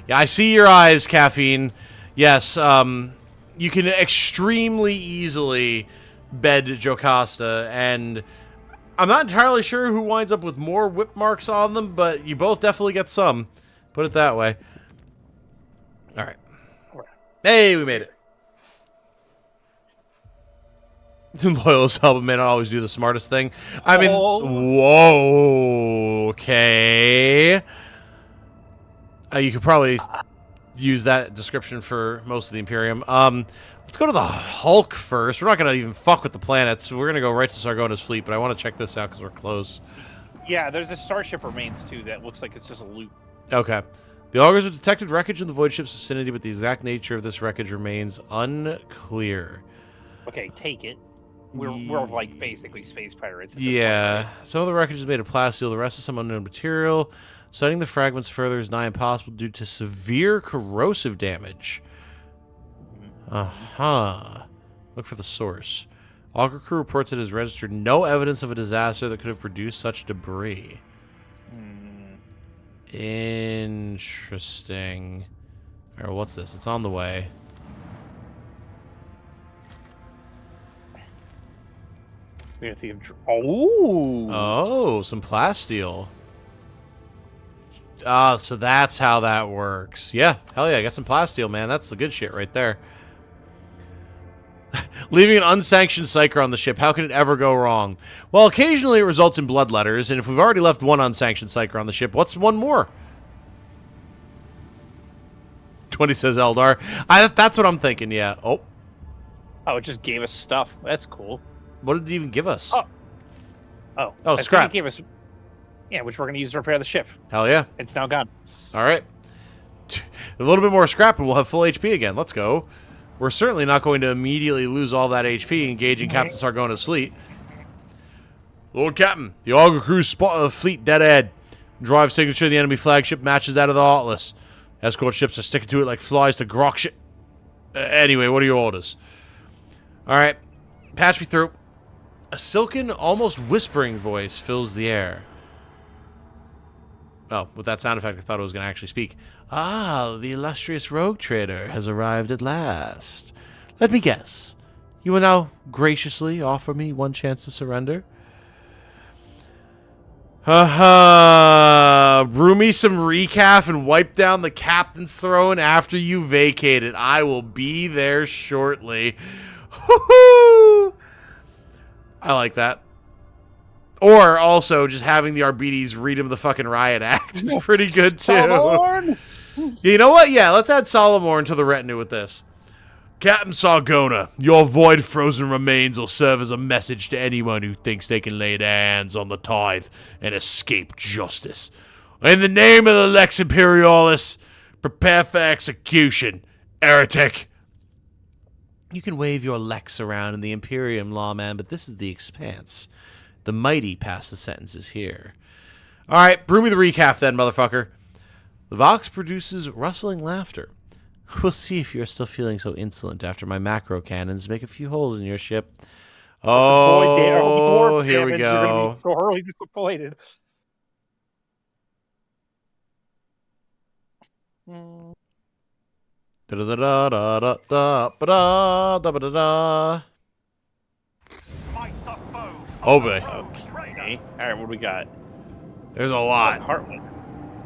Yeah, I see your eyes, Caffeine. Yes, you can extremely easily bed Jocasta, and I'm not entirely sure who winds up with more whip marks on them, but you both definitely get some. Put it that way. All right. Hey, we made it. Loyal as hell, but may not always do the smartest thing. I mean, whoa, okay. You could probably use that description for most of the Imperium. Let's go to the Hulk first. We're not going to even fuck with the planets. We're going to go right to Sargona's fleet, but I want to check this out because we're close. Yeah, there's a starship remains, too, that looks like it's just a loop. Okay. The augurs have detected wreckage in the void ship's vicinity, but the exact nature of this wreckage remains unclear. Okay, take it. We're like basically space pirates. Yeah. Some of the wreckage is made of plasteel, the rest is some unknown material. Studying the fragments further is nigh impossible due to severe corrosive damage. Uh-huh. Look for the source. Auger crew reports it has registered no evidence of a disaster that could have produced such debris. Interesting. All right, what's this? It's on the way. Oh, some plasteel. Ah, so that's how that works. Yeah, hell yeah, I got some plasteel, man. That's the good shit right there. Leaving an unsanctioned psyker on the ship, how can it ever go wrong? Well, occasionally it results in bloodletters, and if we've already left one unsanctioned psyker on the ship, what's one more? 20 says Eldar. That's what I'm thinking, yeah. Oh, it just gave us stuff. That's cool. what did it even give us? Oh, Oh, I scrap. think it gave us, which we're going to use to repair the ship. Hell yeah. It's now gone. All right. A little bit more scrap and we'll have full HP again. Let's go. We're certainly not going to immediately lose all that HP engaging Captain Sargona's fleet. Lord Captain, the Auger crew's fleet dead ahead. Drive signature of the enemy flagship matches that of the Heartless. Escort ships are sticking to it like flies to grok shit. Anyway, what are your orders? All right. Patch me through. A silken, almost whispering voice fills the air. Oh, with that sound effect, I thought it was going to actually speak. Ah, the illustrious rogue trader has arrived at last. Let me guess. You will now graciously offer me one chance to surrender? Brew me some recaf and wipe down the captain's throne after you vacate it. I will be there shortly. Woohoo! I like that. Or also just having the Arbides read him the fucking riot act is pretty good too. Solomorn? You know what? Yeah, let's add Solomorn to the retinue with this. Captain Sargona, your void frozen remains will serve as a message to anyone who thinks they can lay their hands on the tithe and escape justice. In the name of the Lex Imperialis, prepare for execution, heretic. You can wave your Lex around in the Imperium, lawman, but this is the Expanse. The mighty pass the sentences here. All right, brew me the recap then, motherfucker. The Vox produces rustling laughter. We'll see if you're still feeling so insolent after my macro cannons make a few holes in your ship. Oh, here we go. You're going to be sorely disappointed. Oh boy. Okay. All right, what do we got? There's a lot.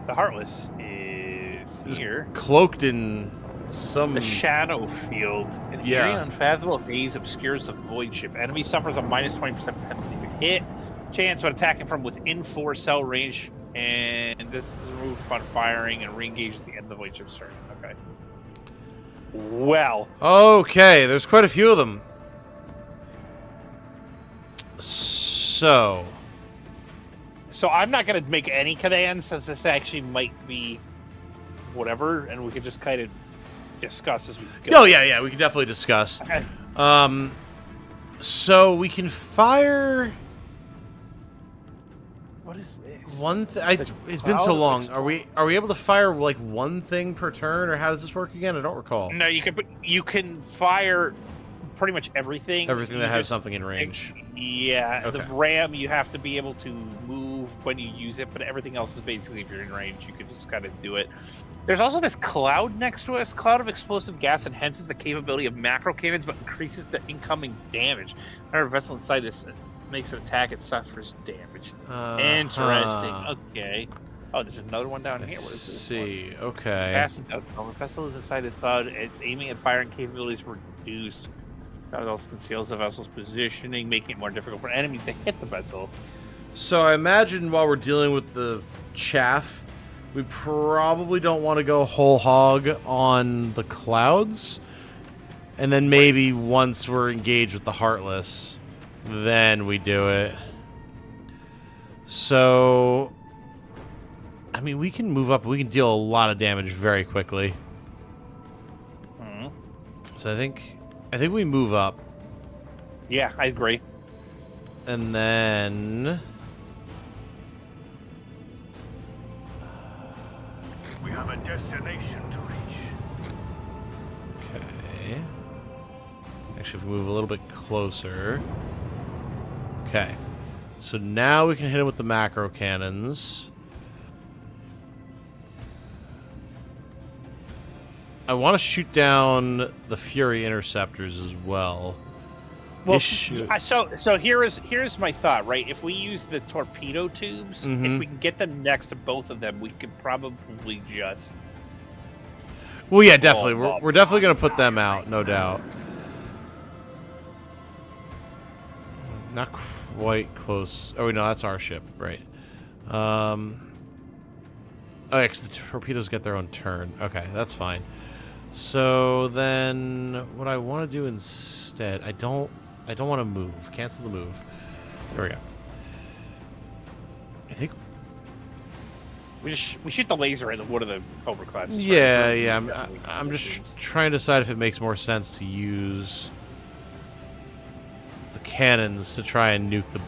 The Heartless is here. Cloaked in some... The shadow field. An eerie, unfathomable haze obscures the void ship. Enemy suffers a minus 20% penalty to hit. Chance when attacking from within 4 cell range. And this is removed upon firing and re-engages the end of the void ship's turn. Okay. Well. Okay, there's quite a few of them. So I'm not going to make any commands since this actually might be whatever, and we could just kind of discuss as we go. Oh, yeah, we can definitely discuss. Okay. So we can fire... What is this? One thing. It's been so long. Are we able to fire like one thing per turn, or how does this work again? I don't recall. No, you can fire pretty much everything. Everything that has something in range. Yeah, okay. The ram you have to be able to move when you use it, but everything else is basically if you're in range, you can just kind of do it. There's also this cloud next to us. Cloud of explosive gas enhances the capability of macro cannons, but increases the incoming damage. Our vessel inside this makes an attack, it suffers damage. Interesting. Okay. Oh, there's another one down here. What is this? See. Okay. Acid does. The vessel is inside this cloud. Its aiming and firing capabilities reduced. That also conceals the vessel's positioning, making it more difficult for enemies to hit the vessel. So I imagine while we're dealing with the chaff, we probably don't want to go whole hog on the clouds. And then maybe once we're engaged with the Heartless, then we do it. So, I mean, we can move up. We can deal a lot of damage very quickly. So I think we move up. Yeah, I agree. And then... We have a destination to reach. Okay. actually, if we move a little bit closer. Okay. So now we can hit him with the macro cannons. I want to shoot down the Fury interceptors as well. Well, so here's my thought, right? If we use the torpedo tubes, if we can get them next to both of them, we could probably just. Well, yeah, definitely. We're definitely going to put them out, no doubt. Not quite close. Oh, no, that's our ship, right? Oh, yeah, 'cause the torpedoes get their own turn. Okay, that's fine. So then, what I want to do instead, I don't want to move. Cancel the move. There we go. I think we shoot the laser at one of the Cobra classes. Yeah, right? yeah. I'm just trying to decide if it makes more sense to use the cannons to try and nuke the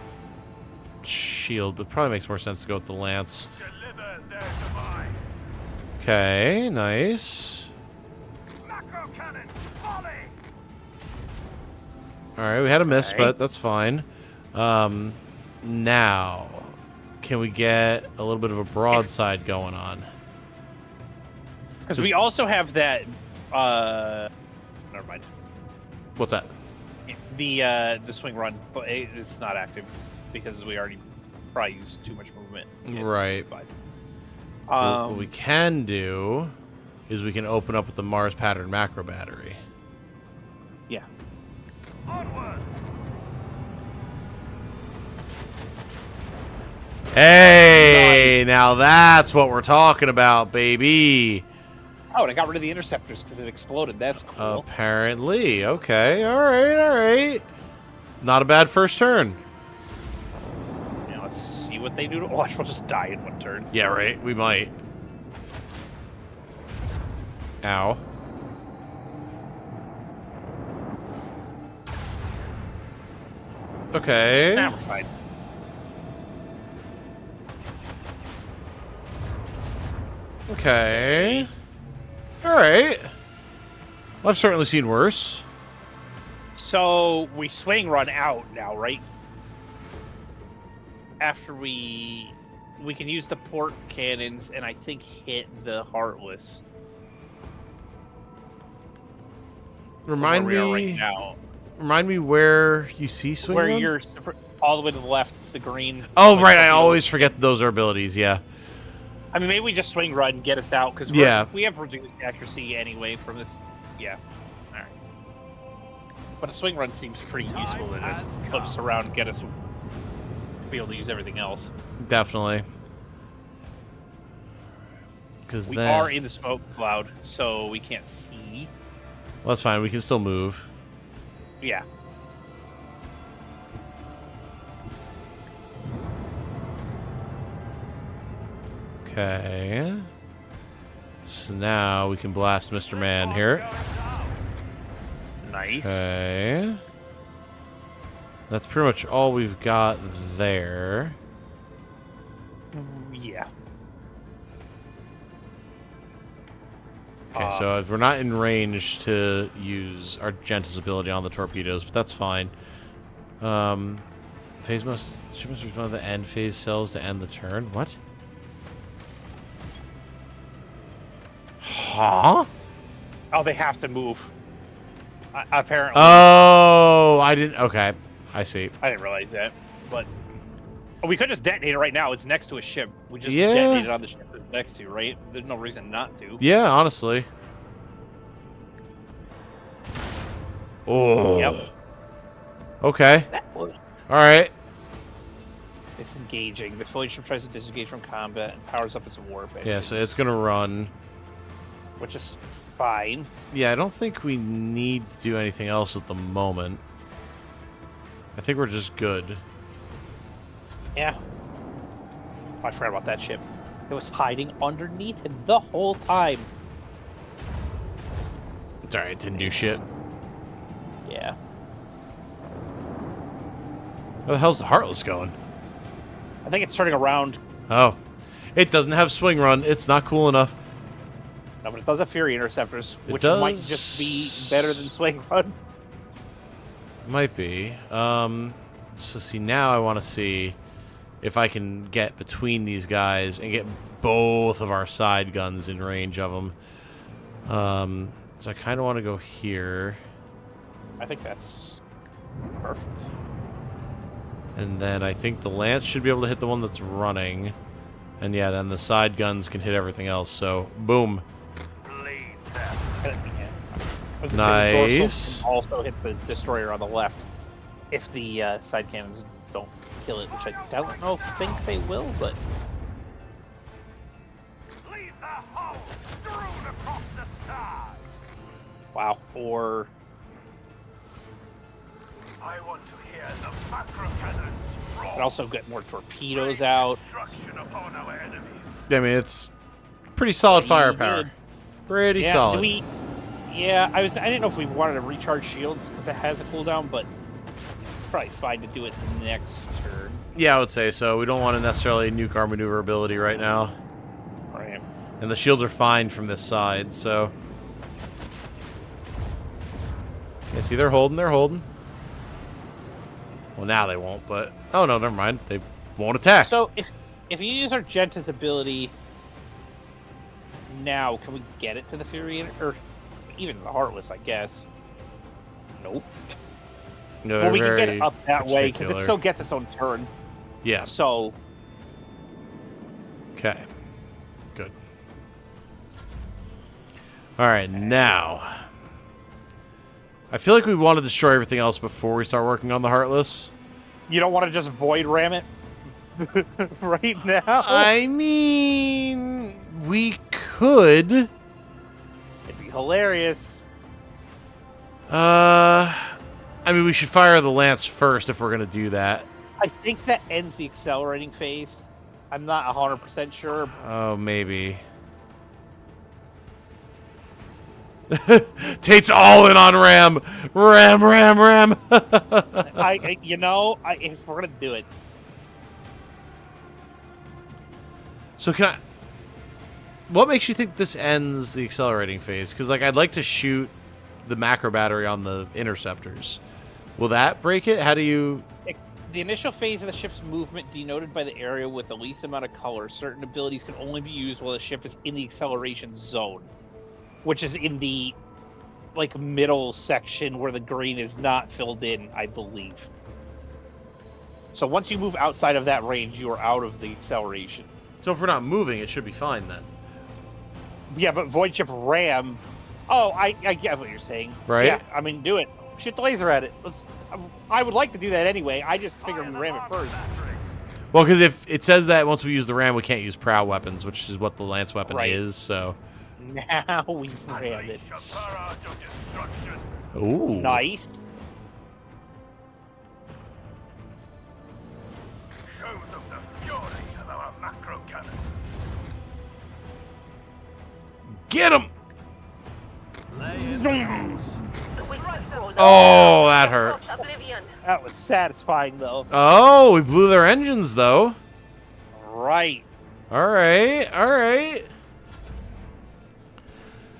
shield, but probably makes more sense to go with the lance. Okay, nice. Alright, we had a miss, but that's fine. Now, can we get a little bit of a broadside going on? Because we also have that. Never mind. What's that? The swing run, but it's not active because we already probably used too much movement. Right. What we can do is we can open up with the Mars pattern macro battery. Yeah. Hey, now that's what we're talking about, baby. Oh, and I got rid of the interceptors because it exploded. That's cool. Apparently. Okay. All right. All right. Not a bad first turn. Now let's see what they do. Watch, we'll just die in one turn. Yeah, right. We might. Ow. Okay. Nah, we're fine. Okay. All right. Well, I've certainly seen worse. So we swing run out now, right? After we can use the port cannons and I think hit the Heartless. Remind where we are me. right now. Remind me where you see swing Where run? you're all the way to the left, it's the green. Oh, right. I always forget those are abilities. Yeah. I mean, maybe we just swing run and get us out because Yeah. we have reduced accuracy anyway from this. Yeah. All right. But a swing run seems pretty useful to just flip us around and get us to be able to use everything else. Definitely. Because We are in the smoke cloud, so we can't see. Well, that's fine. We can still move. Yeah. Okay. So now we can blast Mr. Man here. Nice. Okay. That's pretty much all we've got there. Yeah. Okay, so we're not in range to use Argenta's ability on the torpedoes, but that's fine. Ship must respond to the end phase cells to end the turn. What? Huh? Oh, they have to move. Apparently. Oh, I didn't. Okay, I see. I didn't realize that, but we could just detonate it right now. It's next to a ship. We just Yeah. detonate it on the ship it's next to, right? There's no reason not to. Yeah, honestly. Oh. Yep. Okay. All right. Disengaging. The affiliate ship tries to disengage from combat and powers up its warp engines. Yeah, so it's gonna run. Which is fine. Yeah, I don't think we need to do anything else at the moment. I think we're just good. Yeah. Oh, I forgot about that ship. It was hiding underneath him the whole time. It's alright, didn't do shit. Yeah. Where the hell's the Heartless going? I think it's turning around. Oh. It doesn't have swing run. It's not cool enough. No, but it does have Fury Interceptors, It which does. might just be better than Swing Run. Might be. So see, now I want to see if I can get between these guys and get both of our side guns in range of them. So I kind of want to go here. I think that's perfect. And then I think the lance should be able to hit the one that's running. And yeah, then the side guns can hit everything else. So, boom. Nice. Also hit the destroyer on the left if the side cannons don't kill it, which I don't think they will, but wow. Or I want to hear the macro cannons roar. and also get more torpedoes out. Destruction upon our enemies. I mean, it's pretty solid Pretty firepower. good. Pretty Yeah, solid. I didn't know if we wanted to recharge shields because it has a cooldown, but probably fine to do it next turn. Yeah, I would say so. We don't want to necessarily nuke our maneuverability right now. Right. And the shields are fine from this side, so... Yeah, see, they're holding. Well, now they won't, but... Oh, no, never mind. They won't attack. So if you use our Genta's ability now, can we get it to the Fury or even the Heartless? I guess. Nope. No, Well, we can get very it up that way because it particular. still gets its own turn. Yeah. So Okay. Good. Alright, now... I feel like we want to destroy everything else before we start working on the Heartless. you don't want to just void ram it right now. I mean... We could... It'd be hilarious. I mean, we should fire the lance first if we're going to do that. I think that ends the accelerating phase. I'm not 100% sure. Oh, maybe. Tate's all in on Ram. Ram. If we're gonna do it, So can I... What makes you think this ends the accelerating phase? Because, like, I'd like to shoot the macro battery on the interceptors. Will that break it? How do you... the initial phase of the ship's movement denoted by the area with the least amount of color. Certain abilities can only be used while the ship is in the acceleration zone, which is in the middle section where the green is not filled in, I believe. So once you move outside of that range, you are out of the acceleration. So if we're not moving, it should be fine then. Yeah, but Void Ship Ram. Oh, I get what you're saying. Right? Yeah, I mean, do it. Shoot the laser at it. I would like to do that anyway. I just figured we'd ram it first. Well, because if it says that once we use the ram, we can't use prow weapons, which is what the lance weapon Right. is, so... Now we ram it. Ooh. Nice. Show them the fury of our macro cannon. Get him! Oh, that hurt. That was satisfying, though. Oh, we blew their engines, though. Right. All right.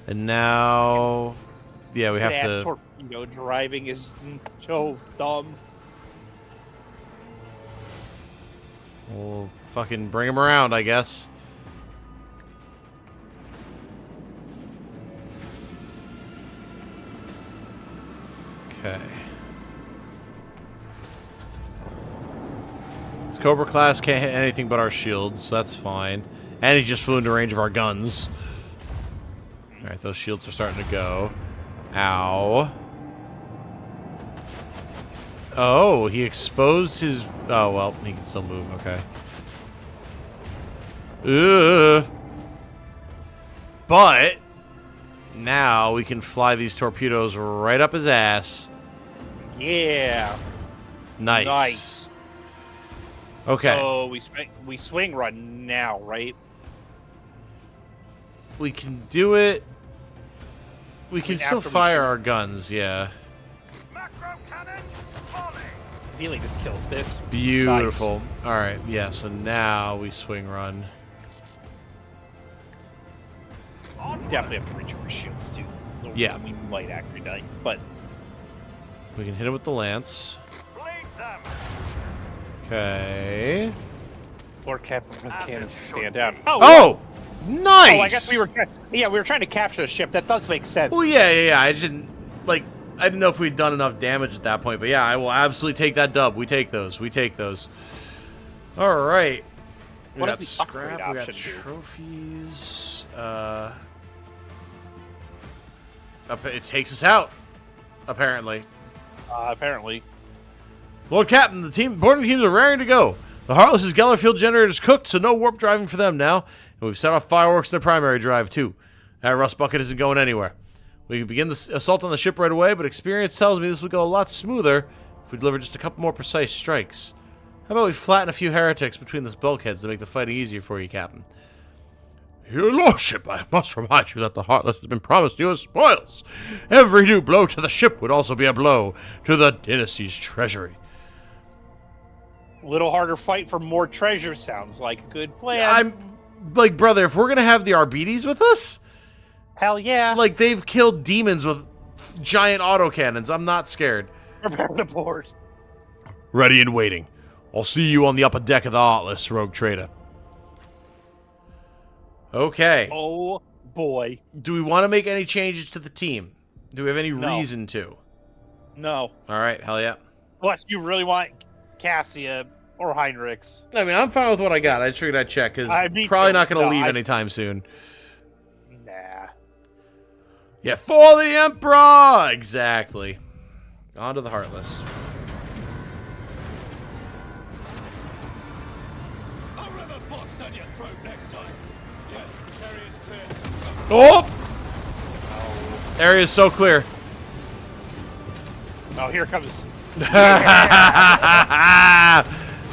And now... Yeah, we have Ass to... torpedo driving is so dumb. We'll fucking bring them around, I guess. Okay. This Cobra class can't hit anything but our shields, so that's fine. And he just flew into range of our guns. Alright, those shields are starting to go. Ow. Oh, he exposed his... Oh, well, he can still move, okay. Ugh. But... now we can fly these torpedoes right up his ass. Yeah. Nice. Nice. Okay. So we swing run now, right? We can do it. We can still after we fire shoot. our guns, yeah. Macro cannon, volley. I feel like this kills this. Beautiful. All right, yeah, so now we swing run. Definitely have to reach our shields too. Yeah. We might actually die, but We can hit him with the lance. Okay. Or Captain Cannon stand down. Oh! Nice! Oh, I guess we were trying to capture the ship. That does make sense. Well, yeah. I didn't know if we'd done enough damage at that point, but yeah, I will absolutely take that dub. We take those. All right. We What got does the upgrade scrap. We got option do? trophies. It takes us out. Apparently. Apparently. Lord Captain, the boarding teams are raring to go. The Heartless's Geller field generator is cooked, so no warp driving for them now. And we've set off fireworks in their primary drive, too. That rust bucket isn't going anywhere. We can begin the assault on the ship right away, but experience tells me this would go a lot smoother if we deliver just a couple more precise strikes. How about we flatten a few heretics between the bulkheads to make the fighting easier for you, Captain? Your Lordship, I must remind you that the Heartless has been promised you as spoils. Every new blow to the ship would also be a blow to the dynasty's treasury. A little harder fight for more treasure sounds like a good plan. I'm like, brother, if we're gonna have the Arbides with us, hell yeah. like they've killed demons with giant autocannons. I'm not scared. Prepare the board. Ready and waiting. I'll see you on the upper deck of the Heartless, rogue trader. Okay. Oh boy. Do we want to make any changes to the team? Do we have any No. reason to? No. All right, hell yeah. Unless you really want Cassia or Heinrichs. I mean, I'm fine with what I got. I just figured I'd check because Me probably too. not going to No, leave anytime soon. Nah. Yeah, for the Emperor! Exactly. On to the Heartless. I'll run that box down your throat next time. Yes, this area is clear. Oh! Area is so clear. Oh, here comes.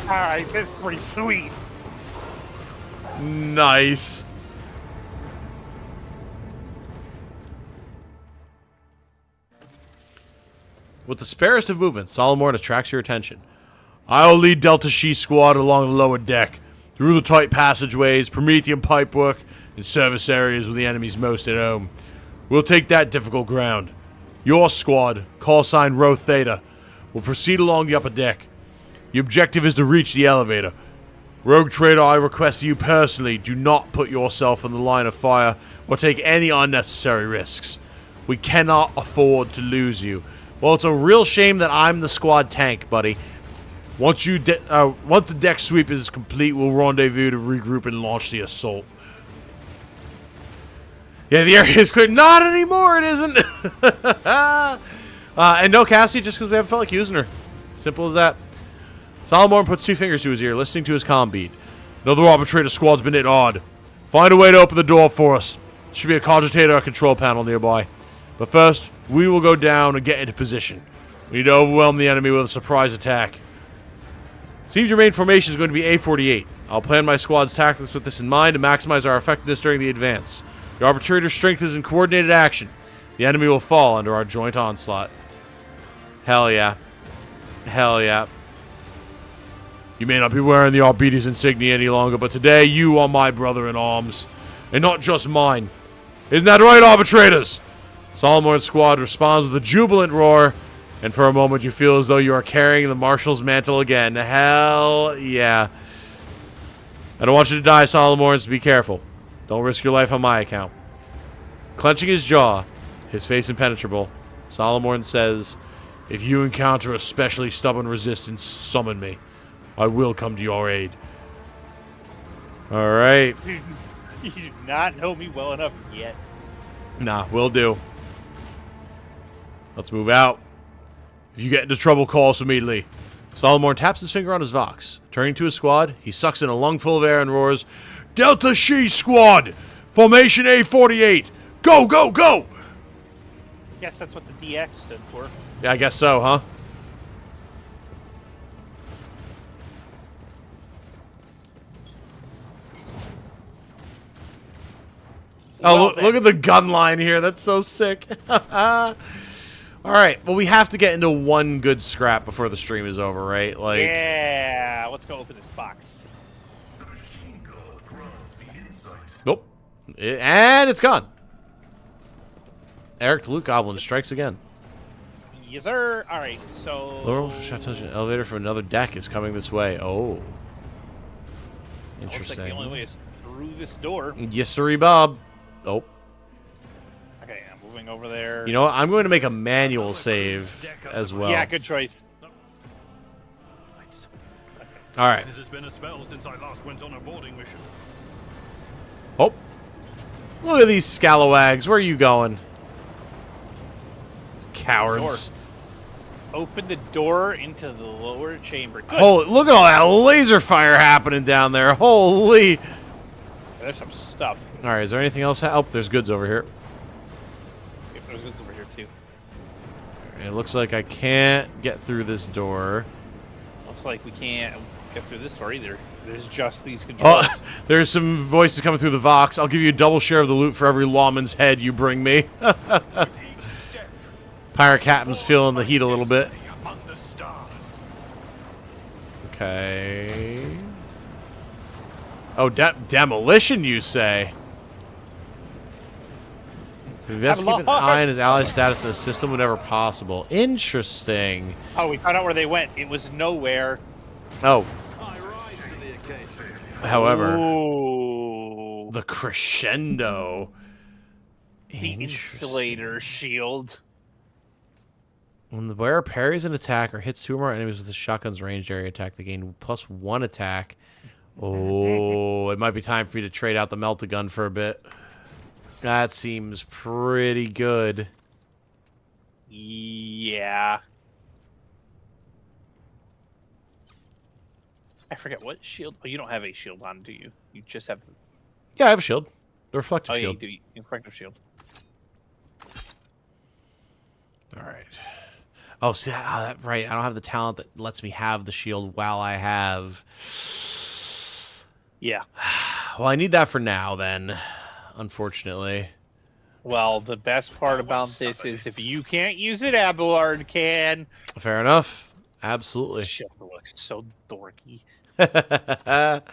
Alright, this is pretty sweet. Nice. With the sparest of movements, Solomon attracts your attention. I'll lead Delta She squad along the lower deck, through the tight passageways, Promethean pipework, and service areas where the enemy's most at home. We'll take that difficult ground. Your squad, call sign Rho Theta, will proceed along the upper deck. The objective is to reach the elevator. Rogue Trader, I request that you personally do not put yourself in the line of fire or take any unnecessary risks. We cannot afford to lose you. Well, it's a real shame that I'm the squad tank, buddy. Once the deck sweep is complete, we'll rendezvous to regroup and launch the assault. Yeah, the area is clear. Not anymore, it isn't. And no Cassie, just because we haven't felt like using her. Simple as that. Solomon puts two fingers to his ear, listening to his comm beat. Another arbitrator squad's been hit hard. Find a way to open the door for us. Should be a cogitator or control panel nearby. But first, we will go down and get into position. We need to overwhelm the enemy with a surprise attack. Seems your main formation is going to be A48. I'll plan my squad's tactics with this in mind to maximize our effectiveness during the advance. The arbitrator's strength is in coordinated action. The enemy will fall under our joint onslaught. Hell yeah. Hell yeah. You may not be wearing the Arbides insignia any longer, but today you are my brother in arms. And not just mine. Isn't that right, arbitrators? Solomon's squad responds with a jubilant roar, and for a moment you feel as though you are carrying the marshal's mantle again. Hell yeah. I don't want you to die, Solomon, so be careful. Don't risk your life on my account. Clenching his jaw, his face impenetrable, Solomon says, if you encounter especially stubborn resistance, summon me. I will come to your aid. Alright. You do not know me well enough yet. Nah, will do. Let's move out. If you get into trouble, call us immediately. Solomon taps his finger on his Vox. Turning to his squad, he sucks in a lungful of air and roars, Delta She Squad! Formation A48! Go, go, go! Guess that's what the DX stood for. Yeah, I guess so, huh? Oh, look at the gun line here. That's so sick. All right. Well, we have to get into one good scrap before the stream is over, right? Like, yeah. Let's go open this box. The machine gun grants the insight. nope. And it's gone. Eric the Loot Goblin strikes again. Yes, sir. All right, so... Lower an elevator from another deck is coming this way. Oh. Looks like Interesting. the only way is through this door. Yes, sirree, Bob. Oh. Okay, I'm moving over there. You know what? I'm going to make a manual save as well. Yeah, good choice. All right. It has been a spell since I last went on a boarding mission. Oh. Look at these scalawags. Where are you going? Cowards. Open the door into the lower chamber. Good. Oh, look at all that laser fire happening down there. Holy. There's some stuff. All right, is there anything else? Oh, there's goods over here. Okay, there's goods over here, too. It looks like I can't get through this door. Looks like we can't get through this door either. There's just these controls. Oh, there's some voices coming through the Vox. I'll give you a double share of the loot for every lawman's head you bring me. Pirate Captain's feeling the heat a little bit. Among the stars. Okay. Oh, demolition, you say? Investigate keep an eye on his ally's status in the system whenever possible. Interesting. Oh, we found out where they went. It was nowhere. Oh, I rise to the occasion. however, Ooh. the crescendo. The insulator shield. When the wearer parries an attack or hits 2 or more enemies with a shotgun's ranged area attack, they gain +1 attack. Oh, it might be time for you to trade out the melt-a-gun for a bit. That seems pretty good. Yeah. I forget what shield. Oh, you don't have a shield on, do you? You just have. Yeah, I have a shield. The reflective Oh, yeah, you shield. do. Reflective shield. All right. Oh, see, right. I don't have the talent that lets me have the shield while I have. Yeah. Well, I need that for now, then. Unfortunately. Well, the best part about this is if you can't use it, Abelard can. Fair enough. Absolutely. Shit looks so dorky.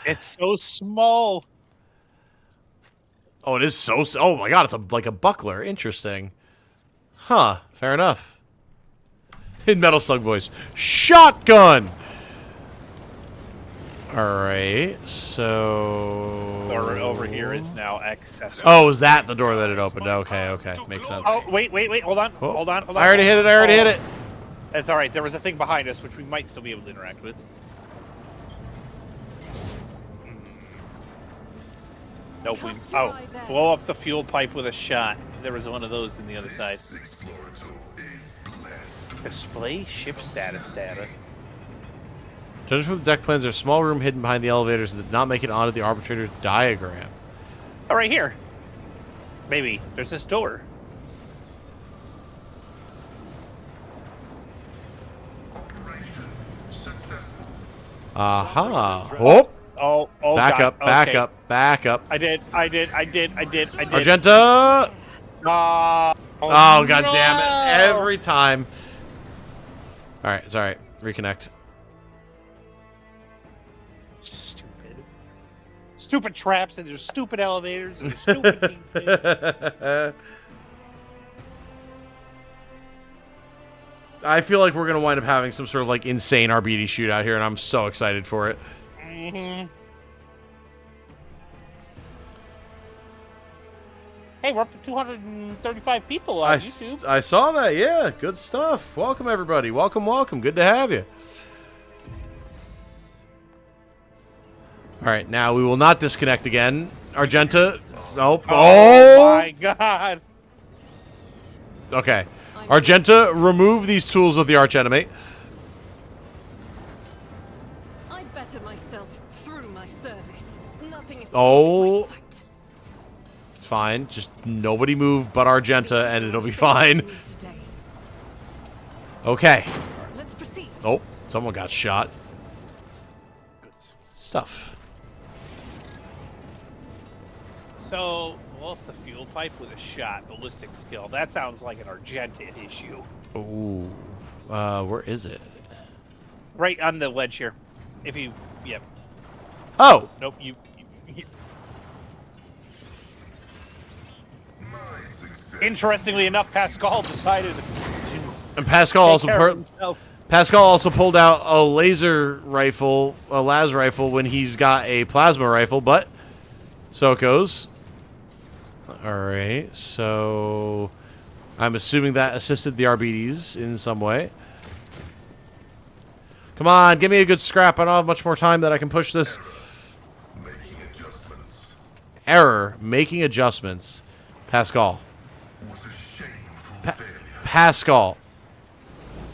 It's so small. Oh, it is so. Oh my god, it's like a buckler. Interesting. Huh. Fair enough. In Metal Slug voice, shotgun. All right, so. Door over here is now accessible. Oh, is that the door that it opened? Okay, okay, makes sense. Oh, wait, hold on, Oh, hold on. I already hit it. I already hit it. That's all right. There was a thing behind us which we might still be able to interact with. Nope. Blow up the fuel pipe with a shot. There was one of those in the other side. Display ship status data. Judging from the deck plans, there's a small room hidden behind the elevators that did not make it onto the arbitrator's diagram. Oh, right here. Maybe. There's this door. Operation successful. Aha. Oh, Oh, back God. up, back Okay. up, back up. I did. Argenta. Oh, god no! damn it. Every time. All right, it's all right. Reconnect. Stupid traps, and there's stupid elevators, and there's stupid things. I feel like we're going to wind up having some sort of like insane Arbides shootout here, and I'm so excited for it. Mm-hmm. Hey, we're up to 235 people on YouTube. I saw that, yeah. Good stuff. Welcome, everybody. Welcome, welcome. Good to have you. All right, now we will not disconnect again. Argenta. Oh, Oh my god. Okay. Argenta, remove these tools of the archenemy. I better myself through my service. Nothing is Oh. my sight. It's fine. Just nobody move but Argenta, and it'll be fine. Today. Okay. Let's proceed. Oh, someone got shot. Stuff. So, blow up the fuel pipe with a shot, ballistic skill. That sounds like an Argenta issue. Ooh. Where is it? Right on the ledge here. If you, yep. Oh! Nope, My success. Interestingly enough, Pascal decided And Pascal also pulled out a laser rifle, a las rifle, when he's got a plasma rifle, but so it goes. Alright, so I'm assuming that assisted the Arbides in some way. Come on, give me a good scrap. I don't have much more time that I can push this. Making adjustments. Error, making adjustments. Pascal. Was a shameful failure. Pascal.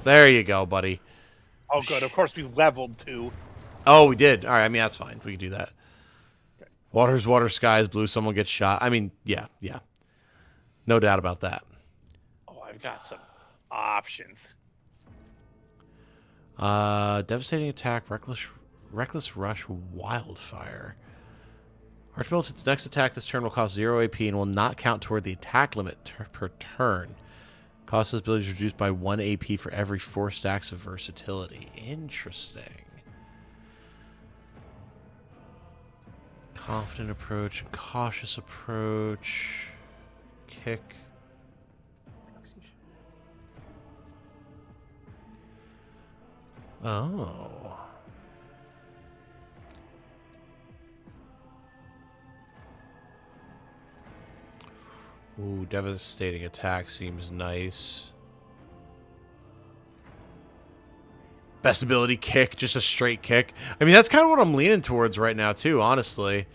There you go, buddy. Oh, good. Of course, we leveled too. Oh, we did. All right. I mean, that's fine. We can do that. Water's water, sky's blue. Someone gets shot. I mean, yeah. No doubt about that. Oh, I've got some options. Devastating attack, reckless rush, wildfire. Archmilitant's next attack this turn will cost 0 AP and will not count toward the attack limit per turn. Cost of this ability is reduced by 1 AP for every 4 stacks of versatility. Interesting. Confident approach, cautious approach, kick. Oh. Ooh, devastating attack seems nice. Best ability, kick, just a straight kick. I mean, that's kind of what I'm leaning towards right now, too, honestly.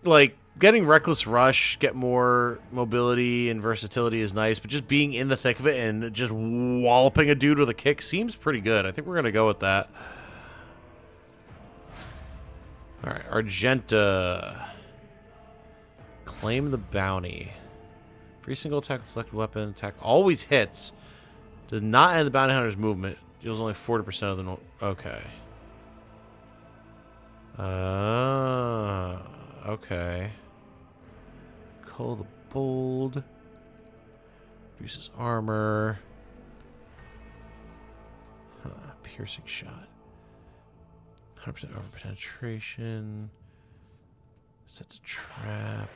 Like, getting Reckless Rush, get more mobility and versatility is nice, but just being in the thick of it and just walloping a dude with a kick seems pretty good. I think we're going to go with that. Alright, Argenta. Claim the bounty. Free single attack with selected weapon. Attack always hits. Does not end the bounty hunter's movement. Deals only 40% of the... Okay. Okay. Call the Bold. Reduces armor. Piercing shot. 100% over penetration. Sets a trap.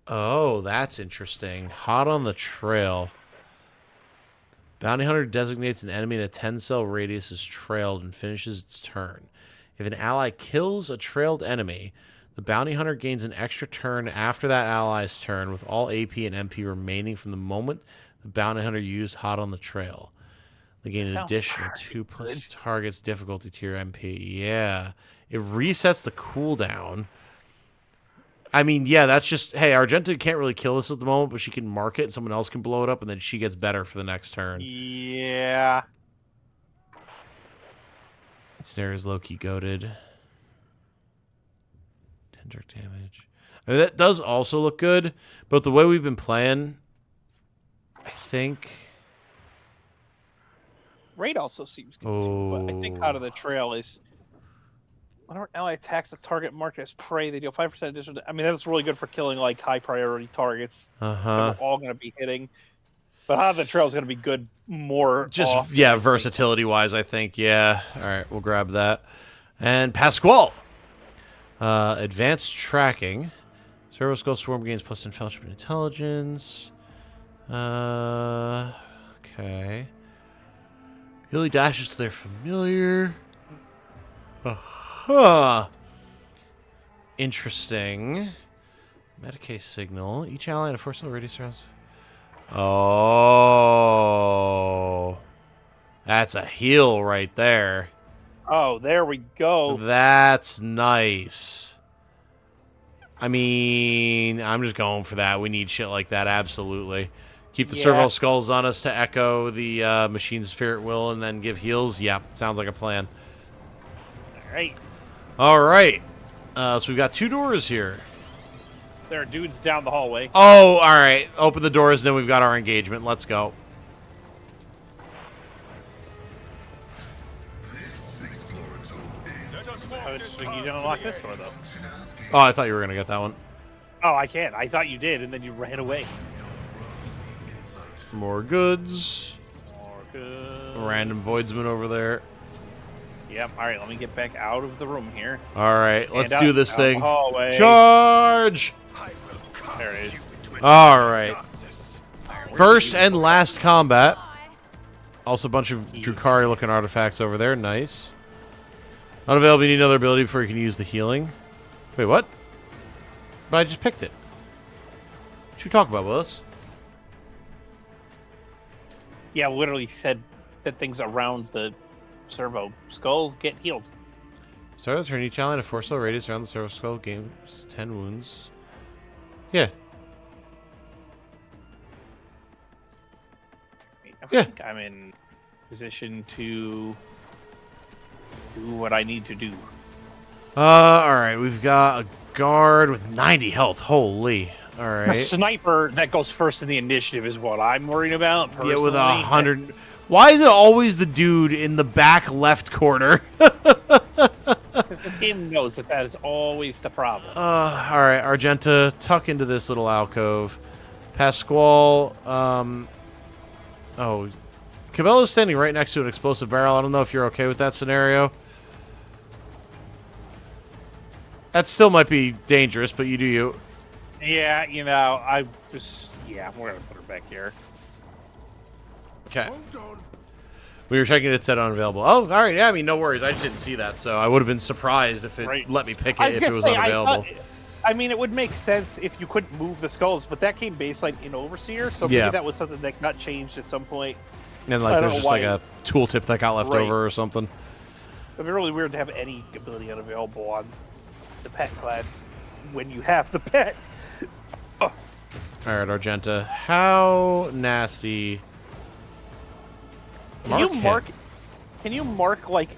Oh, that's interesting. Hot on the trail. Bounty Hunter designates an enemy in a 10-cell radius as trailed and finishes its turn. If an ally kills a trailed enemy, the Bounty Hunter gains an extra turn after that ally's turn with all AP and MP remaining from the moment the Bounty Hunter used Hot on the Trail. They gain an additional 2+ targets difficulty to your MP. Yeah. It resets the cooldown. I mean, yeah, that's just... Hey, Argenta can't really kill this at the moment, but she can mark it and someone else can blow it up and then she gets better for the next turn. Yeah. Sarah's low-key goated. 10 direct damage. I mean, that does also look good, but the way we've been playing, I think... Raid also seems good too, but I think Out of the Trail is... Whenever ally attacks a target marked as prey, they deal 5% additional... I mean, that's really good for killing, like, high-priority targets. That we're all going to be hitting. But Out of the Trail is going to be good more just often, yeah, versatility-wise, I think. Yeah. All right, we'll grab that. And Pasquale. Advanced tracking. Servo Skull Swarm gains +10 fellowship and intelligence. Okay. Healy dashes to their familiar. Interesting. Medicaid signal. Each ally in a 4-cell radius surrounds. Oh. That's a heal right there. Oh, there we go. That's nice. I mean, I'm just going for that. We need shit like that, absolutely. Keep the servo skulls on us to echo the machine spirit will and then give heals. Yeah, sounds like a plan. All right. So we've got 2 doors here. There are dudes down the hallway. Oh, all right. Open the doors, and then we've got our engagement. Let's go. I was just thinking you didn't unlock this door, though. Oh, I thought you were going to get that one. Oh, I can't. I thought you did, and then you ran away. More goods. More goods. Random voidsman over there. Yep. All right, let me get back out of the room here. All right, let's And do out- this down the thing. hallway. Charge! There it is. All right. First and last combat. Also a bunch of Drukhari-looking artifacts over there. Nice. Unavailable, you need another ability before you can use the healing. Wait, what? But I just picked it. What you talking about, Willis? Yeah, literally said that things around the servo skull get healed. Start the turn, each ally in a 4-cell radius around the servo skull gains 10 wounds. Yeah. I Yeah. think I'm in position to do what I need to do. Alright, we've got a guard with 90 health. Holy. The Alright. sniper that goes first in the initiative is what I'm worried about. Yeah, Personally. with 100. Why is it always the dude in the back left corner? Because this game knows that that is always the problem. Alright, Argenta, tuck into this little alcove. Pasquale, oh, Cabella's standing right next to an explosive barrel. I don't know if you're okay with that scenario. That still might be dangerous, but you do you. Yeah, you know, I just... Yeah, we're going to put her back here. Okay. We were checking it said unavailable. Oh, all right. Yeah, I mean, no worries. I just didn't see that, so I would have been surprised if it let me pick I it if gonna it was say, unavailable. I mean, it would make sense if you couldn't move the skulls, but that came baseline in Overseer, so maybe Yeah. that was something that got changed at some point. And I like, don't there's know just why. like a tooltip that got left Right. over or something. It'd be really weird to have any ability unavailable on the pet class when you have the pet. All right, Argenta. How nasty? Can you hit. mark? Can you mark like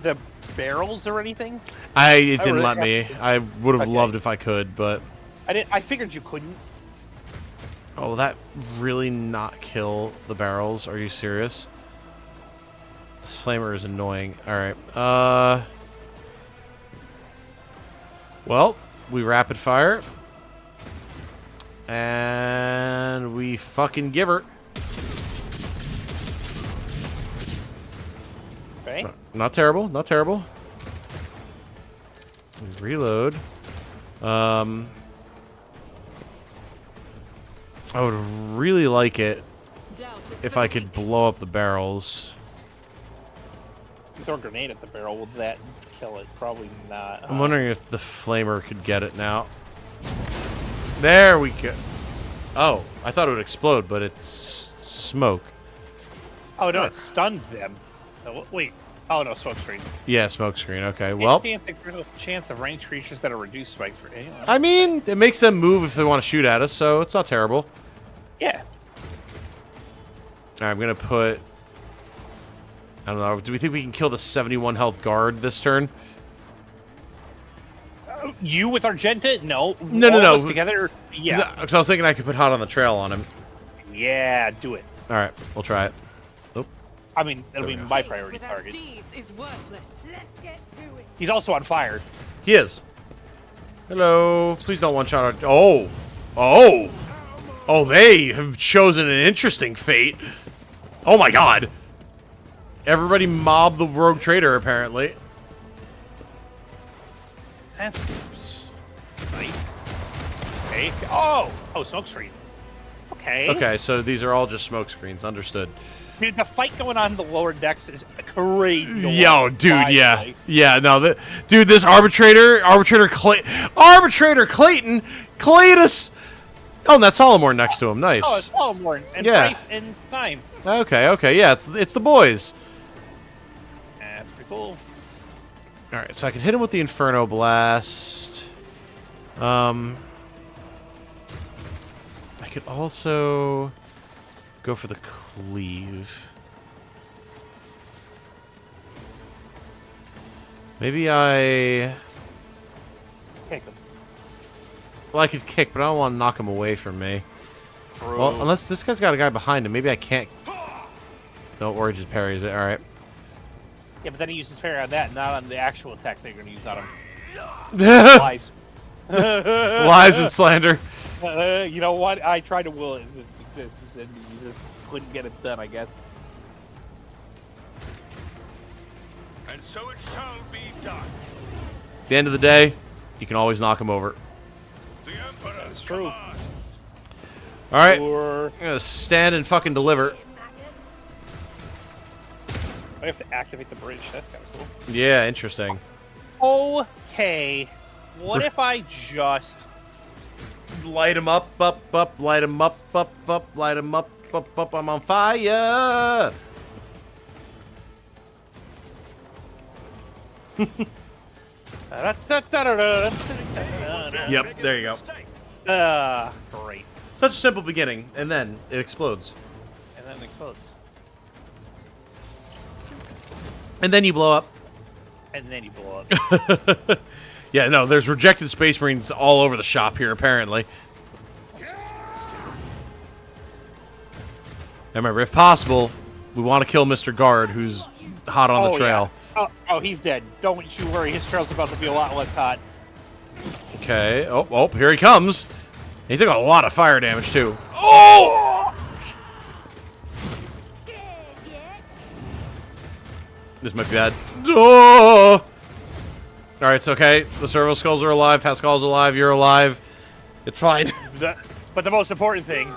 the barrels or anything? It didn't really let me. have I would have Okay. loved if I could, but I didn't. I figured you couldn't. oh, that really not kill the barrels? Are you serious? This flamer is annoying. All right. Well, we rapid fire. And we fucking give her. Okay. Not terrible. Not terrible. We reload. I would really like it Doubt is if I could blow up the barrels. You throw a grenade at the barrel. Will that kill it? Probably not. I'm wondering if the flamer could get it now. There we go. Oh, I thought it would explode, but it's smoke. Oh no! It stunned them. Oh, wait. Oh no! Smoke screen. Yeah, smoke screen. Okay, well. Chance of ranged creatures that are reduced by. I mean, it makes them move if they want to shoot at us, so it's not terrible. Yeah. Alright, I'm gonna put... I don't know, do we think we can kill the 71 health guard this turn? You with Argenta? No. No. All of us together? Yeah. Because I was thinking I could put Hot on the Trail on him. Yeah, do it. Alright, we'll try it. Oh, I mean, that'll There be we go. my priority Without target. deeds is worthless. Let's get to it. He's also on fire. he is. Hello. Please don't one-shot our... Oh! Oh! Oh, they have chosen an interesting fate. Oh my god! Everybody mob the rogue trader, apparently. That's nice. Okay. Oh! Oh, smoke screen. Okay. Okay, so these are all just smoke screens. Understood. Dude, the fight going on in the lower decks is crazy. to Yo, watch, dude, by yeah. the way. Yeah, no, dude, this Arbitrator Clayton, Cletus! Oh, and that's Solomore next to him. Nice. Oh, it's Solomore and Yeah. Price and Time. Okay, yeah, it's the boys. That's pretty cool. Alright, so I can hit him with the Inferno Blast. I could also go for the Cleave. Maybe I... Kick him. Well, I could kick, but I don't want to knock him away from me. Well, unless this guy's got a guy behind him. Maybe I can't... No, or he just parries it. Alright. Yeah, but then he uses parry on that, not on the actual attack they're going to use on him. Lies. Lies and slander. You know what? I tried to will it exist, and you just couldn't get it done, I guess. And so So it shall be done. At the end of the day, you can always knock him over. The Emperor That's true. commands. All right, Or I'm gonna stand and fucking deliver. I have to activate the bridge. That's kind of cool. Yeah, interesting. Okay. What if I just... Light him up, light him up, light him up, I'm on fire. Yep, there you go. Great. Such a simple beginning, and then it explodes. And then it explodes. And then you blow up. And then you blow up. Yeah, no, there's rejected Space Marines all over the shop here, apparently. And remember, if possible, we want to kill Mr. Guard, who's hot on the trail. Yeah. Oh, he's dead. Don't you worry. His trail's about to be a lot less hot. Okay. Oh, here he comes. He took a lot of fire damage, too. Oh! This might be bad. Oh! Alright, it's okay. The servo skulls are alive. Pascal's alive. You're alive. It's fine. But the most important thing...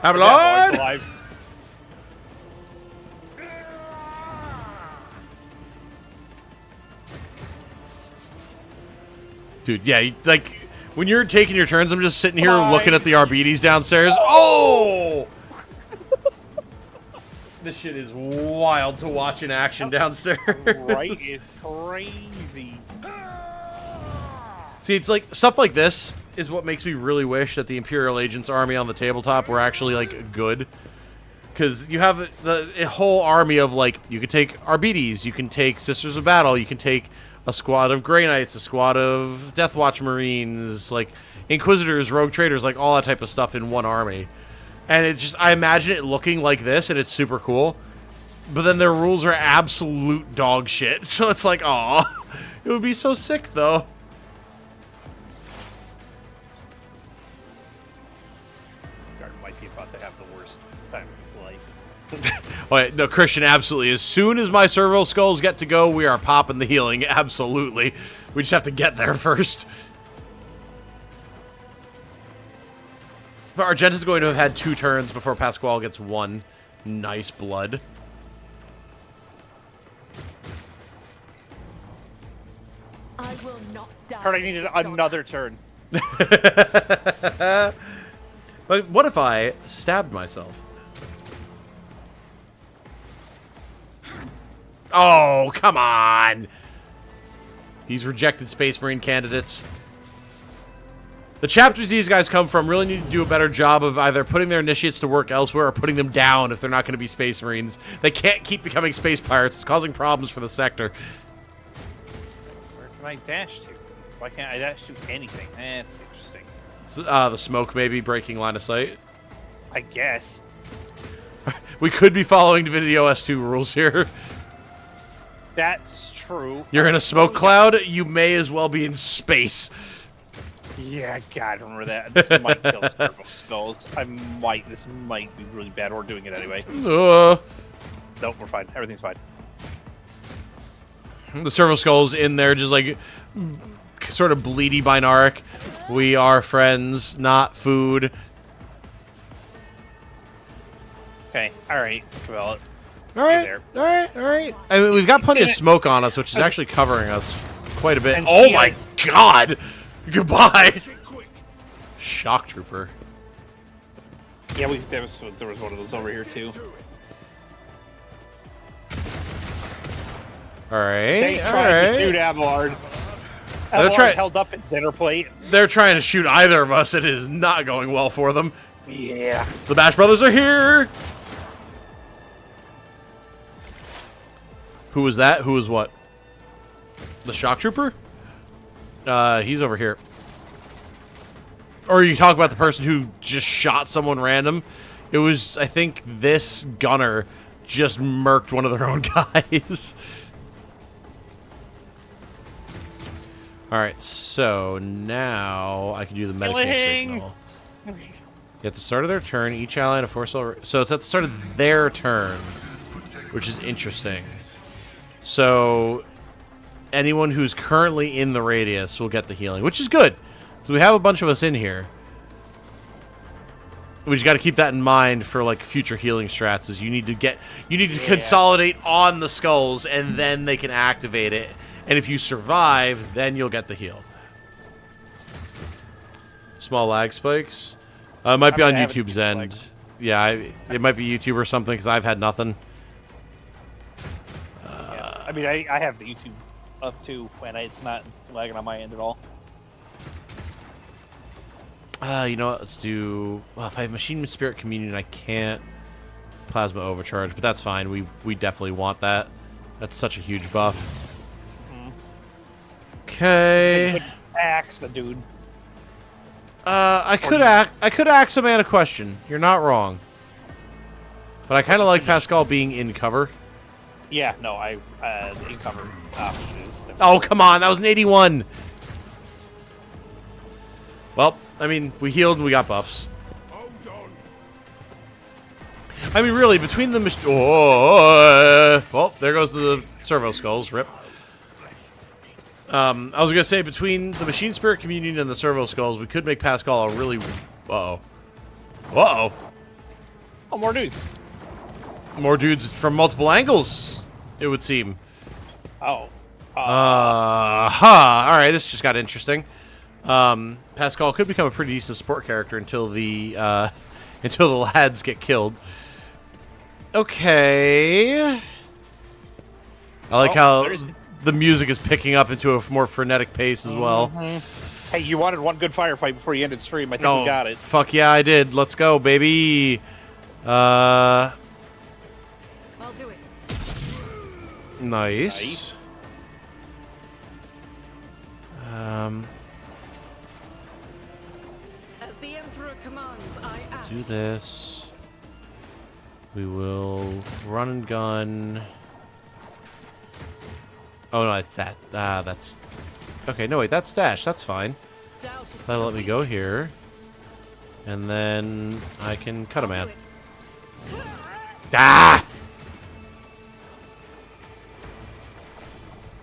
I'm alive. alive! Dude, yeah, like, when you're taking your turns, I'm just sitting here looking at the Arbides downstairs. Oh! This shit is wild to watch in action downstairs. Right? It's crazy. See, it's like, stuff like this is what makes me really wish that the Imperial Agents army on the tabletop were actually, like, good. Because you have a whole army of, like, you can take Arbides, you can take Sisters of Battle, you can take a squad of Grey Knights, a squad of Deathwatch Marines, like, Inquisitors, Rogue Traders, like, all that type of stuff in one army. And it just, I imagine it looking like this, and it's super cool. But then their rules are absolute dog shit. So it's like, aw. It would be so sick, though. Guard might be about to have the worst time of his life. Oh, yeah, no, Christian, absolutely. As soon as my servo skulls get to go, we are popping the healing. Absolutely. We just have to get there first. But Argenta's going to have had 2 turns before Pasquale gets 1. Nice blood. I will not die. Heard I needed another turn. But what if I stabbed myself? Oh, come on! These rejected Space Marine candidates. The chapters these guys come from really need to do a better job of either putting their initiates to work elsewhere or putting them down if they're not going to be Space Marines. They can't keep becoming Space Pirates. It's causing problems for the sector. Where can I dash to? Why can't I dash to anything? That's interesting. The smoke maybe breaking line of sight. I guess. We could be following Divinity OS 2 rules here. That's true. You're in a smoke cloud, you may as well be in space. Yeah, God, remember that. This might kill us servo skulls. This might be really bad. We're doing it anyway. Nope, we're fine. Everything's fine. The servo skulls in there just like sort of bleedy binaric. We are friends, not food. Okay, alright, well, Alright. I mean, we've got plenty of smoke on us, which is actually covering us quite a bit. And Oh my god! Goodbye! Shock Trooper. yeah, there was one of those over here too. They tried to shoot Abelard. Abelard held up his dinner plate. They're trying to shoot either of us. It is not going well for them. Yeah. The Bash Brothers are here! Who was that? Who was what? The Shock Trooper? He's over here. Or you talk about the person who just shot someone random. It was, I think, this gunner just murked one of their own guys. Alright, so now I can do the Medicaid signal. At the start of their turn, each ally in a force level... So it's at the start of their turn, which is interesting. So anyone who's currently in the radius will get the healing, which is good. So we have a bunch of us in here. We just got to keep that in mind for like future healing strats. Is you need to consolidate on the skulls, and then they can activate it. And if you survive, then you'll get the heal. Small lag spikes. It might be on YouTube's end. Yeah, it might be YouTube or something because I've had nothing. I mean, I have the YouTube up too, and it's not lagging on my end at all. You know what? Let's do... Well, if I have Machine Spirit Communion, I can't Plasma Overcharge, but that's fine. We definitely want that. That's such a huge buff. Okay. Axe the dude. I could ask a man a question. You're not wrong. But I kind of like Pascal being in cover. Yeah, no, the in cover option is... Oh, come on. That was an 81. Well, I mean, we healed and we got buffs. I mean, really, between the... well, there goes the servo skulls. Rip. I was going to say, between the Machine Spirit Communion and the servo skulls, we could make Pascal a really... Uh-oh. Uh-oh. Oh, more dudes. More dudes from multiple angles, it would seem. Oh. Alright, this just got interesting. Pascal could become a pretty decent support character until the lads get killed. Okay. I like how the music is picking up into a more frenetic pace as well. Hey, you wanted one good firefight before you ended stream. I think we got it. Fuck yeah, I did. Let's go, baby. I'll do it. Nice. As the Emperor commands, I act. Do this. We will run and gun. Oh no, it's that. That's... Okay, no wait, that's dash. That's fine. That'll let me go here. And then I can cut a man. Ah!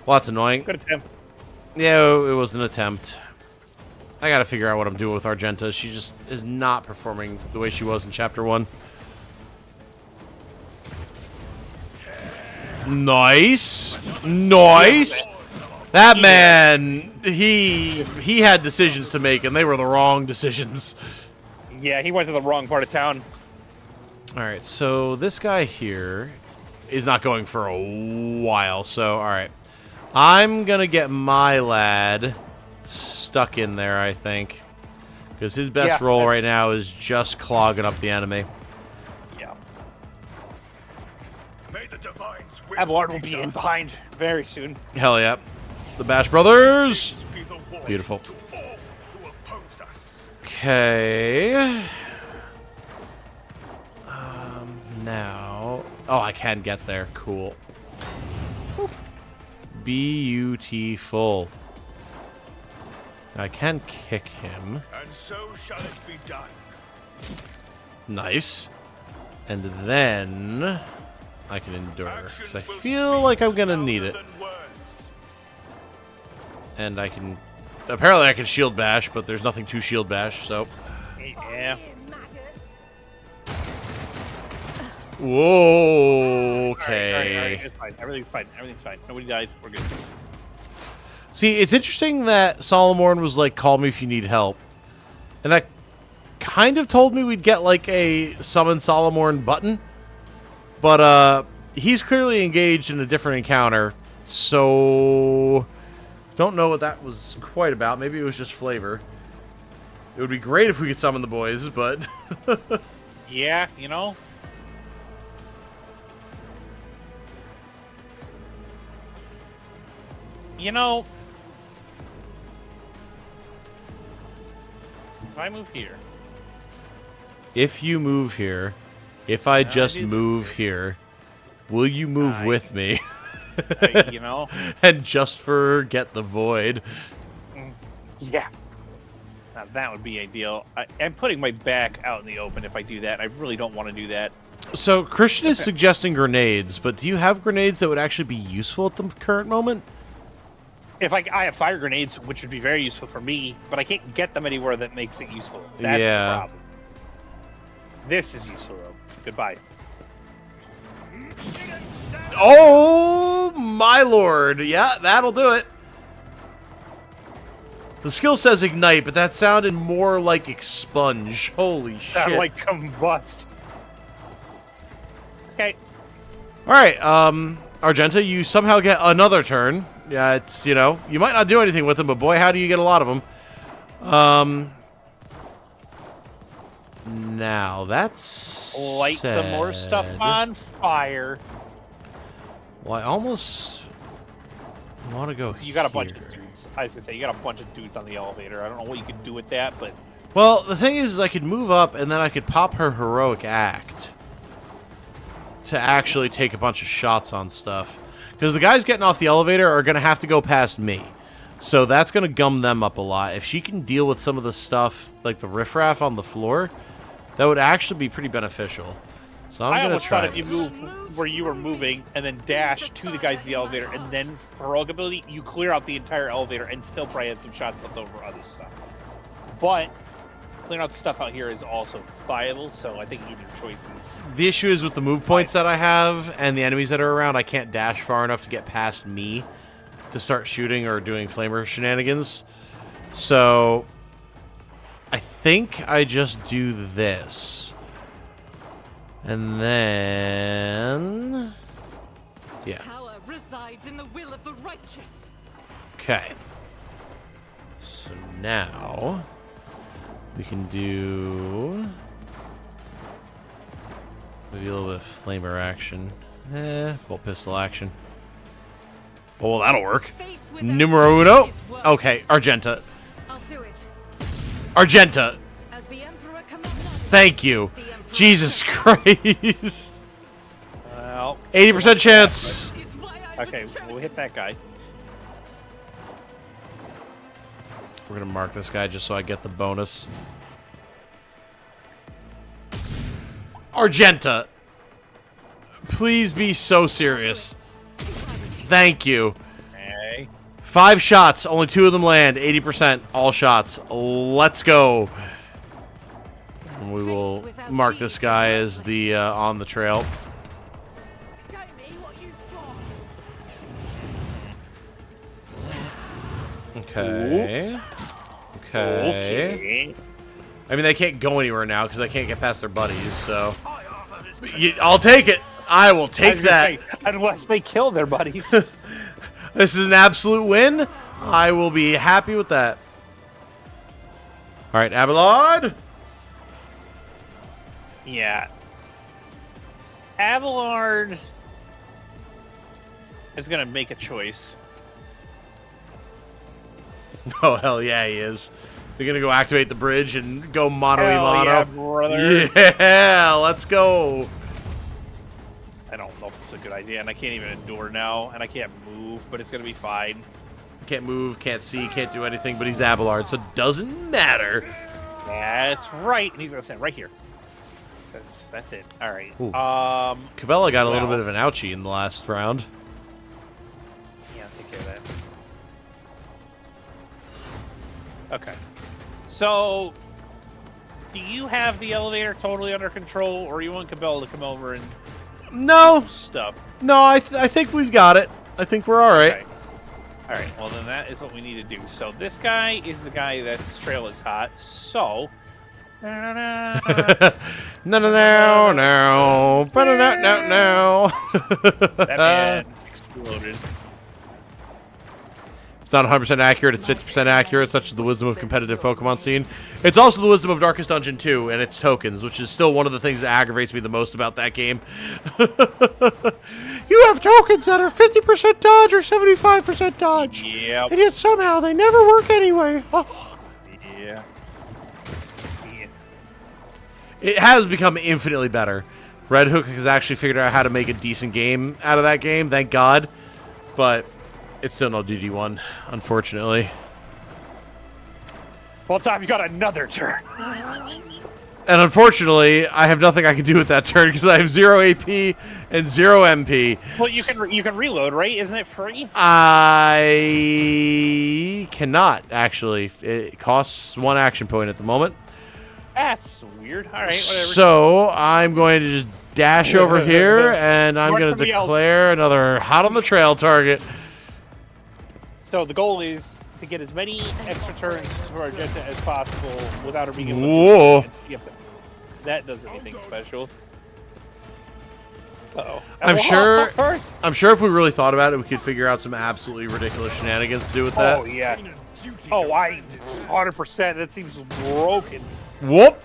Well, that's annoying. Good attempt. Yeah, it was an attempt. I gotta figure out what I'm doing with Argenta. She just is not performing the way she was in Chapter 1. Nice! Nice! That man, he had decisions to make, and they were the wrong decisions. Yeah, he went to the wrong part of town. Alright, so this guy here is not going for a while, so alright. I'm gonna get my lad stuck in there, I think. Because his best role right now is just clogging up the enemy. Yeah. May the divines Abelard will be in behind very soon. Hell yeah. The Bash Brothers! be the warning Beautiful. to all who oppose us. Okay. Now... Oh, I can get there. Cool. Beautiful. I can kick him. And so shall it be done. Nice. And then... I can endure. Because I feel like I'm gonna need it. And I can... Apparently I can shield bash, but there's nothing to shield bash, so... Yeah. Whoa, okay. All right. It's fine. Everything's fine. Everything's fine. Nobody died. We're good. See, it's interesting that Solomorn was like, call me if you need help. And that kind of told me we'd get like a summon Solomorn button. But he's clearly engaged in a different encounter. So don't know what that was quite about. Maybe it was just flavor. It would be great if we could summon the boys, but... Yeah, you know? You know... If I move here... If you move here, if I just move here, will you move with me? You know? And just forget the void. Yeah. Now that would be ideal. I'm putting my back out in the open if I do that. I really don't want to do that. So, Christian is suggesting grenades, but do you have grenades that would actually be useful at the current moment? If I have fire grenades, which would be very useful for me, but I can't get them anywhere that makes it useful. That's the problem. This is useful, though. Goodbye. Oh, my lord. Yeah, that'll do it. The skill says ignite, but that sounded more like expunge. Holy shit. Like combust. Okay. All right, Argenta, you somehow get another turn. Yeah, it's, you know, you might not do anything with them, but boy, how do you get a lot of them? Now, that's Light some more stuff on fire. Well, I almost want to go You got a bunch here. of dudes. I was gonna say, you got a bunch of dudes on the elevator. I don't know what you could do with that, but... Well, the thing is I could move up, and then I could pop her heroic act to actually take a bunch of shots on stuff. Because the guys getting off the elevator are going to have to go past me. So that's going to gum them up a lot. If she can deal with some of the stuff, like the riffraff on the floor, that would actually be pretty beneficial. So I'm going to try thought if you move where you were moving and then dash to the guys in the elevator and then heroic ability, you clear out the entire elevator and still probably have some shots left over other stuff. But clearing out the stuff out here is also viable, so I think either choice is... The issue is with the move points that I have and the enemies that are around, I can't dash far enough to get past me to start shooting or doing flamer shenanigans. So I think I just do this. And then... yeah. Power resides in the will of the righteous. Okay. So now we can do maybe a little bit of flamer action. Full pistol action. Oh, well, that'll work. Faith without Numero uno. is worthless. Okay, Argenta. I'll do it. Argenta. As the Emperor commands. Thank you. The Emperor Jesus Christ. Well... 80% chance. is why I Okay, was we'll chosen. hit that guy. We're going to mark this guy just so I get the bonus. Argenta. Please be so serious. Thank you. Okay. 5 shots. Only 2 of them land. 80%. All shots. Let's go. And we will mark this guy as the on the trail. Show me what you've got. Okay. Okay. I mean, they can't go anywhere now because they can't get past their buddies, so... I'll take it. I will take that. Say, unless they kill their buddies. This is an absolute win. I will be happy with that. All right, Abelard. Yeah. Abelard is going to make a choice. Oh, hell yeah, he is. They're going to go activate the bridge and go mono Hell mono. yeah, brother. Yeah, let's go. I don't know if this is a good idea, and I can't even endure now, and I can't move, but it's going to be fine. Can't move, can't see, can't do anything, but he's Abelard, so it doesn't matter. That's right, and he's going to stand right here. That's it. All right. Ooh. Cabela got a little well. bit of an ouchie in the last round. Yeah, I'll take care of that. Okay. So, do you have the elevator totally under control, or you want Cabela to come over and No, do stuff? no, I think we've got it. I think we're all right. Okay. All right. Well, then that is what we need to do. So this guy is the guy that's trail is hot. So. No, no, no, no, no. That man exploded. It's not 100% accurate. It's 50% accurate. Such is the wisdom of competitive Pokemon scene. It's also the wisdom of Darkest Dungeon 2 and its tokens, which is still one of the things that aggravates me the most about that game. You have tokens that are 50% dodge or 75% dodge. Yep. And yet somehow they never work anyway. Oh. Yeah. It has become infinitely better. Red Hook has actually figured out how to make a decent game out of that game, thank God. But it's still no DD1, unfortunately. Well, Tom, you got another turn. And unfortunately, I have nothing I can do with that turn because I have 0 AP and 0 MP. Well, you can reload, right? Isn't it free? I cannot, actually. It costs 1 action point at the moment. That's weird. All right, whatever. So I'm going to just dash over here, and I'm going to somebody else. declare another hot on the trail target. So the goal is to get as many extra turns for Argenta as possible without her being able to Whoa. skip it. That does anything special. Uh-oh. I'm sure if we really thought about it, we could figure out some absolutely ridiculous shenanigans to do with that. Oh, yeah. Oh, 100%. That seems broken. Whoop.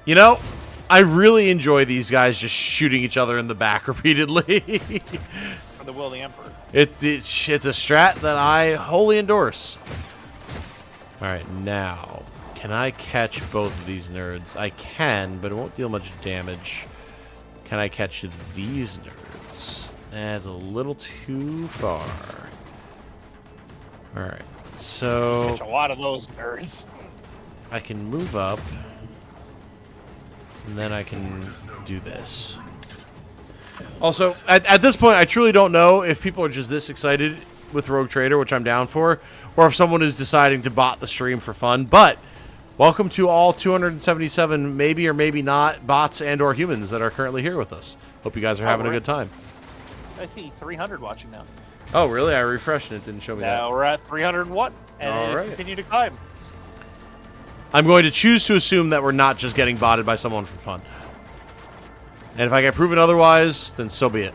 You know, I really enjoy these guys just shooting each other in the back repeatedly. For the will of the Emperor. It's a strat that I wholly endorse. All right, now, can I catch both of these nerds? I can, but it won't deal much damage. Can I catch these nerds? That's a little too far. All right, so Catch a lot of those nerds. I can move up, and then I can do this. Also, at this point, I truly don't know if people are just this excited with Rogue Trader, which I'm down for, or if someone is deciding to bot the stream for fun. But welcome to all 277 maybe or maybe not bots and or humans that are currently here with us. Hope you guys are having a good time. I see 300 watching now. Oh, really? I refreshed and it didn't show me Now we're at 301, and All it right. continue to climb. that. I'm going to choose to assume that we're not just getting botted by someone for fun. And if I get proven otherwise, then so be it.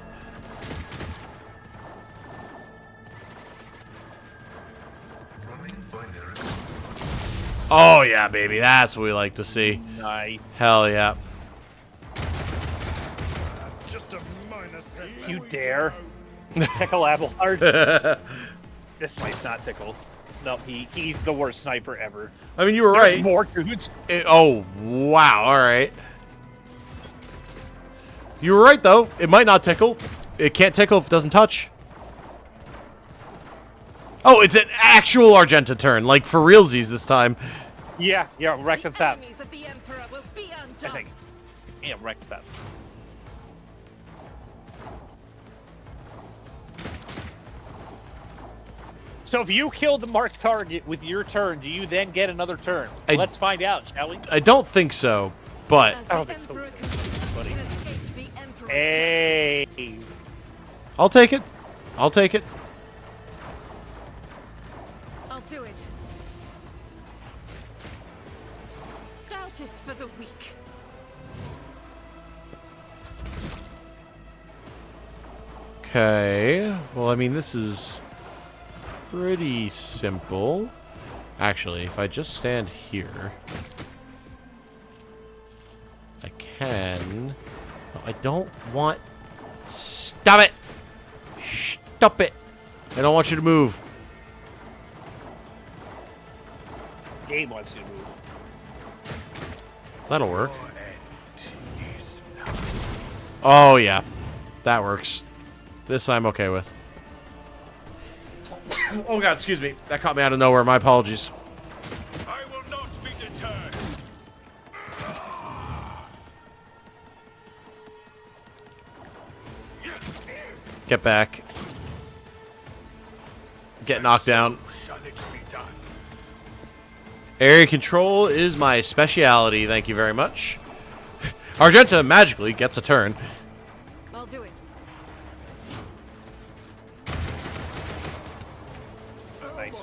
Oh, yeah, baby. That's what we like to see. Nice. Hell yeah. Just a minor setback. You dare. Tickle Abelard. This might not tickle. No, he's the worst sniper ever. I mean, you were There's right. more dudes. Oh, wow. All right. You were right, though. It might not tickle. It can't tickle if it doesn't touch. Oh, it's an actual Argenta turn. Like, for realsies this time. Yeah, wreck the The tap. enemies of the Emperor will be I undone. think. Yeah, wreck the tap. So if you kill the marked target with your turn, do you then get another turn? Let's find out, shall we? I don't think so, but... As I don't the think so, Emperor buddy. can escape the Emperor's Hey. I'll take it. I'll take it. I'll do it. Doubt is for the weak. Okay. Well, I mean, this is pretty simple. Actually, if I just stand here, I can... No, I don't want... Stop it! Stop it! I don't want you to move. Game wants you to move. That'll work. Oh, yeah. That works. This I'm okay with. Oh, God, excuse me. That caught me out of nowhere. My apologies. I will not be deterred. Get back. Get knocked down. Shall it be done? Area control is my speciality. Thank you very much. Argenta magically gets a turn. I'll do it. Nice.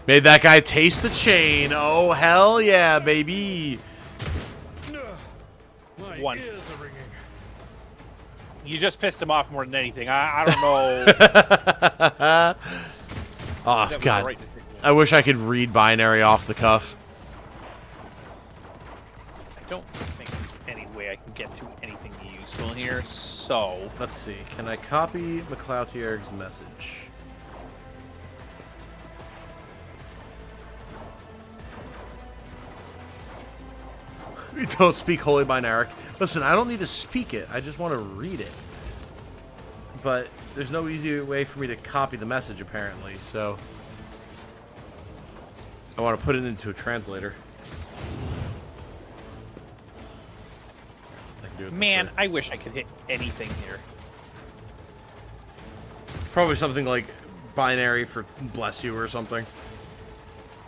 Made that guy taste the chain. Oh, hell yeah, baby. My One. ears are ringing. You just pissed him off more than anything. I don't know. Oh, That was the God. right decision. I wish I could read binary off the cuff. I don't think there's any way I can get to anything useful here, so... Let's see. Can I copy McCloutier's message? We don't speak Holy Binaric. Listen, I don't need to speak it. I just want to read it. But there's no easy way for me to copy the message, apparently, so... I want to put it into a translator. do it. Man, I wish I could hit anything here. Probably something like binary for bless you or something.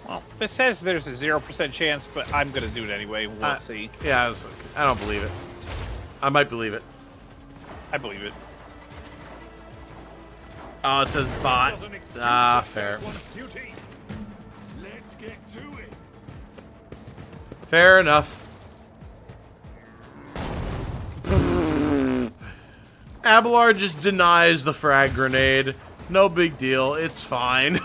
Well, this says there's a 0% chance, but I'm gonna do it anyway. We'll see. Yeah, I don't believe it. I might believe it. I believe it. Oh, it says bot. Ah, fair. Let's get to it. Fair enough. Abelard just denies the frag grenade. No big deal. It's fine.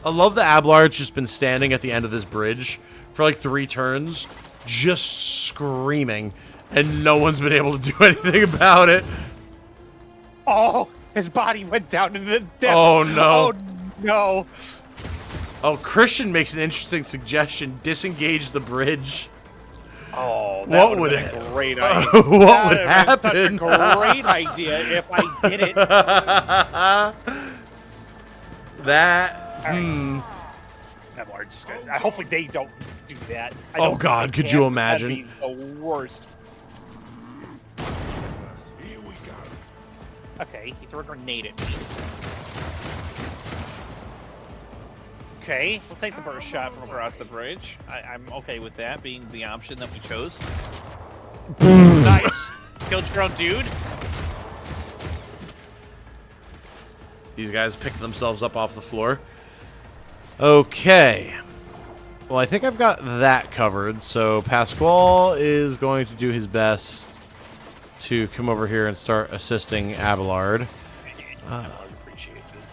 I love that Abelard's just been standing at the end of this bridge for like 3 turns, just screaming, and no one's been able to do anything about it. Oh, his body went down into the depths. Oh, no. Oh, no. Oh, Christian makes an interesting suggestion. Disengage the bridge. Oh, What that would have been a it- great idea. What would That would've been happen? Such a great idea if I did it. That. Ablard's good. Hopefully they don't do that. I Oh, don't God, think they could can, you but imagine? That'd be the worst. Here we go. Okay, he threw a grenade at me. Okay, we'll take the burst shot from across the bridge. I'm okay with that being the option that we chose. Nice. Killed your own dude. These guys picked themselves up off the floor. Okay. Well, I think I've got that covered. So Pasquale is going to do his best to come over here and start assisting Abelard. Appreciates it.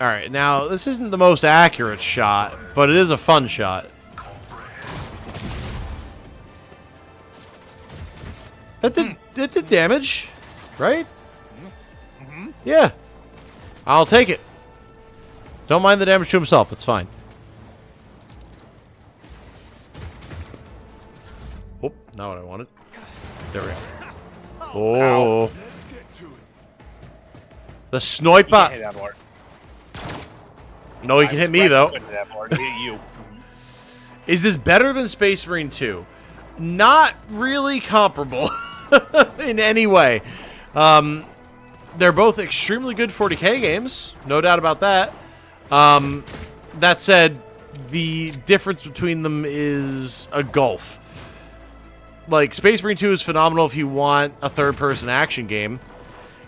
All right, now this isn't the most accurate shot, but it is a fun shot. That did damage, right? Yeah. I'll take it. Don't mind the damage to himself. It's fine. Oh, not what I wanted. There we go. Oh. Let's get to it. The You can't sniper. hit Abelard. No, he can hit me, though. Hit Abelard. He hit you. Is this better than Space Marine 2? Not really comparable in any way. They're both extremely good 40k games, no doubt about that. That said, the difference between them is a gulf. Like, Space Marine 2 is phenomenal if you want a third-person action game.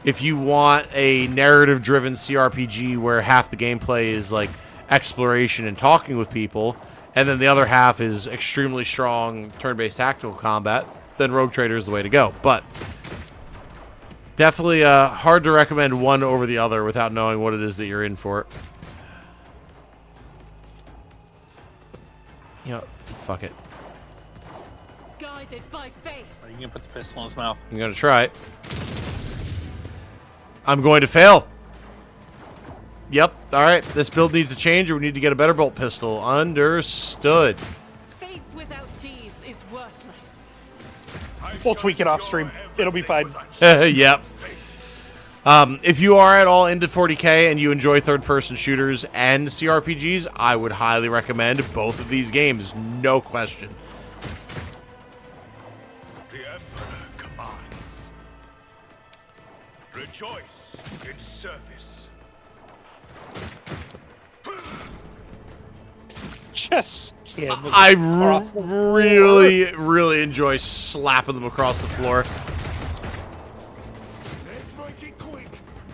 If you want a narrative-driven CRPG where half the gameplay is, like, exploration and talking with people, and then the other half is extremely strong turn-based tactical combat, then Rogue Trader is the way to go. But definitely hard to recommend one over the other without knowing what it is that you're in for. You know, fuck it. Guided by faith. Are you gonna put the pistol in his mouth? I'm going to try it. I'm going to fail. Yep. All right. This build needs to change, or we need to get a better bolt pistol. Understood. Faith without deeds is worthless. We'll tweak it off stream. It'll be fine. Yep. If you are at all into 40k and you enjoy third-person shooters and CRPGs, I would highly recommend both of these games. No question. The Emperor commands. Rejoice in service. Just kidding. I really enjoy slapping them across the floor. Let's make it quick.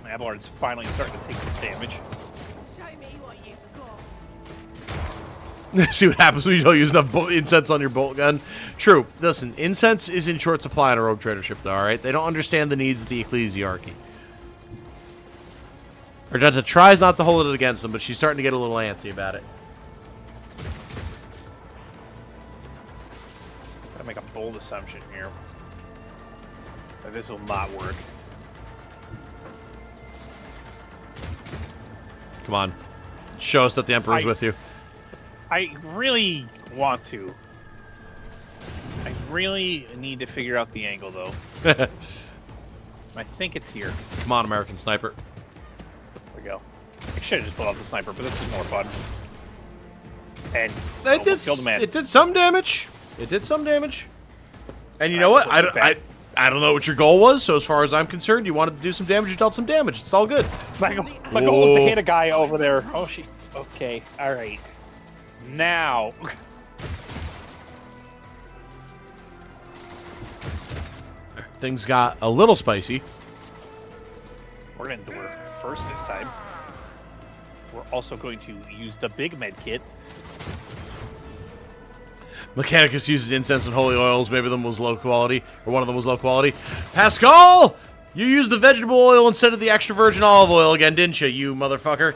Abelard's finally starting to take some damage. Show me what you've got. See what happens when you don't use enough incense on your bolt gun. True. Listen, incense is in short supply on a rogue trader ship, though, alright? They don't understand the needs of the ecclesiarchy. Argenta tries not to hold it against them, but she's starting to get a little antsy about it. Gotta make a bold assumption here. That this will not work. Come on. Show us that the Emperor's with you. I really want to. I really need to figure out the angle, though. I think it's here. Come on, American Sniper. There we go. I should have just pulled out the sniper, but this is more fun. And killed the man. It did some damage. It did some damage. And you know what? I don't know what your goal was, so as far as I'm concerned, you wanted to do some damage, you dealt some damage. It's all good. My goal was to hit a guy over there. Oh, she. Okay, alright. Now. Things got a little spicy. We're going to do it first this time. We're also going to use the big med kit. Mechanicus uses incense and holy oils. Maybe them was low quality, or one of them was low quality. Pascal! You used the vegetable oil instead of the extra virgin olive oil again, didn't you motherfucker?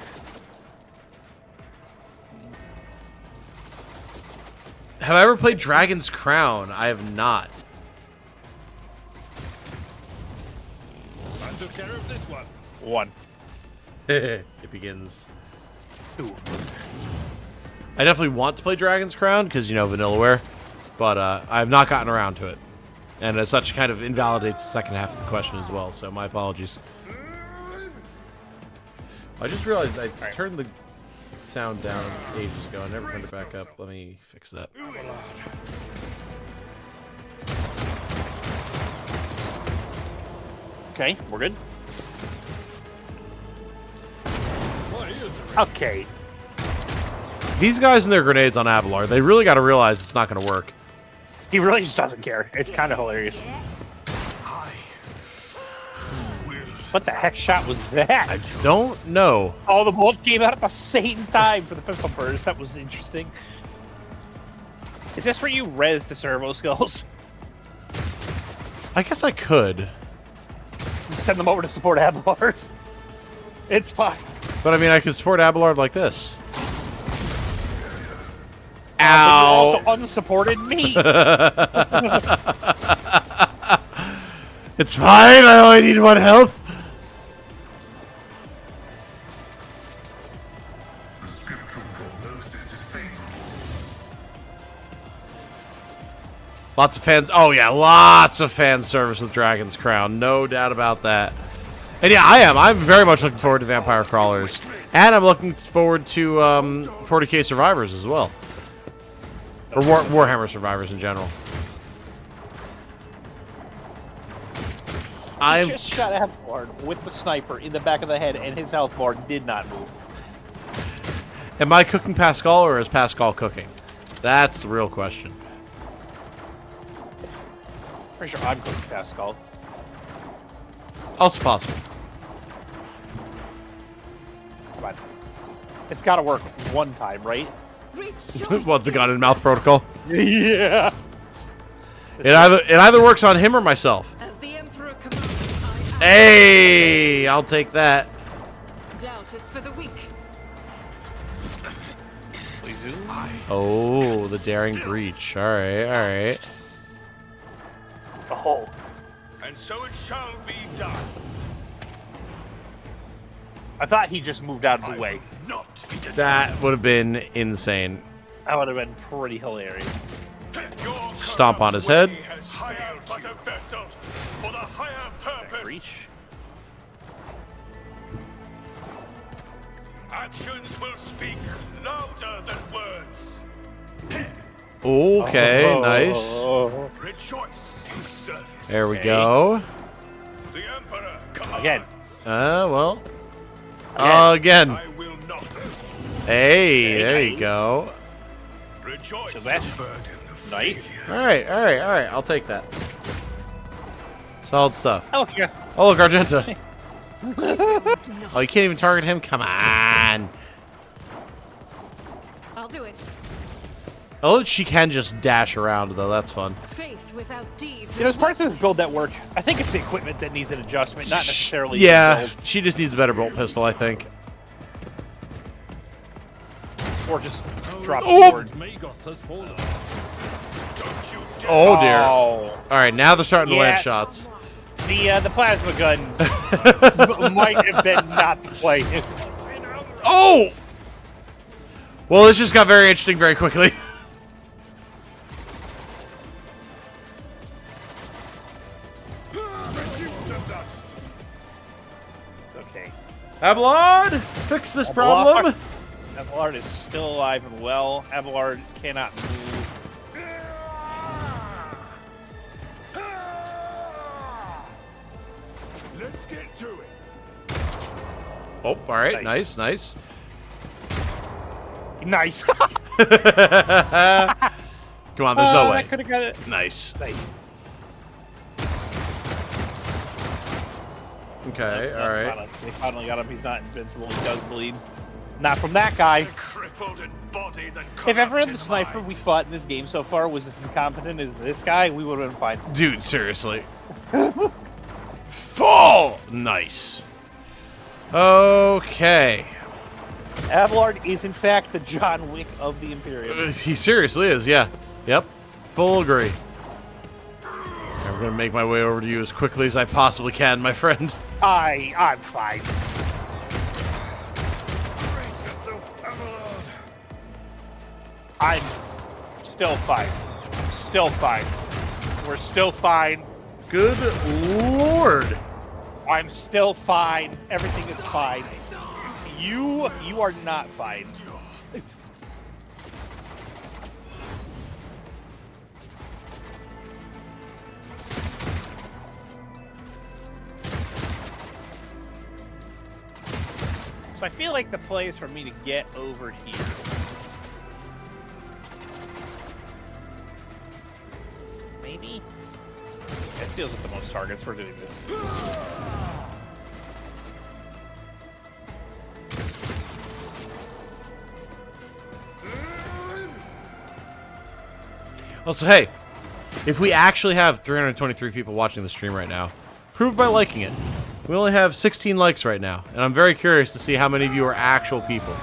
Have I ever played Dragon's Crown? I have not. I took care of this one. 1. It begins. 2. I definitely want to play Dragon's Crown, because, you know, Vanillaware, but I have not gotten around to it. And as such, kind of invalidates the second half of the question as well, so my apologies. I just realized I turned the sound down ages ago. I never turned it back up. Let me fix that. Okay, we're good. Okay. These guys and their grenades on Avalar, they really got to realize it's not going to work. He really just doesn't care. It's kind of hilarious. What the heck shot was that? I don't know. Oh, the bullets came out at the same time for the pistol burst. That was interesting. Is this where you res the servo skills? I guess I could. Send them over to support Abelard. It's fine. But I mean, I could support Abelard like this. But you Ow! also unsupported me. It's fine, I only need 1 health. The scriptural prognosis is favorable. Lots of fans. Oh yeah, lots of fan service with Dragon's Crown. No doubt about that. And yeah, I am. I'm very much looking forward to Vampire Crawlers. And I'm looking forward to 40k Survivors as well. Or Warhammer Survivors in general. I just shot Abelard with the sniper in the back of the head, and his health bar did not move. Am I cooking Pascal, or is Pascal cooking? That's the real question. Pretty sure I'm cooking Pascal. Also possible. Come on. It's got to work one time, right? What, the gun and mouth protocol? Yeah. It either works on him or myself. As the Emperor commands, Hey, I'll take that. doubt is for the weak. Please do. Oh, the daring breach. All right, all right. Oh. And so it shall be done. I thought he just moved out of the way. Not be denied. That would have been insane. That would have been pretty hilarious. Your Stomp on his corrupt head. way has hired but a vessel for the higher purpose. Reach. Actions will speak louder than words. Okay, nice. Oh. Rejoice in service. There we Okay. go. The Emperor commands. Again. Well. Again. I will not. Hey, there Hey. you go. Rejoice So that's in the burden of nice. failure. All right, all right, all right. I'll take that. Solid stuff. Oh, yeah. Oh, look, Argenta. Oh, you can't even target him? Come on. I'll do it. Oh, she can just dash around, though. That's fun. Faith without deeds. There's parts of this build that work. I think it's the equipment that needs an adjustment, not necessarily the Yeah, build. she just needs a better bolt pistol, I think. Or just drop Oh. forward. Magos has fallen. Don't you dare. Oh, dear. Oh. All right, now they're starting to land Yeah. shots. The plasma gun might have been not the play. Oh! Well, this just got very interesting very quickly. Abelard, fix this problem. Abelard is still alive and well. Abelard cannot move. Let's get to it. Oh, all right, nice. Nice. Come on, there's no way. I could have got it. Nice. Nice. Okay, all right. They finally got him. He's not invincible. He does bleed. Not from that guy. Crippled and body that If every other corrupted sniper mind. we fought in this game so far was as incompetent as this guy, we would have been fine. Dude, seriously. Full! Nice. Okay. Abelard is, in fact, the John Wick of the Imperium. He seriously is, yeah. Yep. Full agree. I'm gonna make my way over to you as quickly as I possibly can, my friend. I'm fine. Brace yourself, Abelard. I'm still fine. Still fine. We're still fine. Good lord. I'm still fine. Everything is fine. You are not fine. So I feel like the play is for me to get over here. Maybe? That deals with the most targets for doing this. Also, hey, if we actually have 323 people watching the stream right now, prove by liking it. We only have 16 likes right now, and I'm very curious to see how many of you are actual people.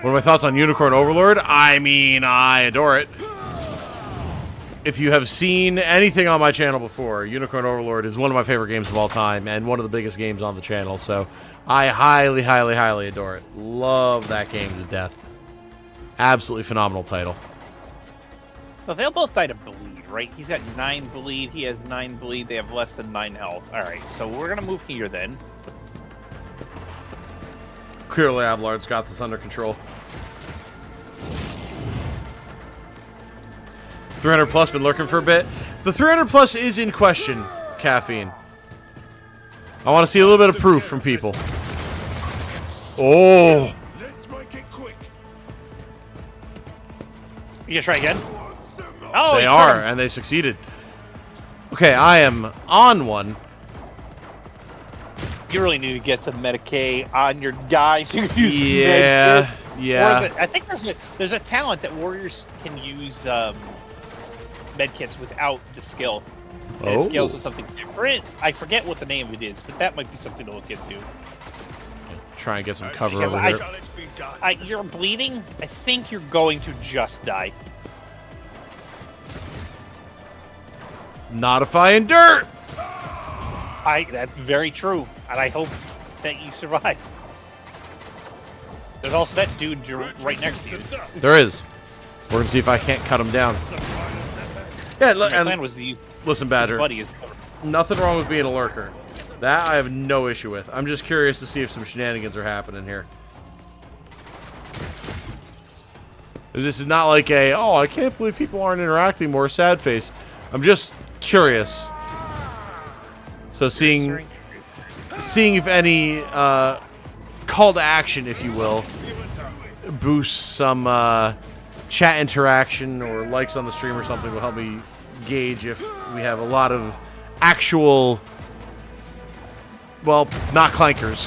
What are my thoughts on Unicorn Overlord? I mean, I adore it. If you have seen anything on my channel before, Unicorn Overlord is one of my favorite games of all time and one of the biggest games on the channel, so I highly, highly, highly adore it. Love that game to death. Absolutely phenomenal title. Well, they'll both die to bleed, right? He's got 9 bleed, he has 9 bleed, they have less than 9 health. Alright, so we're gonna move here then. Clearly, Abelard's got this under control. 300 plus been lurking for a bit. The 300 plus is in question, Caffeine. I want to see a little bit of proof from people. Oh. Let's make it quick. You gonna try again? Oh, They you are, cut him. and they succeeded. Okay, I am on one. You really need to get some Medicaid on your guys who use Yeah, medkit. yeah. Or I think there's a talent that warriors can use medkits without the skill. And Oh. it scales with something different. I forget what the name of it is, but that might be something to look into. Try and get some cover Because over I- here. Shall it be done? You're bleeding. I think you're going to just die. Not if I endure. That's very true, and I hope that you survive. There's also that dude right next to you. There is. We're gonna see if I can't cut him down. Yeah, My plan and was to use listen, his Badger. buddy as cover. Nothing wrong with being a lurker. That I have no issue with. I'm just curious to see if some shenanigans are happening here. This is not like a, oh, I can't believe people aren't interacting more, sad face. I'm just curious. So seeing if any call to action, if you will, boosts some chat interaction or likes on the stream or something will help me gauge if we have a lot of actual, well, not clankers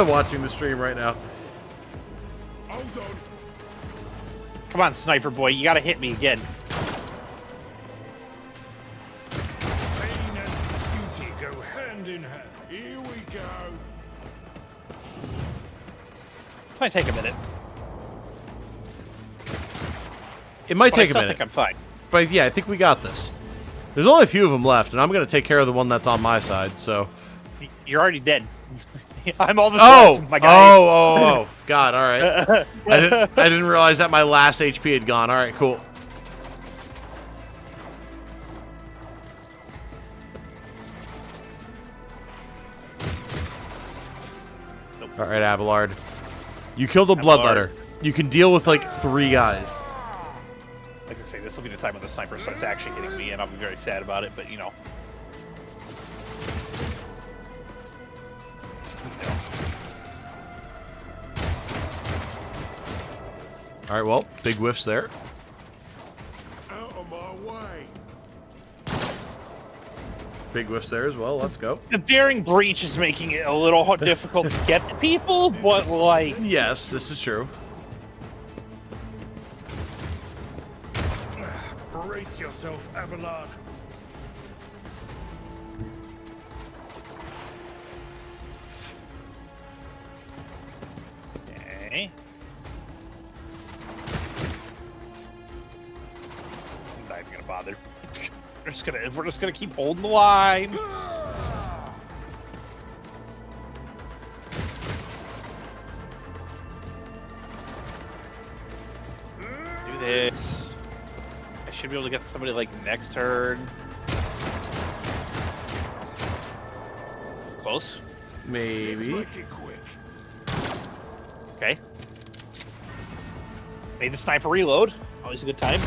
watching the stream right now. Hold on. Come on, sniper boy, you gotta hit me again. Pain and beauty go hand in hand. Here we go. This might take a minute. It might But take I a still minute, think I'm fine. but yeah, I think we got this. There's only a few of them left, and I'm going to take care of the one that's on my side, so... You're already dead. I'm all the Oh! my guy. Oh! God, alright. I didn't realize that my last HP had gone. Alright, cool. All right, Abelard. You killed a bloodletter. You can deal with like 3 guys. Like I say, this will be the time when the sniper starts actually hitting me, and I'll be very sad about it. But you know. All right, well, big whiffs there. Out of my way. Big whiffs there as well. Let's go. The daring breach is making it a little difficult to get to people, but like. Yes, this is true. Brace yourself, Abelard. Okay. I'm not even gonna bother. We're just gonna keep holding the line. Do this. I should be able to get somebody like next turn. Close. Maybe. Make it quick. Okay. Made the sniper reload. Always a good time.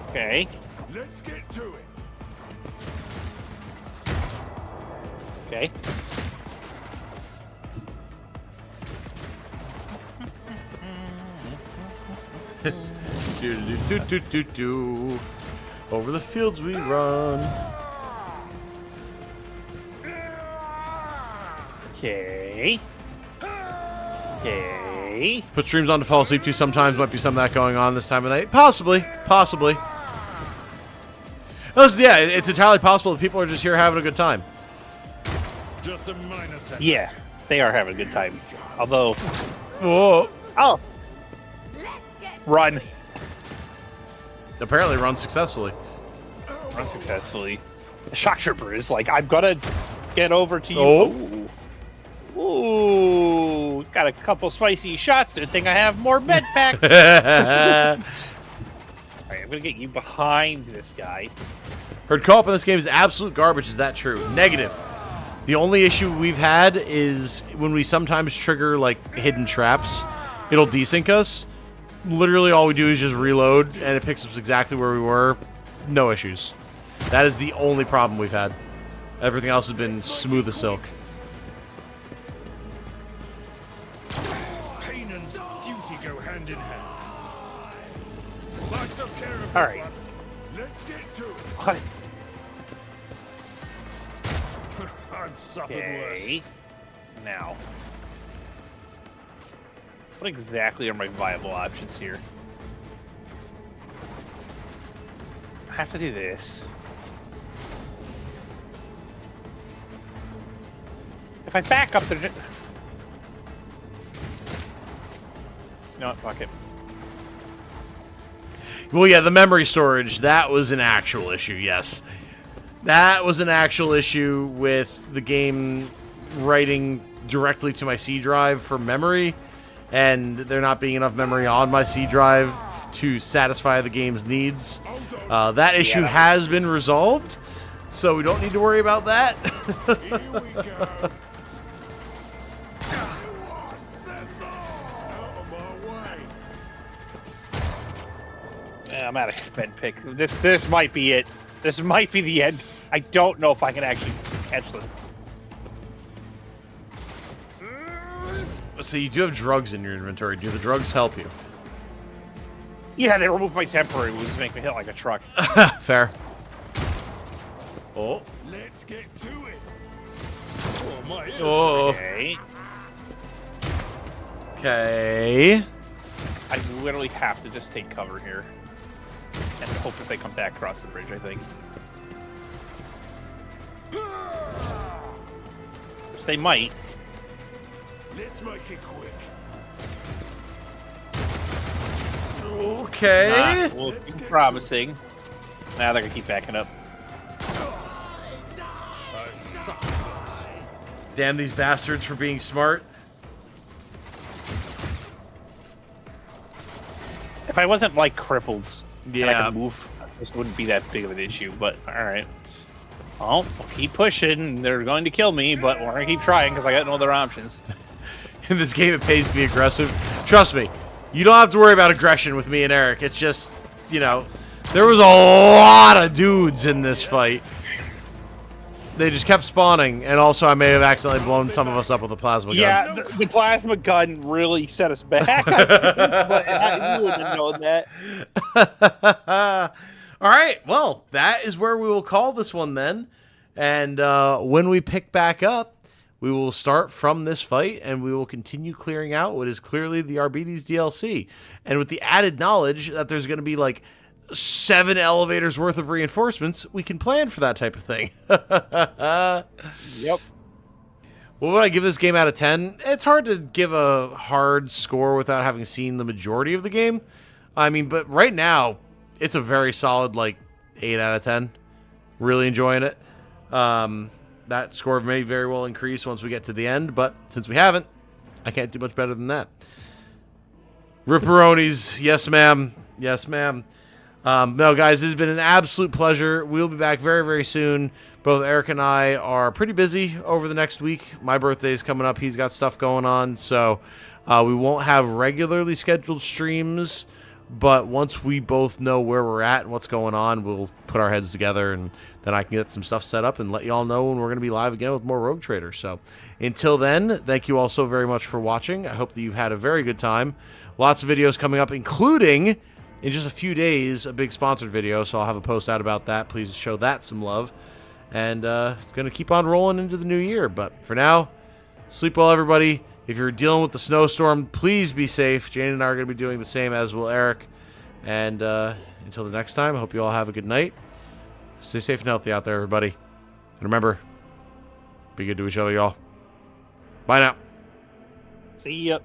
Okay. Let's get to it. Okay. Do. Over the fields we run. Okay. Okay. Put streams on to fall asleep to sometimes. Might be some of that going on this time of night. Possibly. Possibly. Listen, yeah, it's entirely possible that people are just here having a good time. Just a minor setback. Yeah, they are having a good time. Although, Whoa. oh, run, Apparently run successfully. run successfully. The shock trooper is like, I'm gonna get over to you. Oh. Ooh. Ooh, got a couple spicy shots. Good thing I have more med packs. All right, I'm gonna get you behind this guy. Heard co-op in this game is absolute garbage. Is that true? Negative. The only issue we've had is when we sometimes trigger like hidden traps, it'll desync us. Literally all we do is just reload and it picks us exactly where we were. No issues. That is the only problem we've had. Everything else has been smooth as silk. Pain and duty go hand in hand. Locked up care of All this right. one. Let's get to it. What? I've suffered Okay. Now, what exactly are my viable options here? I have to do this. If I back up, they're just... No, fuck it. Well, yeah, the memory storage, that was an actual issue, yes. That was an actual issue with the game writing directly to my C drive for memory, and there not being enough memory on my C drive to satisfy the game's needs. That issue has been resolved, so we don't need to worry about that. Here we go. Out of my way. I'm out of med pick. This might be it. This might be the end. I don't know if I can actually catch them. So you do have drugs in your inventory. Do the drugs help you? Yeah, they removed my temporary wounds to make me hit like a truck. Fair. Oh. Let's get to it. Oh, my ears. Oh. Okay. Okay. I literally have to just take cover here. And hope that they come back across the bridge, I think. Which they might. Let's make it quick. Okay. Not looking promising. Now they're gonna keep backing up. Damn these bastards for being smart. If I wasn't like crippled, and I Yeah. could move, this wouldn't be that big of an issue. But all right. Oh, we'll keep pushing. They're going to kill me, but we're going to keep trying because I got no other options. In this game, it pays to be aggressive. Trust me, you don't have to worry about aggression with me and Eric. It's just, you know, there was a lot of dudes in this fight. They just kept spawning, and also I may have accidentally blown some of us up with a plasma gun. Yeah, the plasma gun really set us back, I think, but you wouldn't have known that. All right, well, that is where we will call this one then. And when we pick back up, we will start from this fight, and we will continue clearing out what is clearly the Arbides DLC. And with the added knowledge that there's going to be like 7 elevators worth of reinforcements, we can plan for that type of thing. Yep. What would I give this game out of 10? It's hard to give a hard score without having seen the majority of the game. I mean, but right now, it's a very solid, like, 8 out of 10. Really enjoying it. That score may very well increase once we get to the end, but since we haven't, I can't do much better than that. Ripperonis, yes, ma'am. Yes, ma'am. No, guys, it has been an absolute pleasure. We'll be back very, very soon. Both Eric and I are pretty busy over the next week. My birthday is coming up. He's got stuff going on, so we won't have regularly scheduled streams, but once we both know where we're at and what's going on, we'll put our heads together, and then I can get some stuff set up and let you all know when we're going to be live again with more Rogue Trader. So until then, thank you all so very much for watching. I hope that you've had a very good time. Lots of videos coming up, including in just a few days, a big sponsored video, so I'll have a post out about that. Please show that some love. And it's going to keep on rolling into the new year. But for now, sleep well, everybody. If you're dealing with the snowstorm, please be safe. Jane and I are going to be doing the same, as will Eric. And until the next time, I hope you all have a good night. Stay safe and healthy out there, everybody. And remember, be good to each other, y'all. Bye now. See ya.